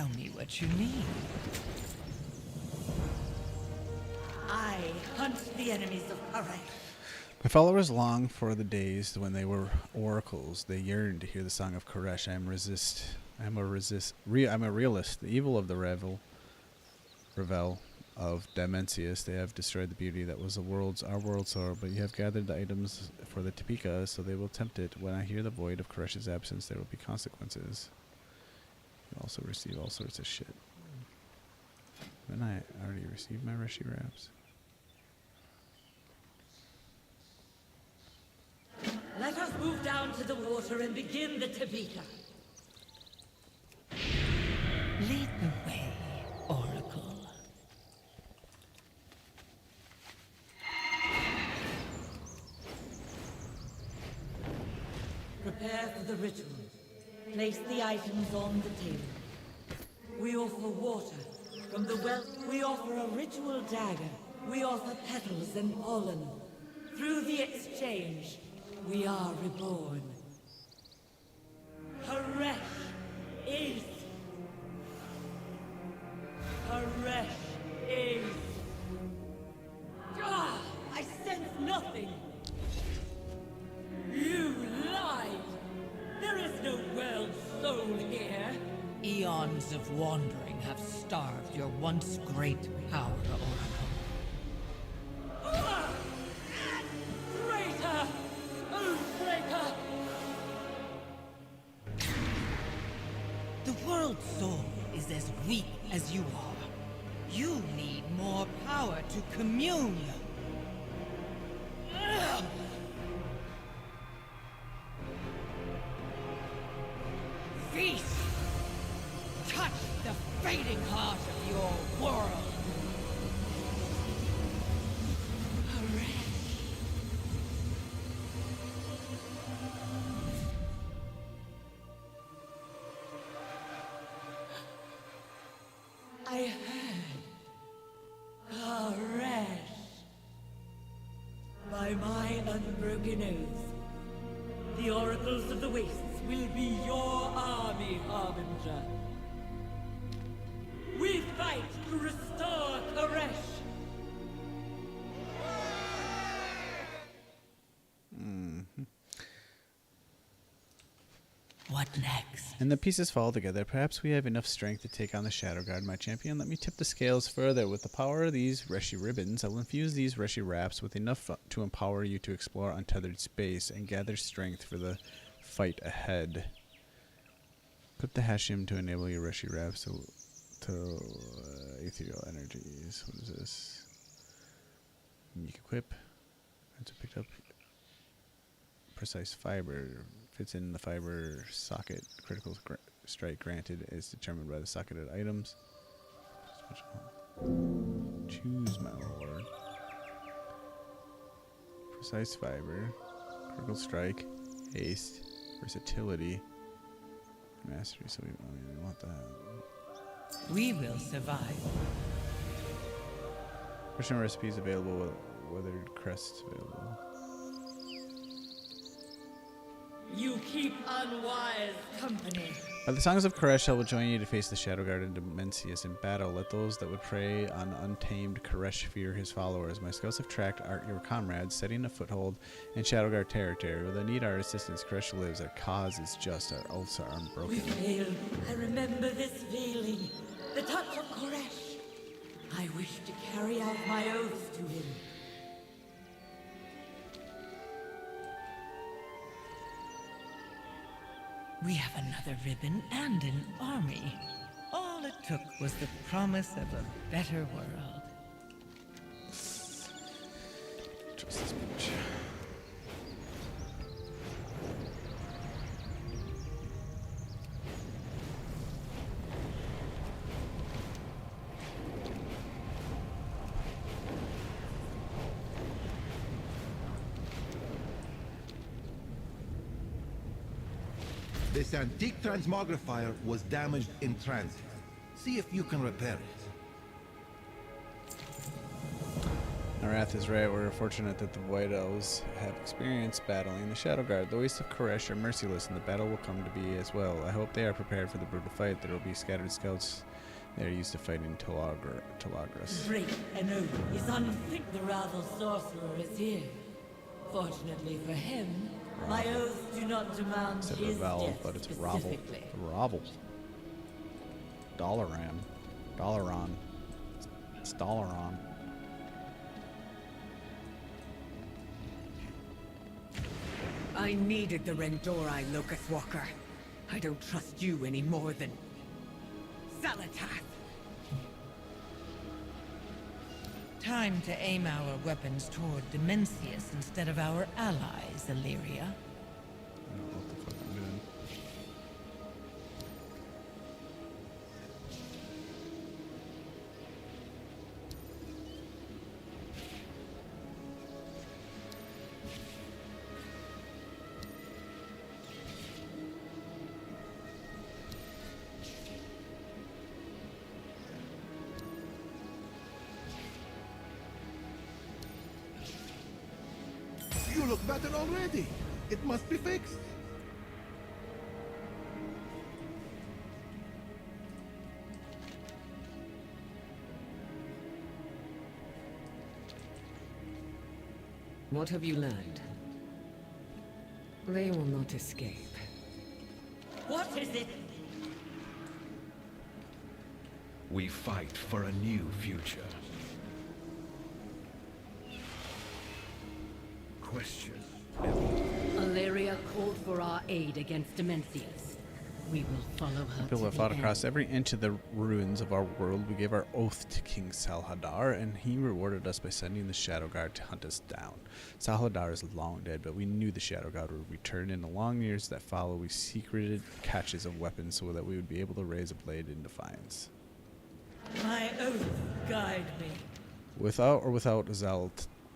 Tell me what you need. I hunt the enemies of Koresh. My followers long for the days when they were oracles. They yearn to hear the song of Koresh. I'm a realist. The evil of the revel of Dimensius. They have destroyed the beauty that was our world's sorrow, but you have gathered the items for the Topeka, so they will tempt it. When I hear the void of Koresh's absence, there will be consequences. You also receive all sorts of shit. Then I already received my Reshi wraps. Let us move down to the water and begin the Topeka. Lead the way, Oracle. Prepare for the ritual. Place the items on the table. We offer water. From the well, we offer a ritual dagger. We offer petals and pollen. Through the exchange, we are reborn. Koresh is. Koresh is. Ah! I sense nothing. You lied. There is no world soul here. Eons of wandering have starved your once great power, Oracle. Ah! Traitor! Oathbreaker! The world soul is as weak as you are. You need more power to commune. Ugh! Feast! Touch the fading heart of your world! I heard. Koresh. By my unbroken oath, the oracles of the wastes will be your army, Harbinger. We fight to restore Koresh. What next? And the pieces fall together. Perhaps we have enough strength to take on the Shadow Guard, my champion. Let me tip the scales further. With the power of these Reshi ribbons, I will infuse these Reshi wraps with enough to empower you to explore untethered space and gather strength for the fight ahead. Equip the Hashim to enable your Reshi wraps to ethereal energies. What is this? Unique equip. That's picked up. Precise fiber. Fits in the fiber socket. Critical strike granted is determined by the socketed items. Choose, my lord. Precise fiber. Critical strike. Haste. Versatility. Mastery. So we want that. We will survive. Personal recipes available. Weathered crests available. You keep unwise company. By the songs of Koresh, I will join you to face the Shadow Guard and Dimensius in battle. Let those that would prey on untamed Koresh fear his followers. My scouts have tracked your comrades, setting a foothold in Shadow Guard territory. Where they need our assistance, Koresh lives. Our cause is just. Our oaths are unbroken. We failed. I remember this feeling. The touch of Koresh. I wish to carry out my oaths to him. We have another ribbon and an army. All it took was the promise of a better world. Trust this bitch. This antique transmogrifier was damaged in transit. See if you can repair it. Arath is right. We're fortunate that the White Elves have experience battling the Shadow Guard. The wastes of Koresh are merciless, and the battle will come to be as well. I hope they are prepared for the brutal fight. There will be scattered scouts. They are used to fighting Telagras. Break an oath is unfit. The Ravel sorcerer is here. Fortunately for him, my oaths do not demand Instead his of Val, death but it's Ravel. specifically. Ravel. Dollaran. Dollaron. It's Dollaron. I needed the Rendori, Locust Walker. I don't trust you any more than... Salatath! Time to aim our weapons toward Demencius instead of our allies, Illyria. I don't know what the fuck I'm doing. You look better already. It must be fixed. What have you learned? They will not escape. What is it? We fight for a new future. Question. Illyria called for our aid against Demencius. We will follow her People to have the fought end. across every inch of the ruins of our world. We gave our oath to King Salhadar, and he rewarded us by sending the Shadow Guard to hunt us down. Salhadar is long dead, but we knew the Shadow Guard would return. In the long years that follow, we secreted caches of weapons so that we would be able to raise a blade in defiance. My oath guide me. Without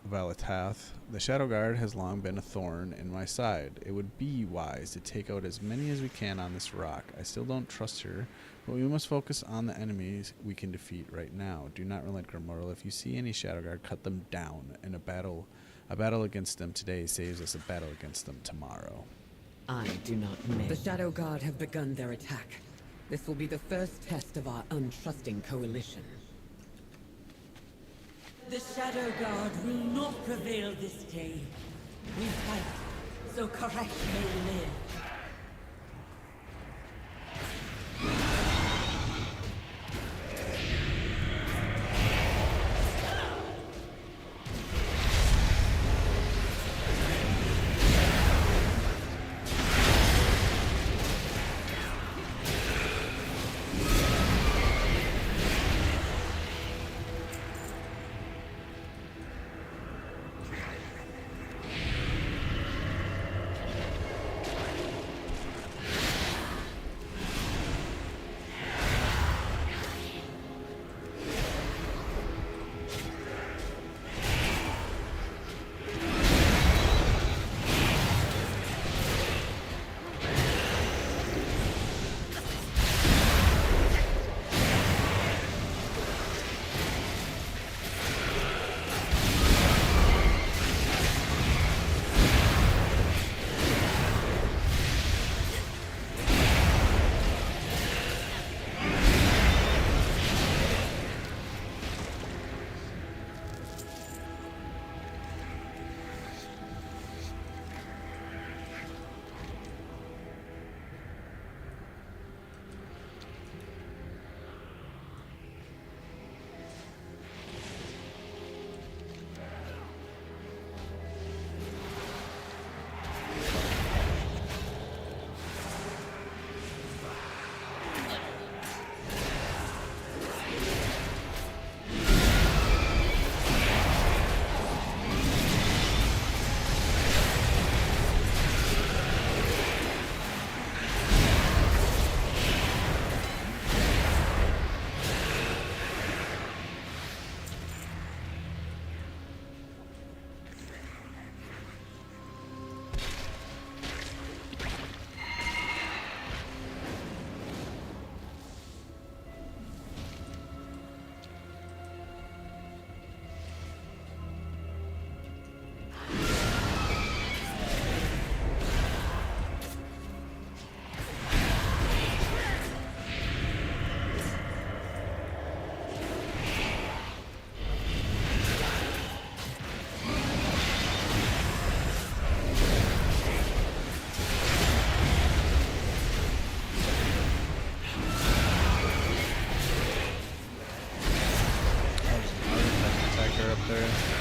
Valatath, the Shadow Guard has long been a thorn in my side. It would be wise to take out as many as we can on this rock. I still don't trust her, but we must focus on the enemies we can defeat right now. Do not relent, Grimortal. If you see any Shadow Guard, cut them down. And a battle against them today saves us a battle against them tomorrow. I do not miss. The Shadow Guard have begun their attack. This will be the first test of our untrusting coalition. The Shadow Guard will not prevail this day. We fight, so Koresh may live. there.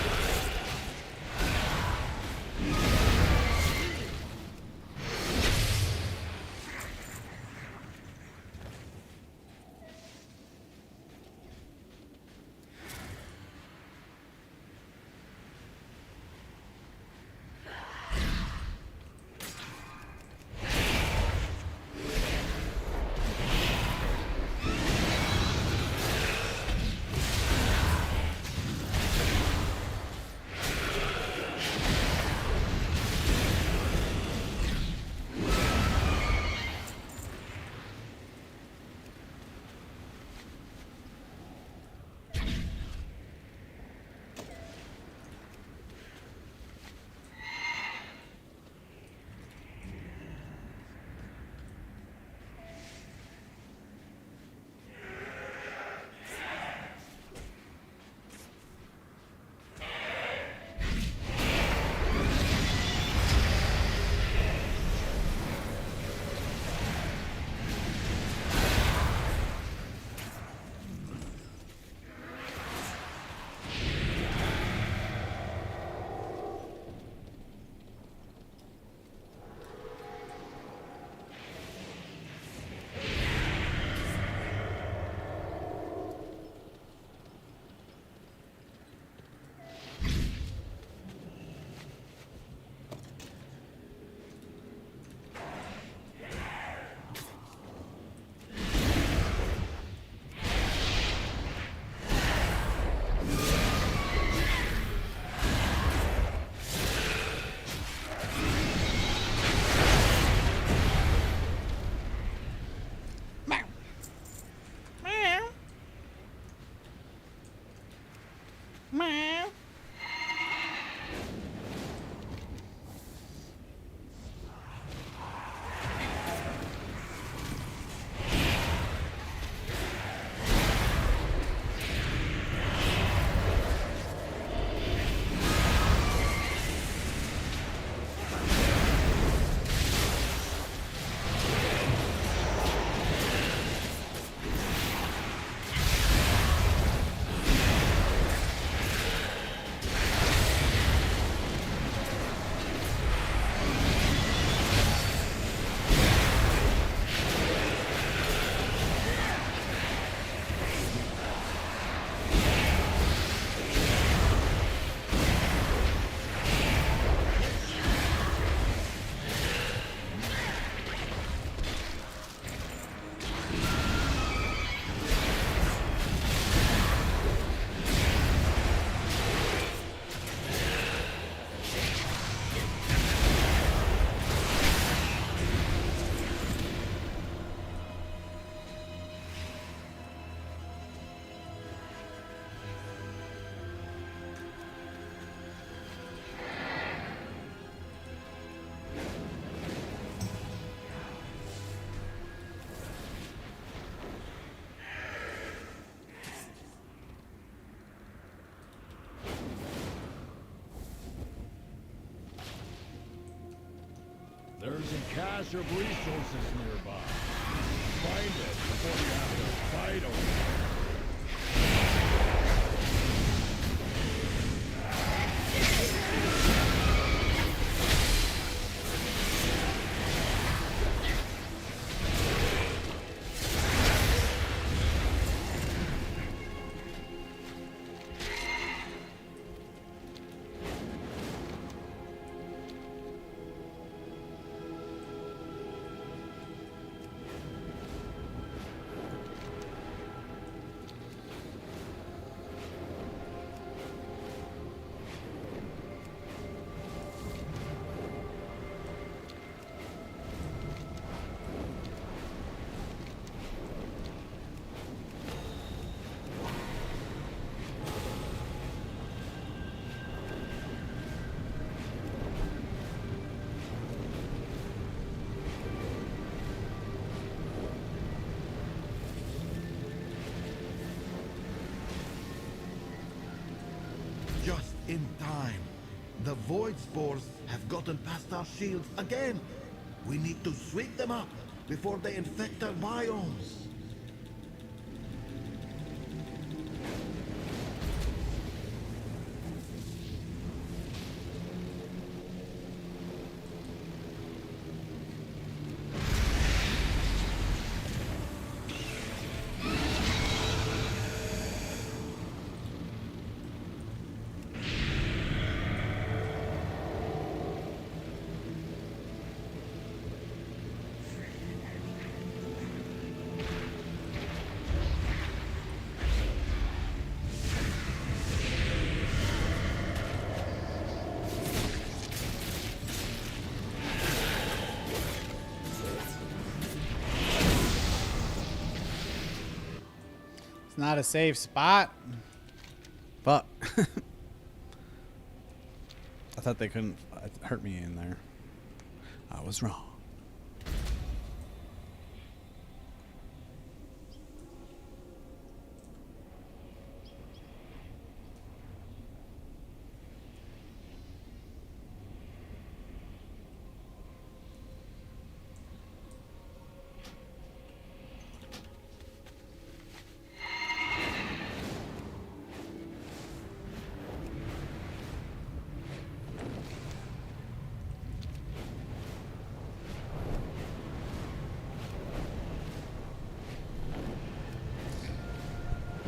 There's a cache of resources nearby. Find it before you have to fight over it. Just in time. The void spores have gotten past our shields again. We need to sweep them up before they infect our biomes. not a safe spot. Fuck. I thought they couldn't hurt me in there. I was wrong.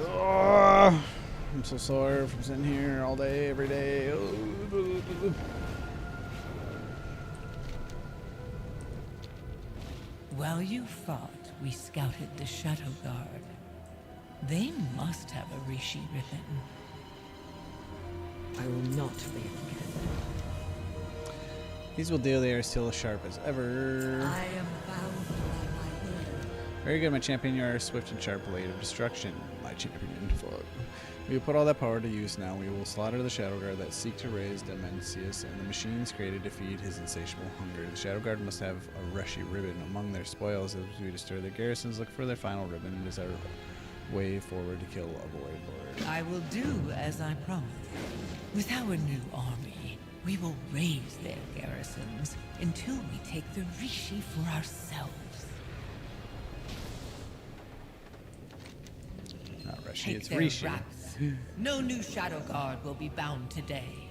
Oh, I'm so sore from sitting here all day, every day. While you fought, we scouted the Shadow Guard. They must have a Rishi ribbon. I will not fail again. These will do. They are still as sharp as ever. I am bound by my word. Very good, my champion. You are a swift and sharp blade of destruction. My champion. We will put all that power to use now. We will slaughter the Shadow Guard that seek to raise Demencius and the machines created to feed his insatiable hunger. The Shadow Guard must have a Rushy ribbon among their spoils. As we destroy their garrisons, look for their final ribbon. It is our way forward to kill a Void Lord. I will do as I promised. With our new army, we will raise their garrisons until we take the Rishi for ourselves. Not Rishi, Take it's their Rishi. wraps. No new Shadow Guard will be bound today.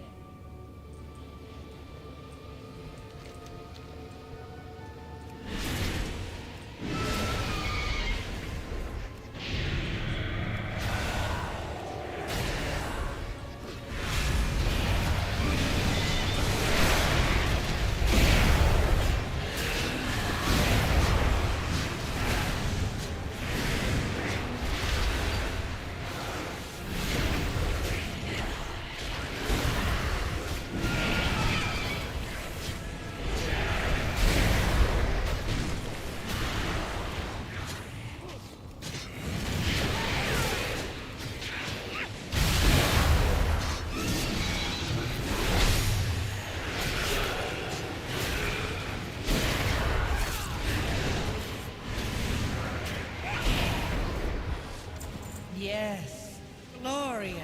Yes, glorious.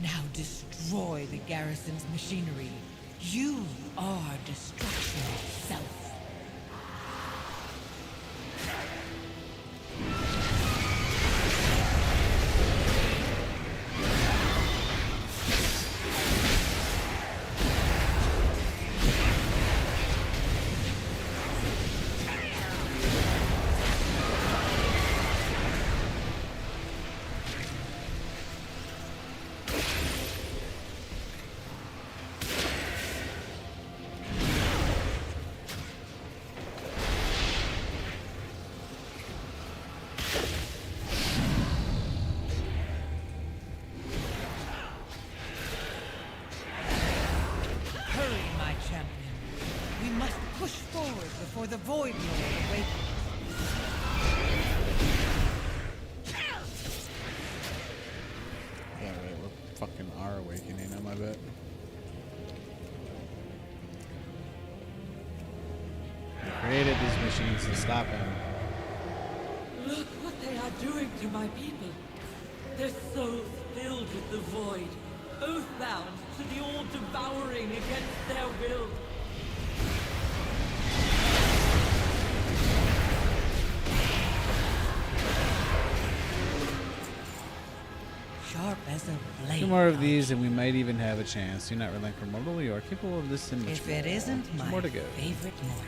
Now destroy the garrison's machinery. You are destruction itself. Before the Void Lord awakens. Yeah, right, we're fucking are awakening him, I bet. We created these machines to stop him. Look what they are doing to my people. Their souls filled with the void, oathbound to the all-devouring against their will. Sharp as a blade. Two more of these and we might even have a chance. Do not relent from mortal. You are capable of this and much If more. it isn't There's my more to go. favorite mortal.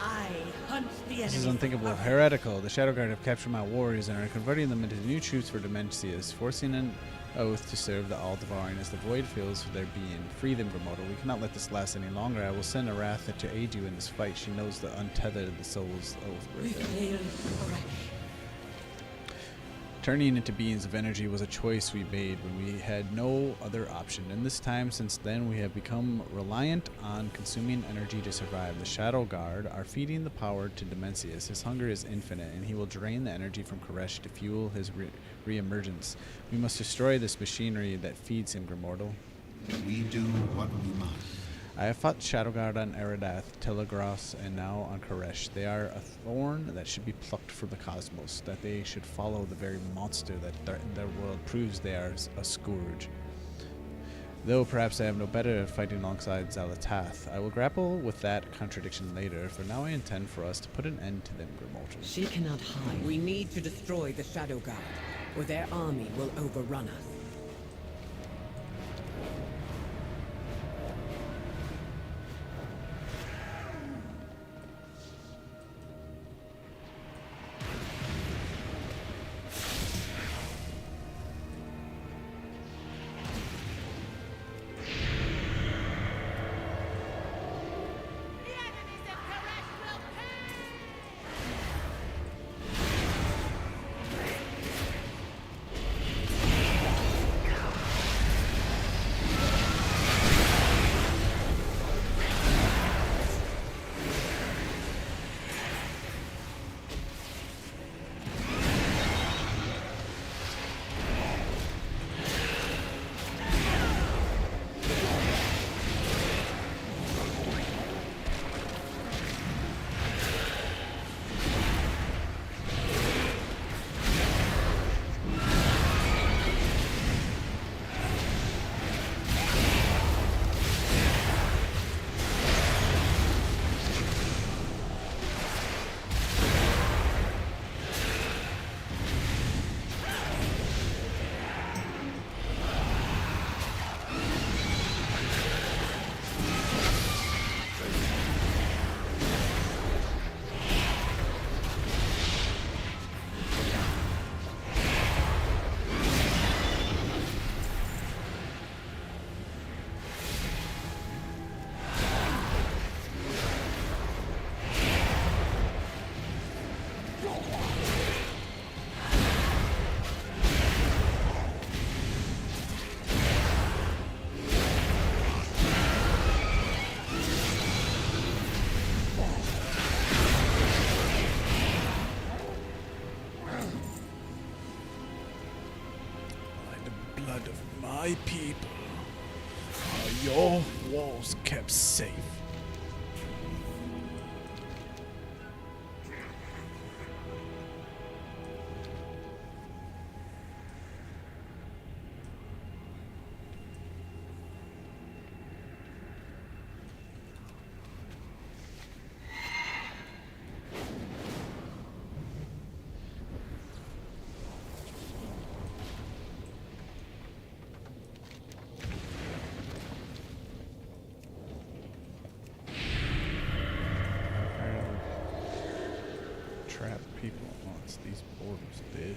I hunt the enemy. This is unthinkable. Heretical. The Shadow Guard have captured my warriors and are converting them into new troops for Demencius, forcing an oath to serve the all-devouring as the void fills their being. Free them, Grimodal. We cannot let this last any longer. I will send Aratha to aid you in this fight. She knows the untethered the soul's oath. We failed, correct. Turning into beings of energy was a choice we made when we had no other option. In this time since then, we have become reliant on consuming energy to survive. The Shadow Guard are feeding the power to Dimensius. His hunger is infinite, and he will drain the energy from Koresh to fuel his re-emergence. We must destroy this machinery that feeds him, Grimortal. We do what we must. I have fought Shadowguard on Eridath, Telegrass, and now on Koresh. They are a thorn that should be plucked from the cosmos, that they should follow the very monster that threatened their world proves they are a scourge. Though perhaps I am no better at fighting alongside Zalatath. I will grapple with that contradiction later, for now I intend for us to put an end to them, Grimortal. She cannot hide. We need to destroy the Shadow Guard, or their army will overrun us. My people, are your walls kept safe? Trap people once these borders did.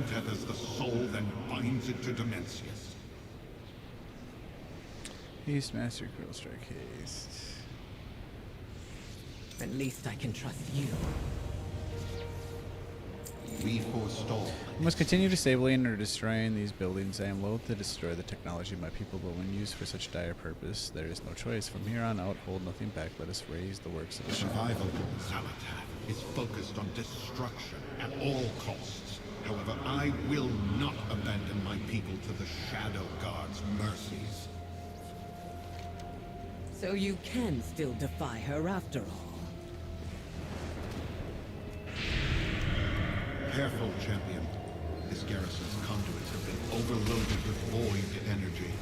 untethers the soul, then binds it to Dimensius. Haste, Master, Cruel Strike, Haste. At least I can trust you. We forestall. We must continue disabling or destroying these buildings. I am loath to destroy the technology of my people, but when used for such dire purpose, there is no choice. From here on out, hold nothing back. Let us raise the works of The the shadow. survival of Xalatath is focused on destruction at all costs. However, I will not abandon my people to the Shadow Guard's mercies. So you can still defy her after all. Careful, champion. This garrison's conduits have been overloaded with void energy.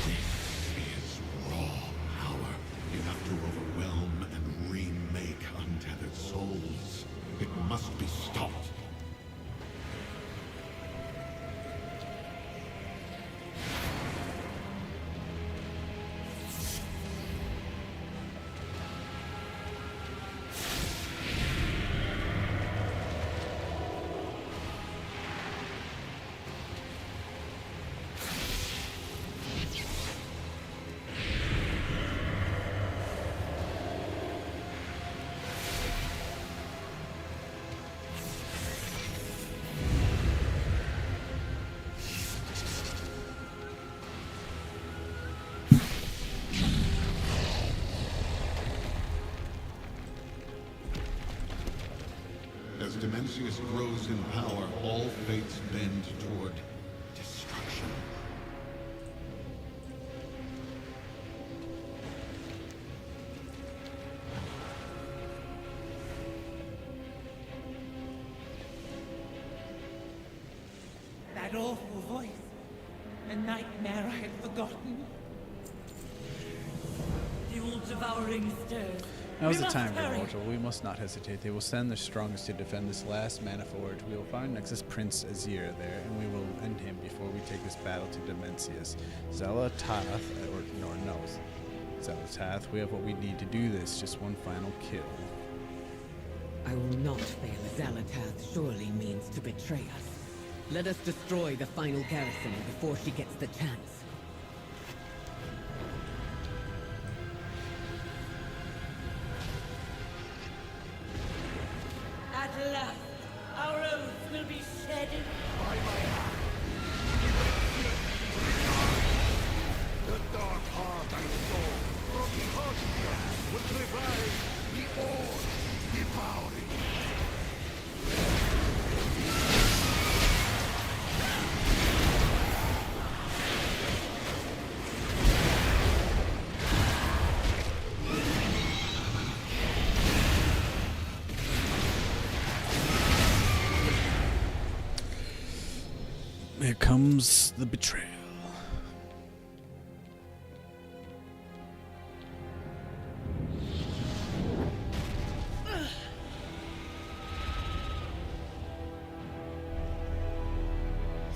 This is raw power. Enough to overwhelm and remake untethered souls. It must be stopped. As Dimensius grows in power, all fates bend toward destruction. That awful voice. A nightmare I had forgotten. The all-devouring stirs. Now is We the must time, hurry. Immortal. We must not hesitate. They will send their strongest to defend this last mana forge. We will find Nexus Prince Azir there, and we will end him before we take this battle to Dimensius. Xalatath, or no, Xalatath, we have what we need to do this. Just one final kill. I will not fail. Xalatath surely means to betray us. Let us destroy the final garrison before she gets the chance. At last, our oaths will be shedded. The dark heart and soul from Harbinger will revive the all devouring. Here comes the betrayal.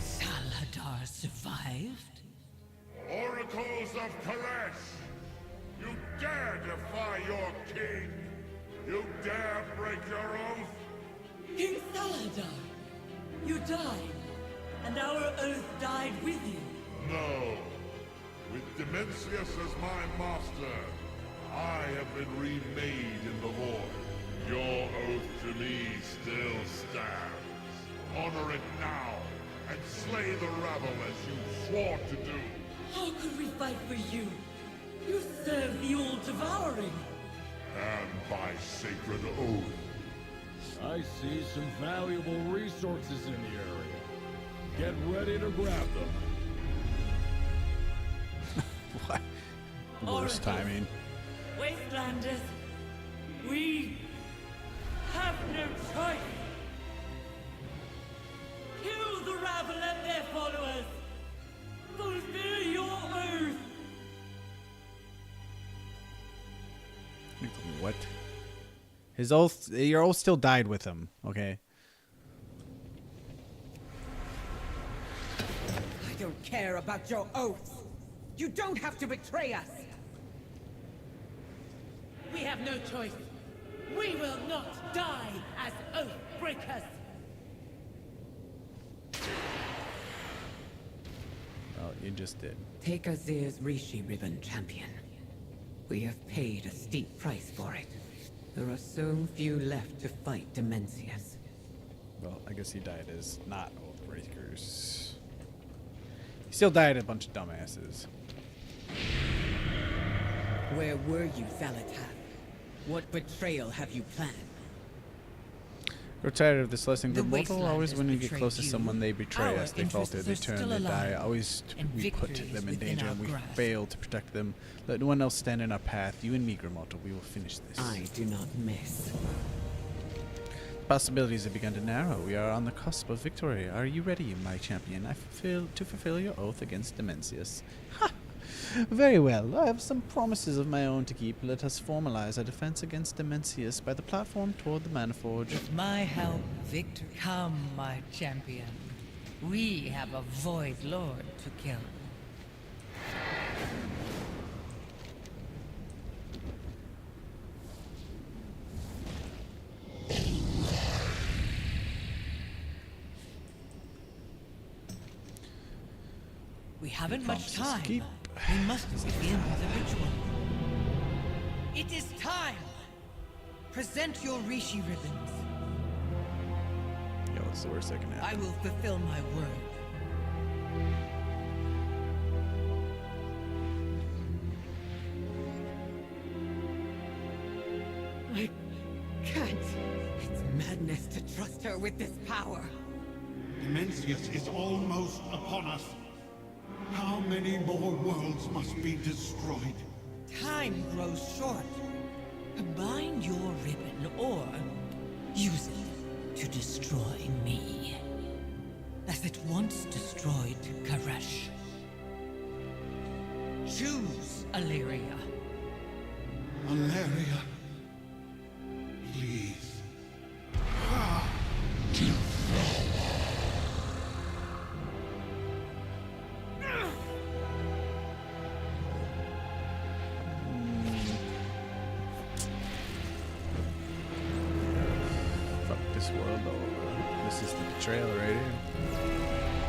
Saladar survived? Oracles of Koresh! You dare defy your king! You dare break your oath! King Saladar, you died, and our oath died with you. No. With Dimensius as my master, I have been remade in the void. Your oath to me still stands. Honor it now, and slay the rabble as you swore to do. How could we fight for you? You serve the all-devouring. And by sacred oath. I see some valuable resources in the area. Get ready to grab them. What? Worst timing. Wastelanders, we have no choice. Kill the rabble and their followers. Fulfill your oath. What? His oath, your oath still died with him, okay? I don't care about your oaths. You don't have to betray us! We have no choice. We will not die as oath breakers. Well, you just did. Take Azir's Rishi ribbon, champion. We have paid a steep price for it. There are so few left to fight Dimensius. Well, I guess he died as not Oathbreakers. He still died a bunch of dumbasses. Where were you, Zalatath? What betrayal have you planned? We're tired of this lesson, The good mortal. wasteland Always has when we get betrayed close to you. someone, they betray Our us. They falter, interests they are turn, still they die. alive, Always and we put victory is them in within danger our and we grasp. fail to protect them. Let no one else stand in our path. You and me, Grimortal, we will finish this. I do not miss. Possibilities have begun to narrow. We are on the cusp of victory. Are you ready, my champion? To fulfill your oath against Dimensius. Ha! Very well. I have some promises of my own to keep. Let us formalize our defense against Dimensius by the platform toward the Maniforge. With my help, victory. Come, my champion. We have a Void Lord to kill. We haven't much Promises time. keep. We must begin the ritual. It is time! Present your Rishi ribbons. Yo, it's the worst that can I happen. will fulfill my word. I can't. It's madness to trust her with this power. Dimensius is almost upon us. How many more worlds must be destroyed? Time grows short. Combine your ribbon or use it to destroy me. As it once destroyed Karesh. Choose, Illyria. Valeria, please. Fuck this world over. This is the betrayal right here.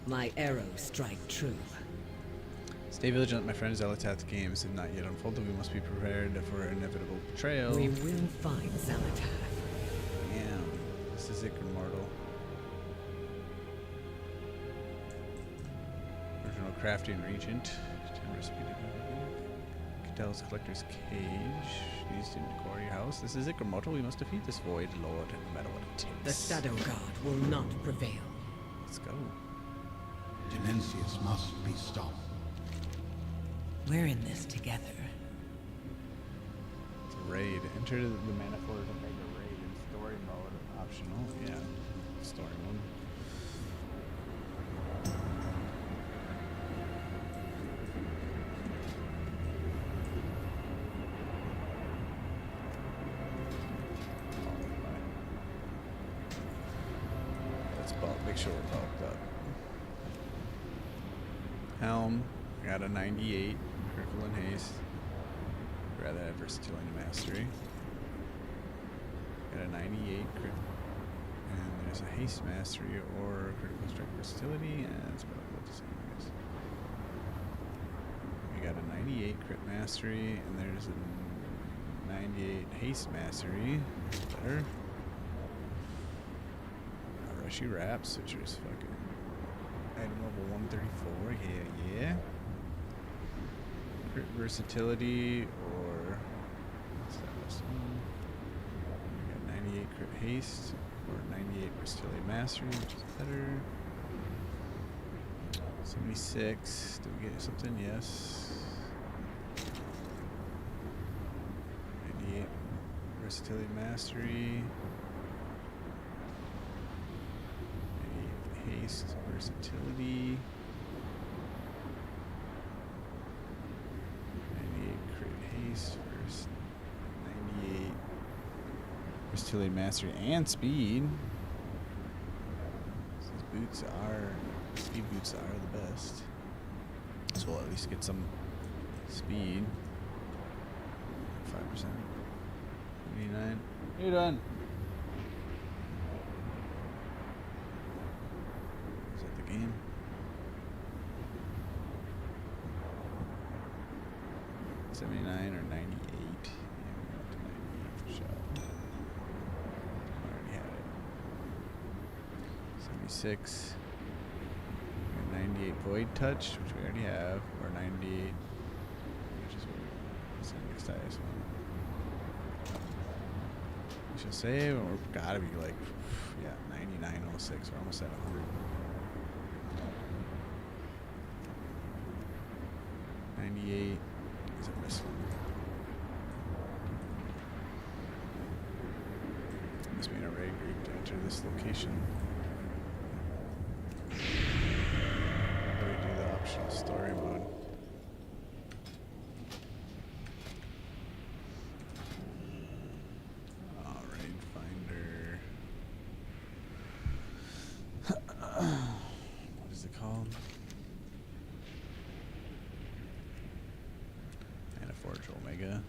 My arrows strike true. Stay vigilant, my friends. Zalatath's games have not yet unfolded. We must be prepared for inevitable betrayal. We will find Zalatath. Damn. This is it, Grimortal. Original crafting regent. 10 recipe to Cadel's collector's cage. Used in decor your house. This is it, Grimortal. We must defeat this void lord, no matter what it The takes. Shadow God will not prevail. Let's go. Dimensius must be stopped. We're in this together. It's a raid. Enter the Manifold to make a raid in story mode. Optional. Yeah. Story mode. Let's make sure we're bulked up. Helm. Got a 98. Critical and haste. Rather have versatility and mastery. Got a 98 crit. And there's a haste mastery or critical strike versatility. And it's probably about the same, I guess. We got a 98 crit mastery. And there's a 98 haste mastery. Better. Rushy wraps, which is fucking item level 134. Yeah. Crit versatility or what's that last one? We got 98 crit haste or 98 versatility mastery, which is better. 76. Did we get something? Yes. 98 versatility mastery. haste, versatility. 98 crit haste, first 98 versatility, mastery, and speed. These boots are speed boots are the best. So we'll at least get some speed. 5%. 89. You're done. Is that the game? $79 or 98? Yeah, we went to 98 for sure. Already had it. 76. 98 void touch, which we already have, or 98, which is what we want. That's the next highest one. We should save, and we've got to be like, yeah, 99.06. We're almost at 100. 98 is it this one? Must be in a raid group to enter this location. Optional story mode. Raid finder. What is it called? And a Forge Omega.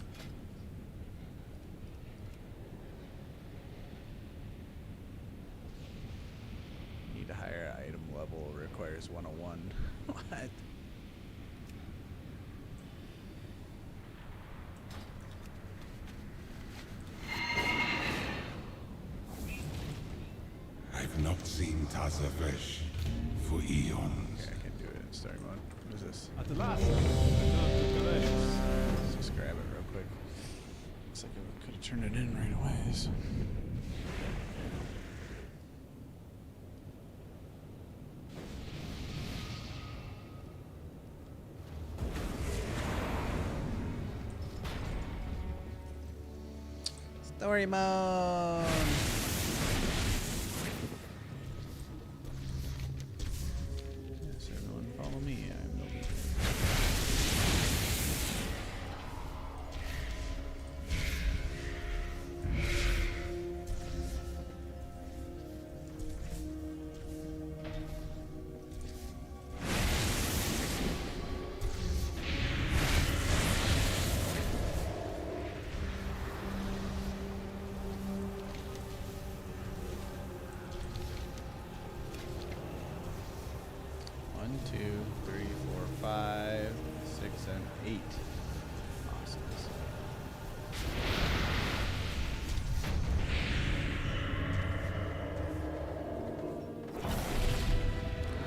Need a higher item level, requires 101. What? I've not seen Taza fresh for eons. Okay, I can do it in story mode. What is this? At the last, delicious. Let's just grab it real quick. Looks like I could have turned it in right away. So. Story mode. Yes, everyone follow me. I'm the leader. One, two, three, four, 5, 6, and 8. Awesome.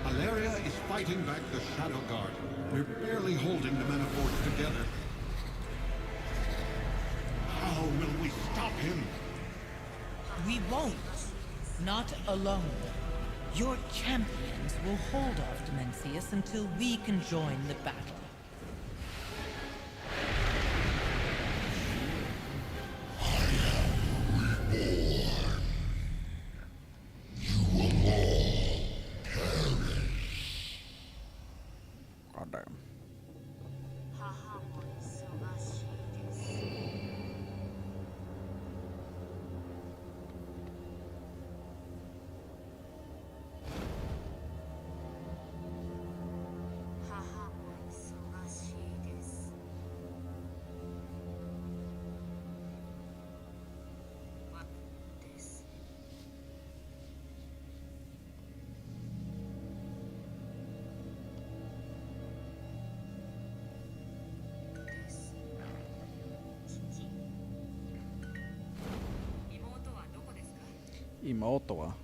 Valeria is fighting back the Shadow Guard. We're barely holding the Manifords together. How will we stop him? We won't. Not alone. Your champions will hold off Dimensius until we can join the battle. God damn. Imotoa.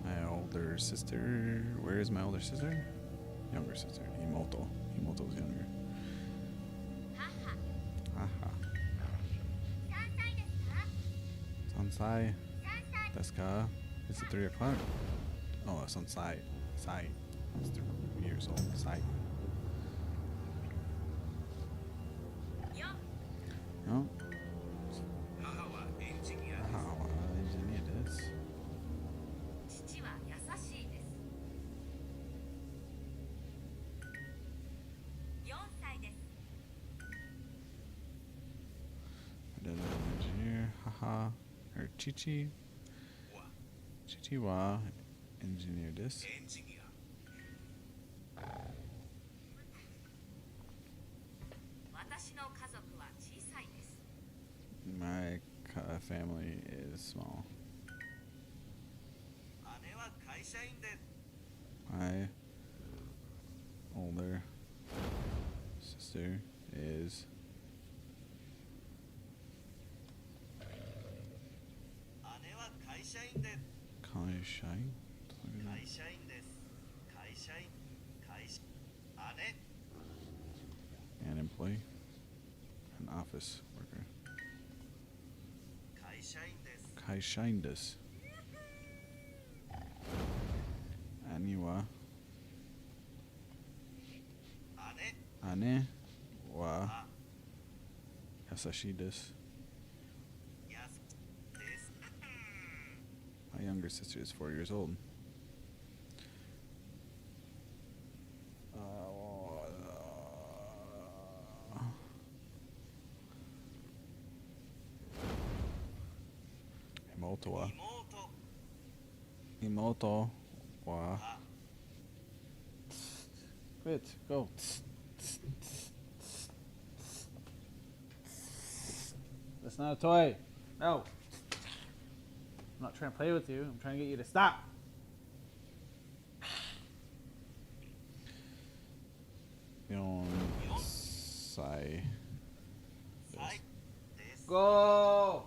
My older sister. Where is my older sister? Younger sister. Imoto. Imoto's younger. Haha. Sansai. Desu ka? Is it 3 o'clock? Oh, Sansai. Sai. It's 3 years old. Sai. No. Chichiwa engineered this. My family is small. My older sister is Kaishain? An employee, an office worker. Kaishain desu. Aniwa Ane wa Yasashi desu. My younger sister is 4 years old. Imoto wa. Quit. Go. That's not a toy. No. I'm not trying to play with you. I'm trying to get you to stop. Sai. Go.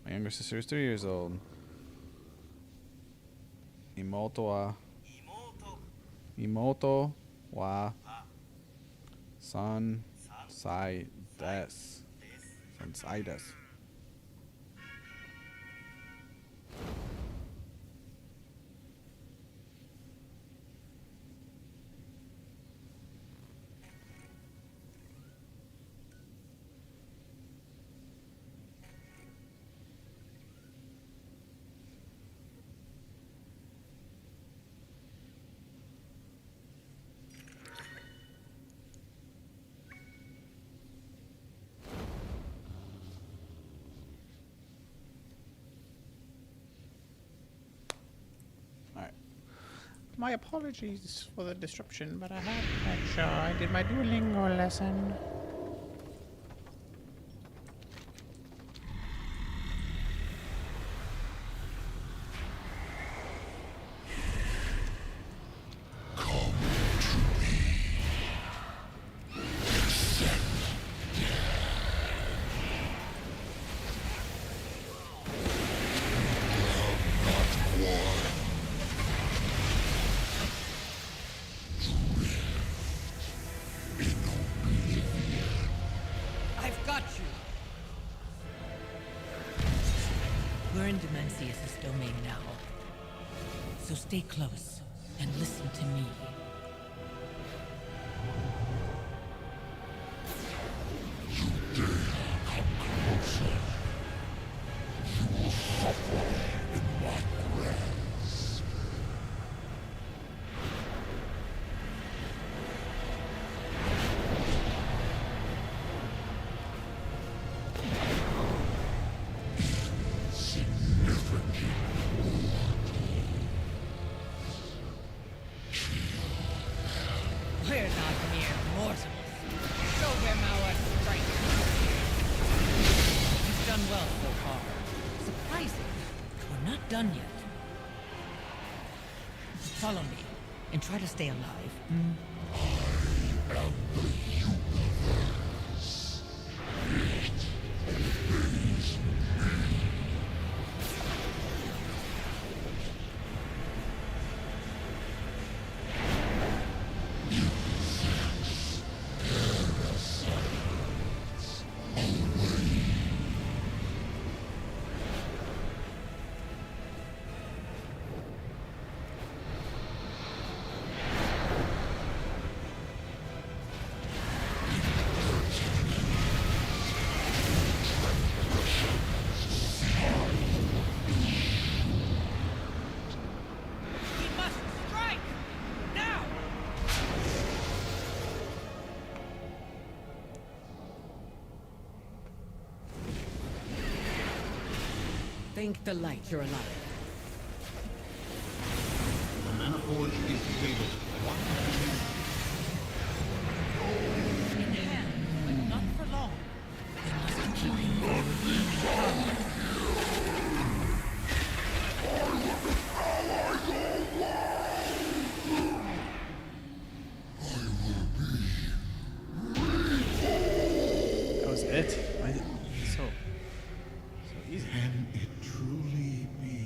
My younger sister is 3 years old. Imoto wa san sai desu. Sansai desu. My apologies for the disruption, but I had to make sure I did my Duolingo lesson. Domain now. So stay close and listen to me. You dare come closer. You will suffer in my grasp. We're not mere mortals. Show them our strength. You've done well so far. Surprising. We're not done yet. Follow me and try to stay alive. I am the universe. It obeys me. Thank the light you're alive. The mana forge is stable. In hand, but not for long. They must keep him from revealing power. That was it? So easy. Can it truly be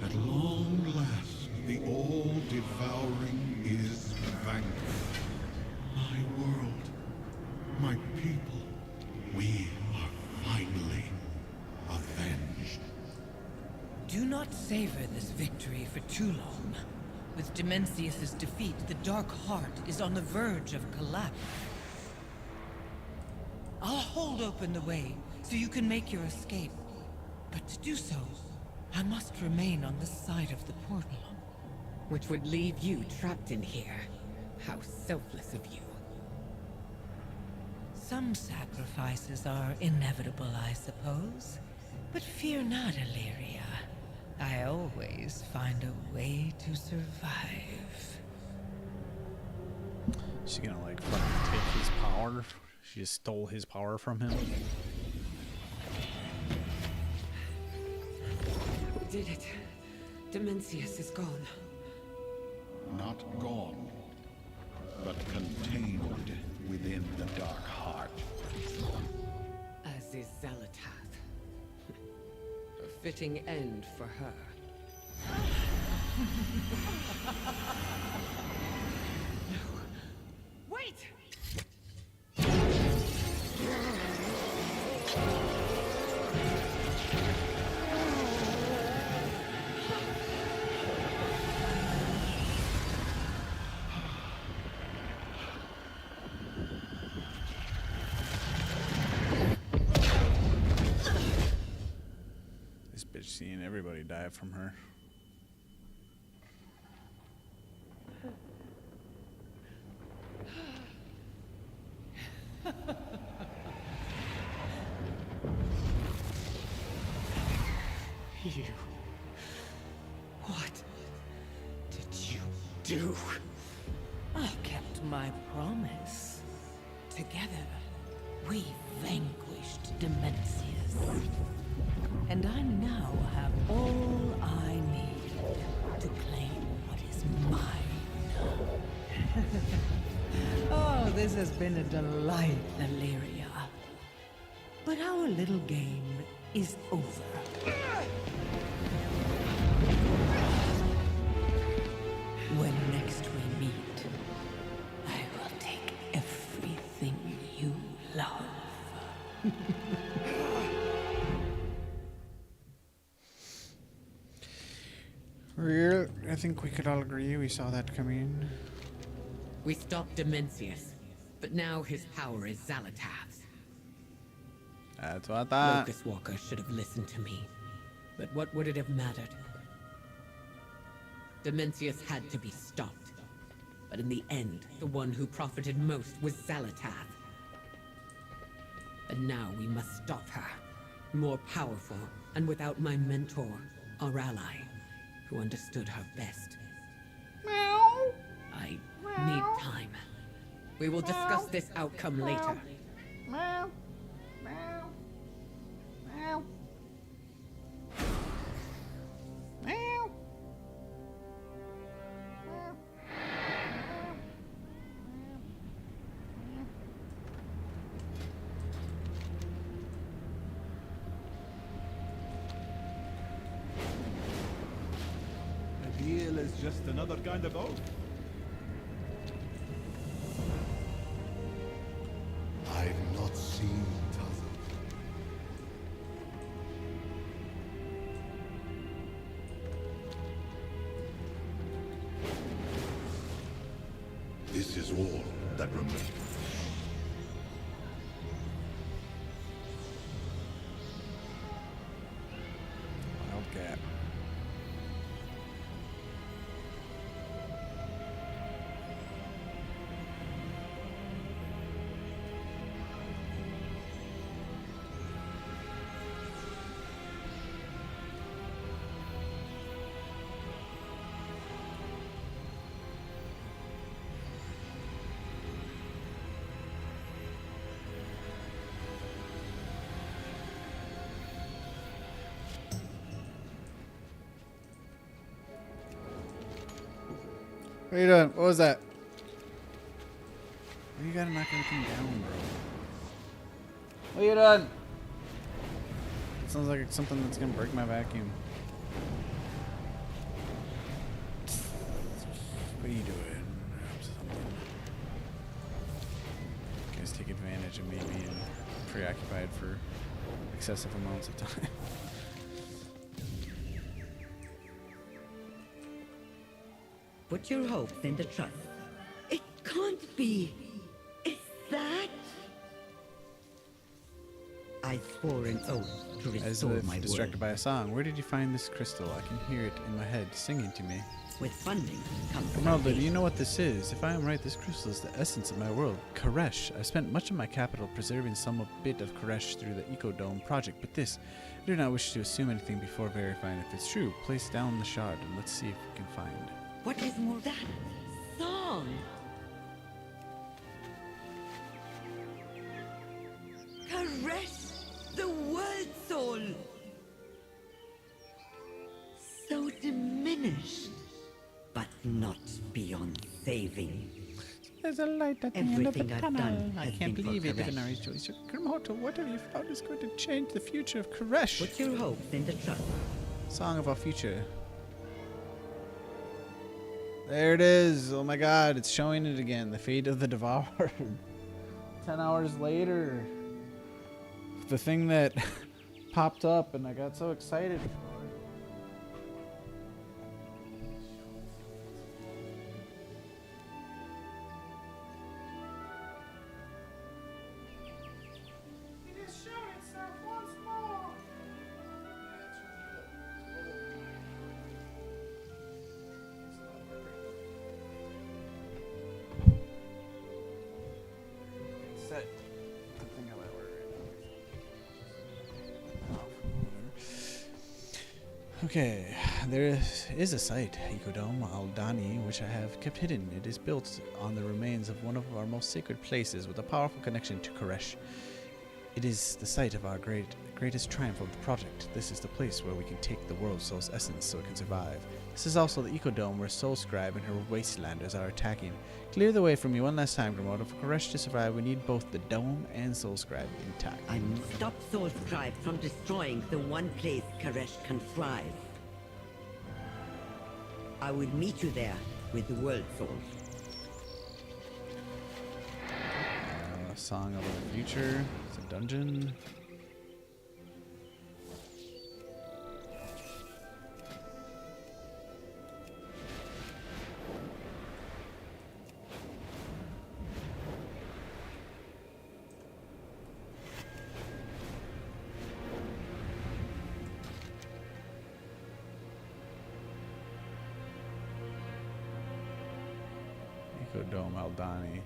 at long last the all-devouring is vanquished? My world, my people, we are finally avenged. Do not savor this victory for too long. With Demencius' defeat, the Dark Heart is on the verge of collapse. I'll hold open the way so you can make your escape. But to do so, I must remain on the side of the portal. Which would leave you trapped in here. How selfless of you. Some sacrifices are inevitable, I suppose. But fear not, Illyria. I always find a way to survive. She's gonna like fucking take his power. She just stole his power from him. We did it. Demencius is gone. Not gone, but contained within the Dark Heart. As is Zalatath. A fitting end for her. No. Wait! This bitch seeing everybody die from her. You... What did you do? I kept my promise. Together, we vanquished Demencius. And I now have all I need to claim what is mine. Oh, this has been a delight, Illyria. But our little game is over. When next we meet, I will take everything you love. I think we could all agree we saw that coming. We stopped Demencius, but now his power is Zalatath's. That's what I thought. Locust Walker should have listened to me. But what would it have mattered? Demencius had to be stopped. But in the end, the one who profited most was Zalatath. And now we must stop her. More powerful, and without my mentor, our ally, who understood her best. I need time. We will discuss this outcome later. A deal is just another kind of oath. I've not seen Taza. This is all that remains. Wildcat. What are you doing? What was that? Why you gotta knock everything down, bro? What are you doing? It sounds like it's something that's gonna break my vacuum. What are you doing? You guys take advantage of me being preoccupied for excessive amounts of time. Put your hopes in the trust. It can't be. Is that? I swore an oath to As restore if my distracted world. by a song. Where did you find this crystal? I can hear it in my head singing to me. With funding comes Ronaldo, do you foundation. know what this is? If I am right, this crystal is the essence of my world, Koresh. I spent much of my capital preserving some bit of Koresh through the Ecodome project, but this, I do not wish to assume anything before verifying if it's true. Place down the shard and let's see if we can find. What is more that song? Caress the world soul. So diminished, but not beyond saving. There's a light at the end of the Everything I've tunnel. done I has can't been for believe it, Koresh. Divinary Choice. Grimhoto, what have you found is going to change the future of Koresh? Put your hopes in the trust. Song of our future. There it is. Oh my god, it's showing it again. The fate of the devoured. 10 hours later. The thing that popped up and I got so excited for. It has shown itself once more. Set. I think I might work right. Okay, there is a site, Ecodome Aldani, which I have kept hidden. It is built on the remains of one of our most sacred places with a powerful connection to Koresh. It is the site of our greatest triumph of the project. This is the place where we can take the world soul's essence so it can survive. This is also the Ecodome where Soul Scribe and her wastelanders are attacking. Clear the way for me one last time, Grimoto. For Koresh to survive, we need both the dome and Soul Scribe intact. I must stop Soul Scribe from destroying the one place Koresh can thrive. I will meet you there with the world soul. Song of the Future. It's a dungeon. Ecodome Aldani.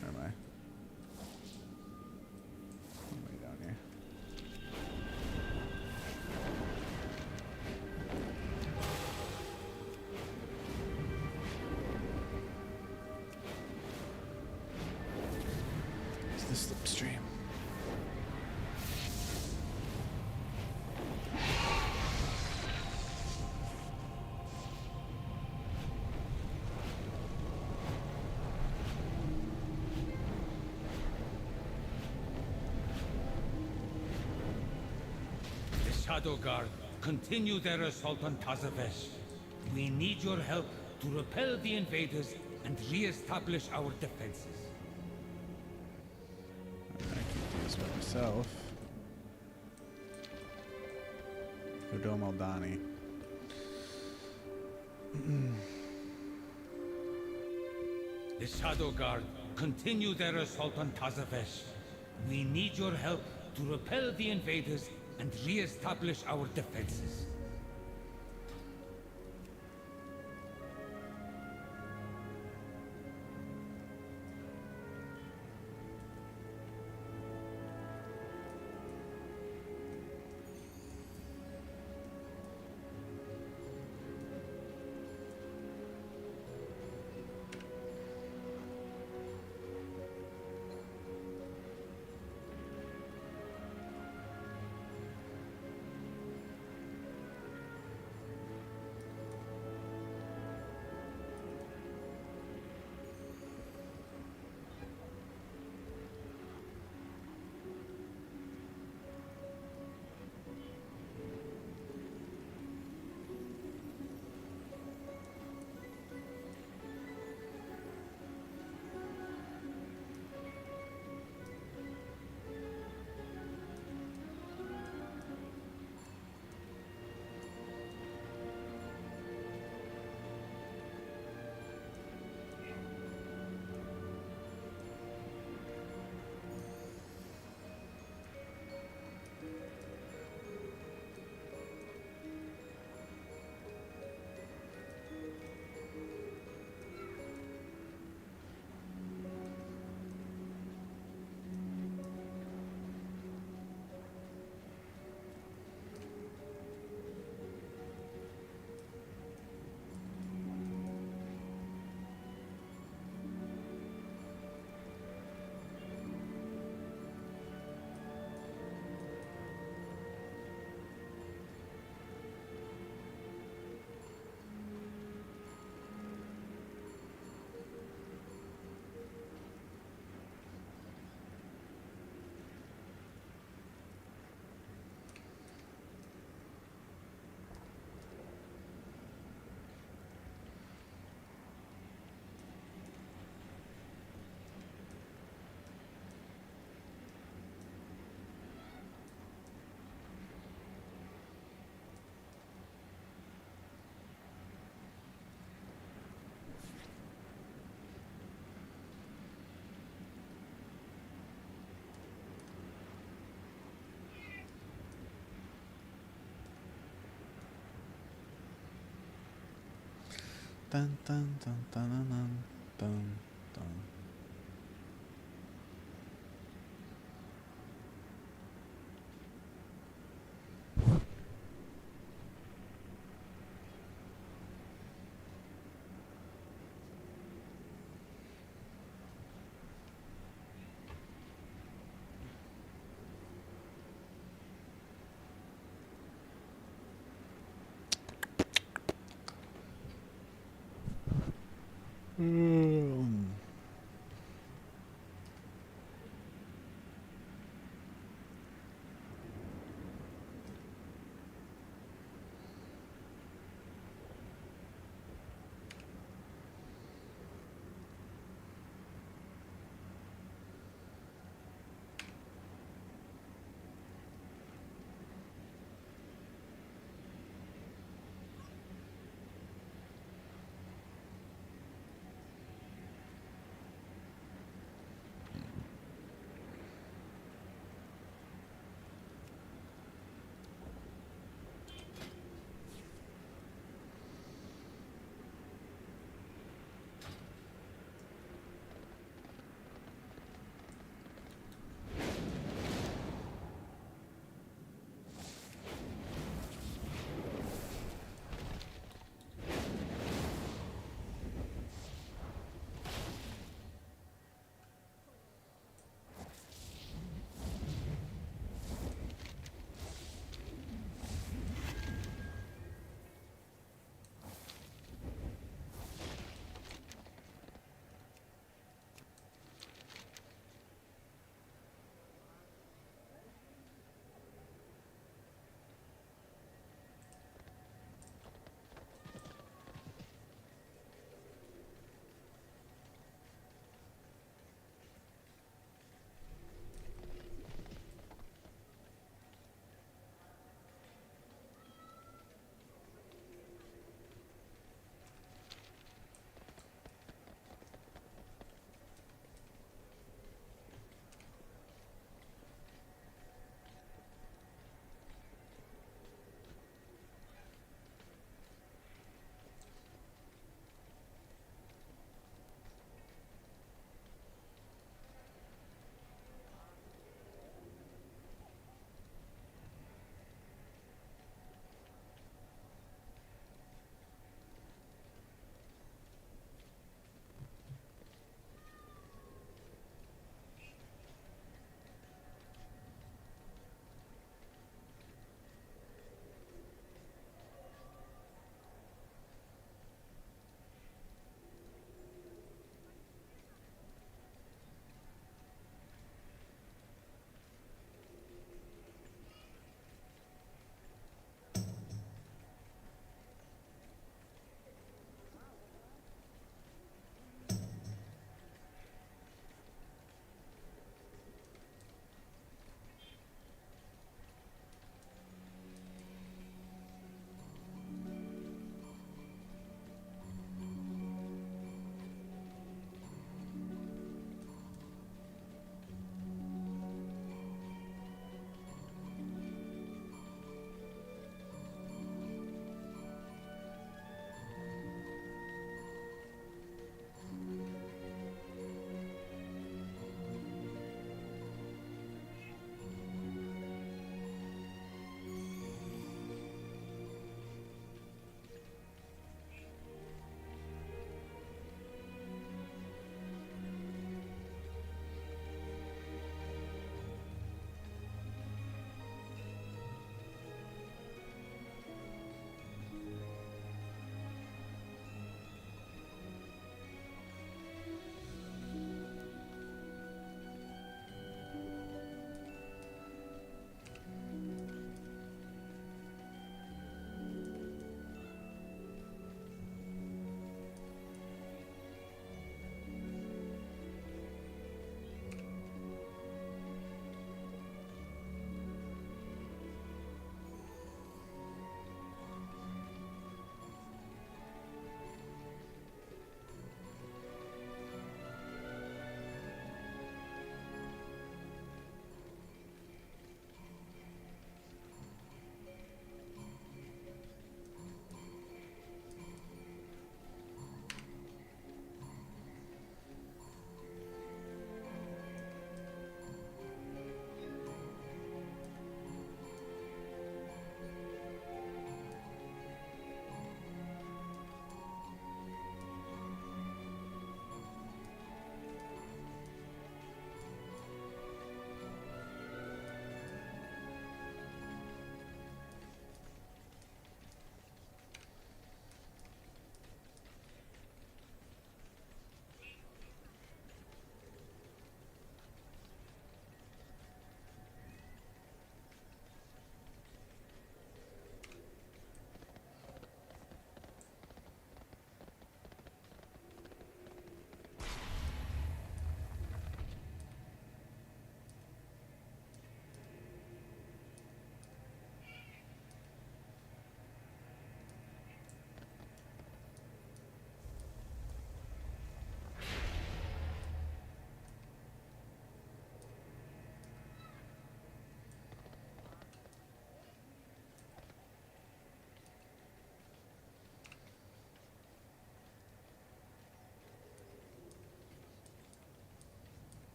Where am I? I'm way down here. It's the slipstream. The Shadow Guard continue their assault on Tazavesh. We need your help to repel the invaders and re-establish our defenses. I'm gonna keep these by myself. Ecodome Aldani. The Shadow Guard continue their assault on Tazavesh. We need your help to repel the invaders and re-establish our defenses. Dun dun dun dun dun dun dun dun.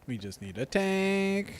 We just need a tank.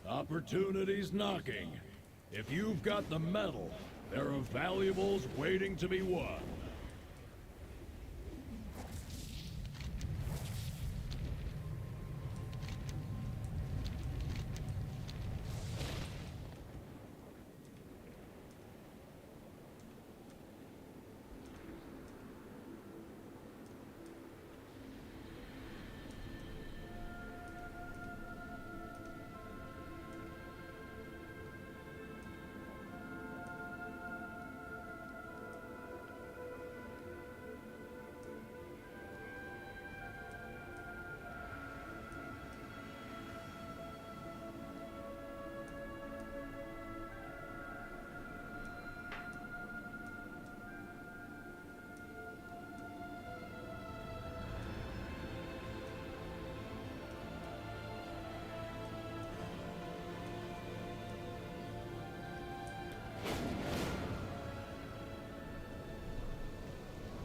Opportunity's knocking. If you've got the metal, there are valuables waiting to be won.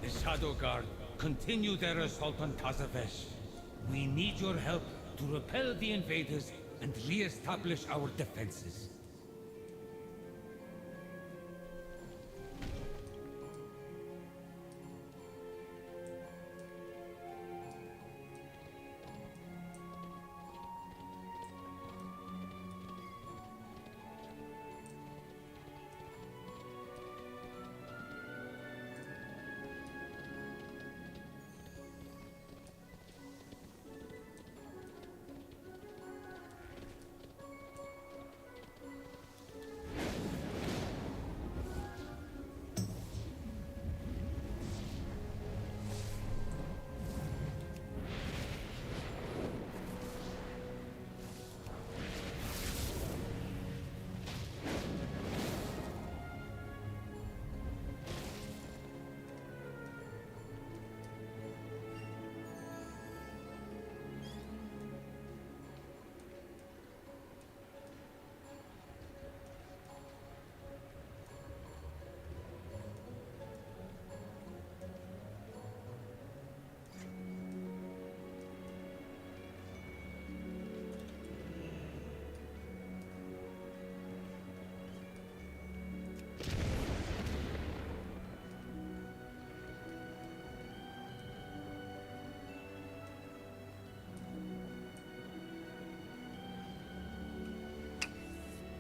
The Shadow Guard continue their assault on Tazavesh. We need your help to repel the invaders and re-establish our defenses.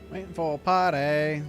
Waiting for a party.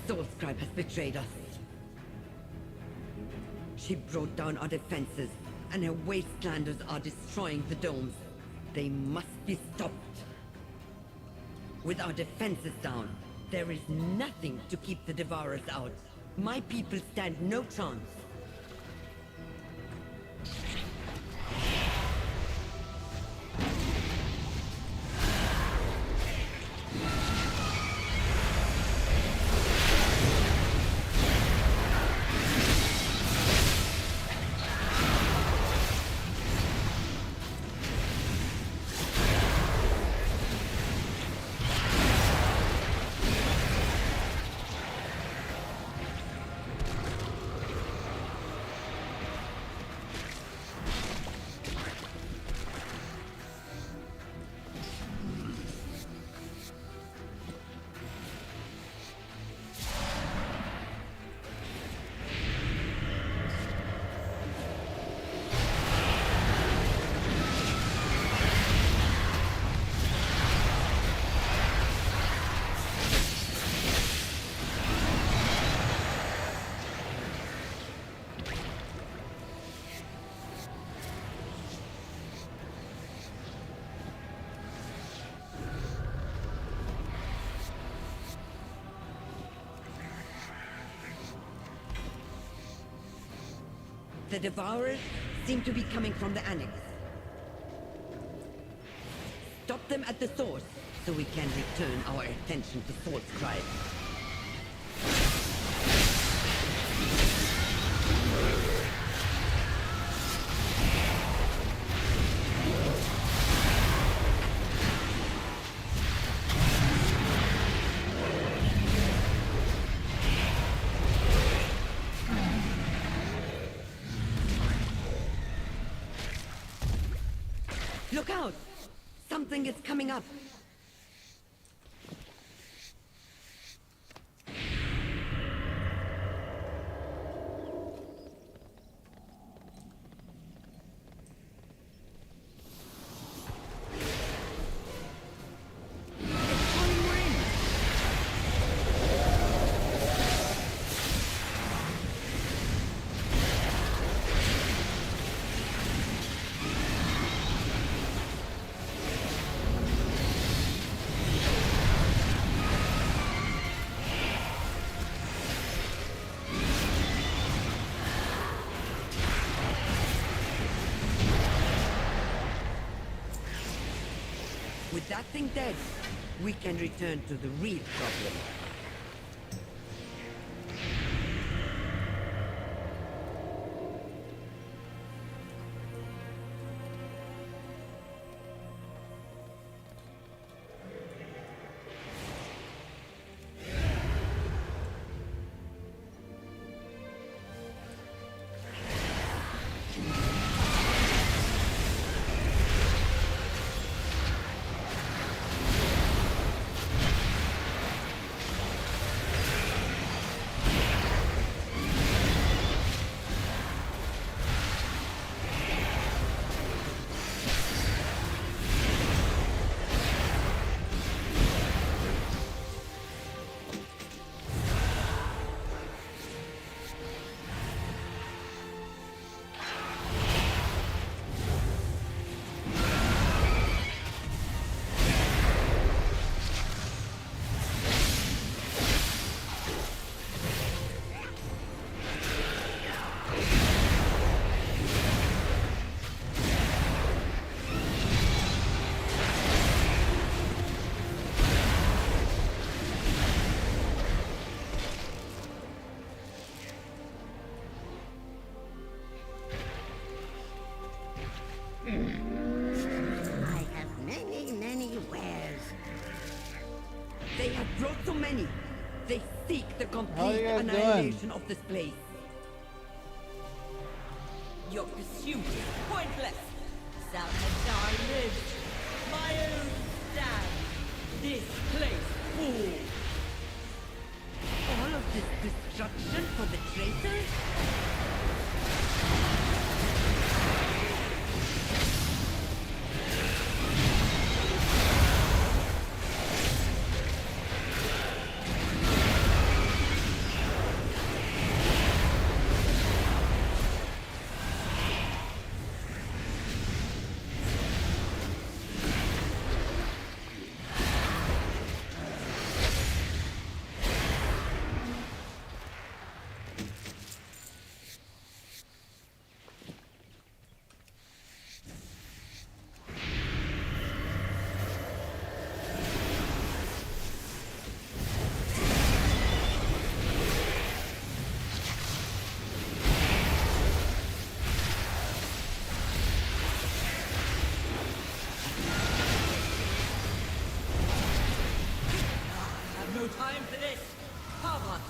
Soulscribe has betrayed us. She brought down our defenses, and her wastelanders are destroying the domes. They must be stopped. With our defenses down, there is nothing to keep the Devourers out. My people stand no chance. The Devourers seem to be coming from the Annex. Stop them at the source, so we can return our attention to Soul Scribe. Look out! Something is coming up. With that thing dead, we can return to the real problem. I have many, many wares. They have brought so many. They seek the How are complete you guys doing? annihilation of this place. Your pursuit is pointless. Salazar lives. My own stand. This place falls. All of this destruction for the traitors? No time for this. Come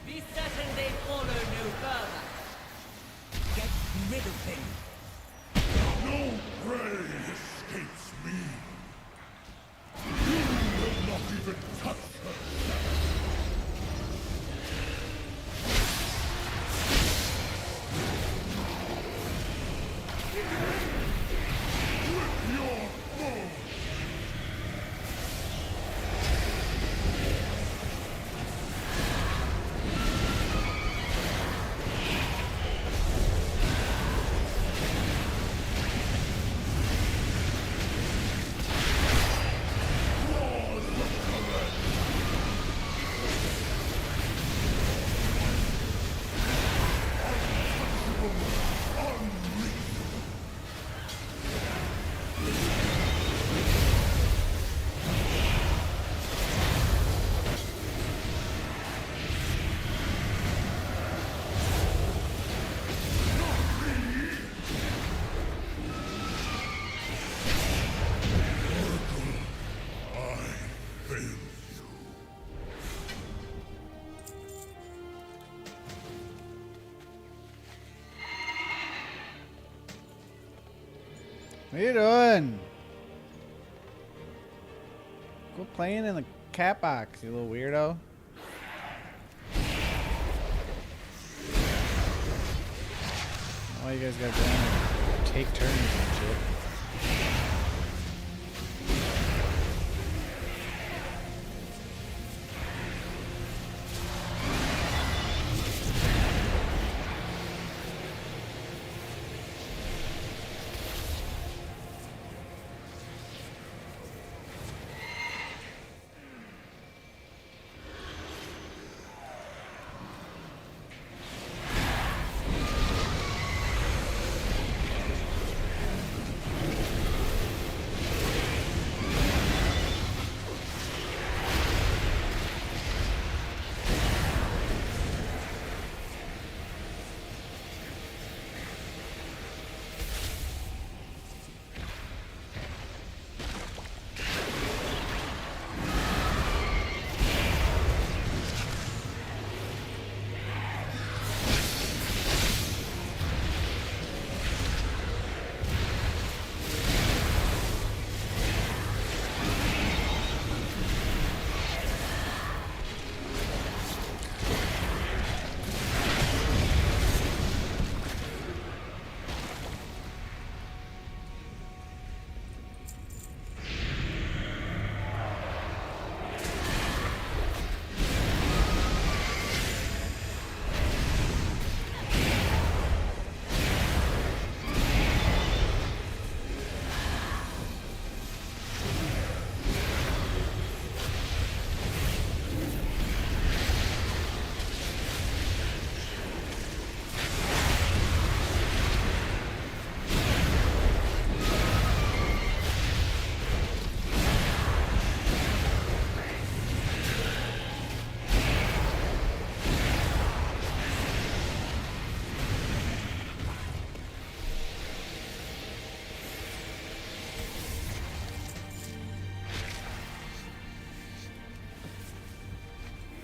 be certain they follow no further. Get rid of him. No prey escapes me. You will not even touch her. With your bow. What are you doing? Go playing in the cat box, you little weirdo. Why you guys gotta go in and take turns and shit?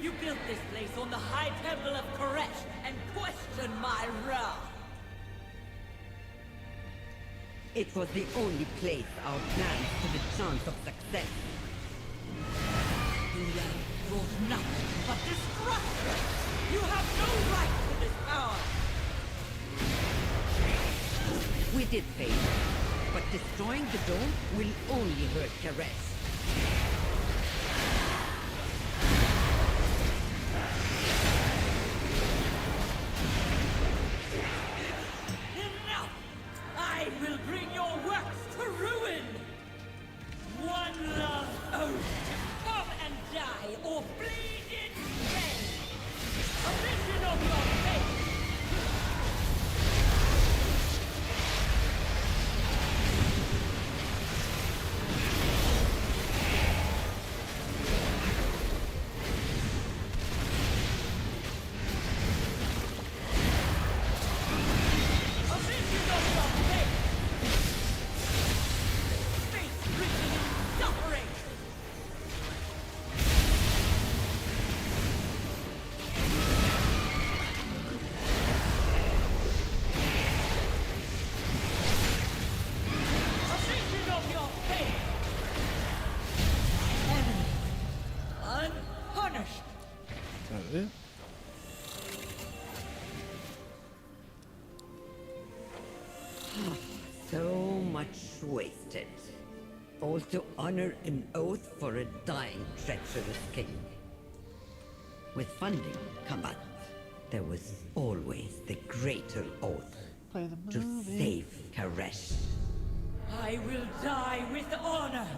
You built this place on the high temple of Koresh and question my wrath. It was the only place our plans stood a chance of success. You have brought nothing but destruction. You have no right to this power. We did fail, but destroying the dome will only hurt Koresh. Enough! I will bring your works to ruin! One last oath! Come and die or bleed in vain! A vision of your fate! So much wasted. All to honor an oath for a dying, treacherous king. With funding, combat, there was always the greater oath to save Koresh. I will die with honor.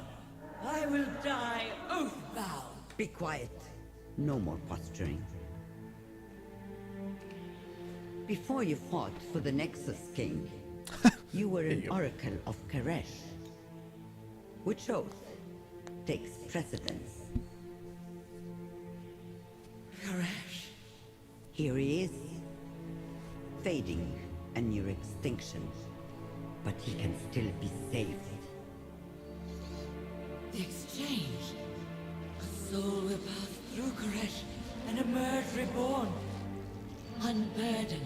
I will die oath-bound. Be quiet. No more posturing. Before you fought for the Nexus King, you were an oracle of Koresh. Which oath takes precedence? Koresh. Here he is, fading and near extinction, but he can still be saved. The exchange. A soul will pass through Koresh and emerge reborn, unburdened.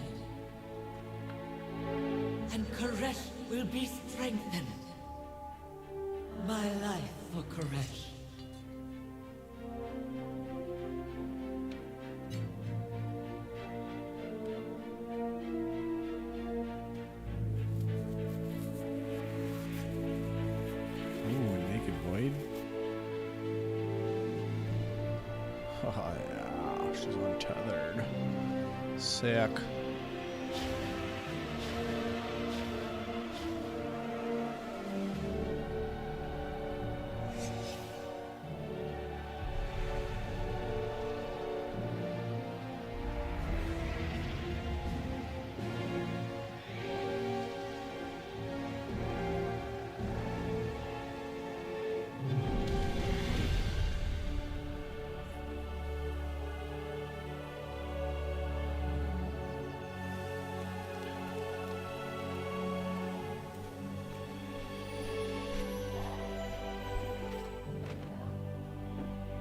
And Koresh will be strengthened. My life for Koresh. Ooh, Naked Void. Oh yeah, she's untethered. Sick.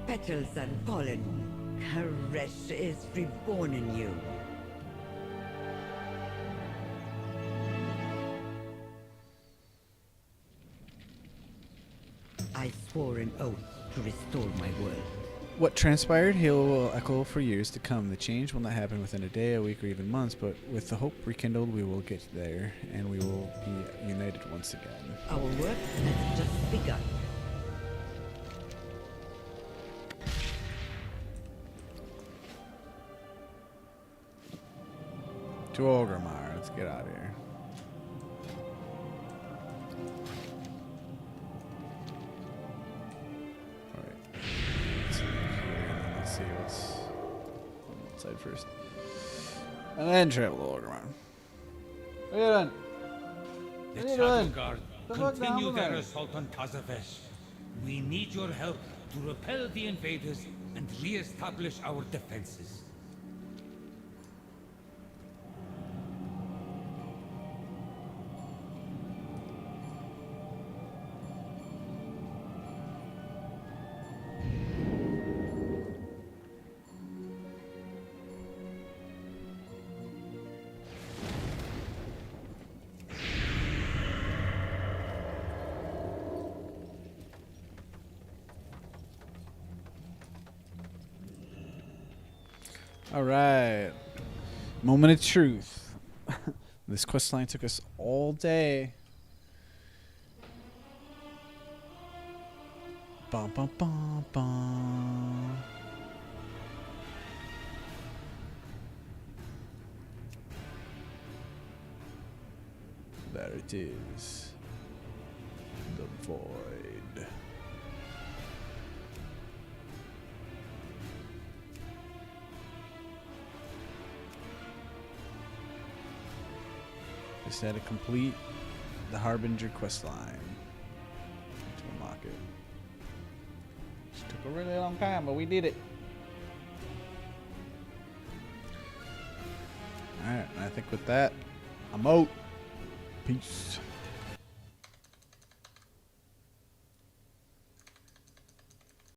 Petals and pollen. Koresh is reborn in you. I swore an oath to restore my world. What transpired, Halo will echo for years to come. The change will not happen within a day, a week, or even months, but with the hope rekindled, we will get there, and we will be united once again. Our work has just begun. To Orgrimmar, let's get out of here. Alright. Let's see here, and then let's see what's on the outside first. And then travel to Orgrimmar. What are you doing? The What are you Shadow doing? Guard The fuck continue down their there? assault on Tazavesh. We need your help to repel the invaders and re-establish our defenses. Alright. Moment of truth. This questline took us all day. Bum bum bum bum. There it is. The void. Just had to complete the Harbinger Questline to unlock it. Just took a really long time, but we did it. Alright, and I think with that, I'm out. Peace.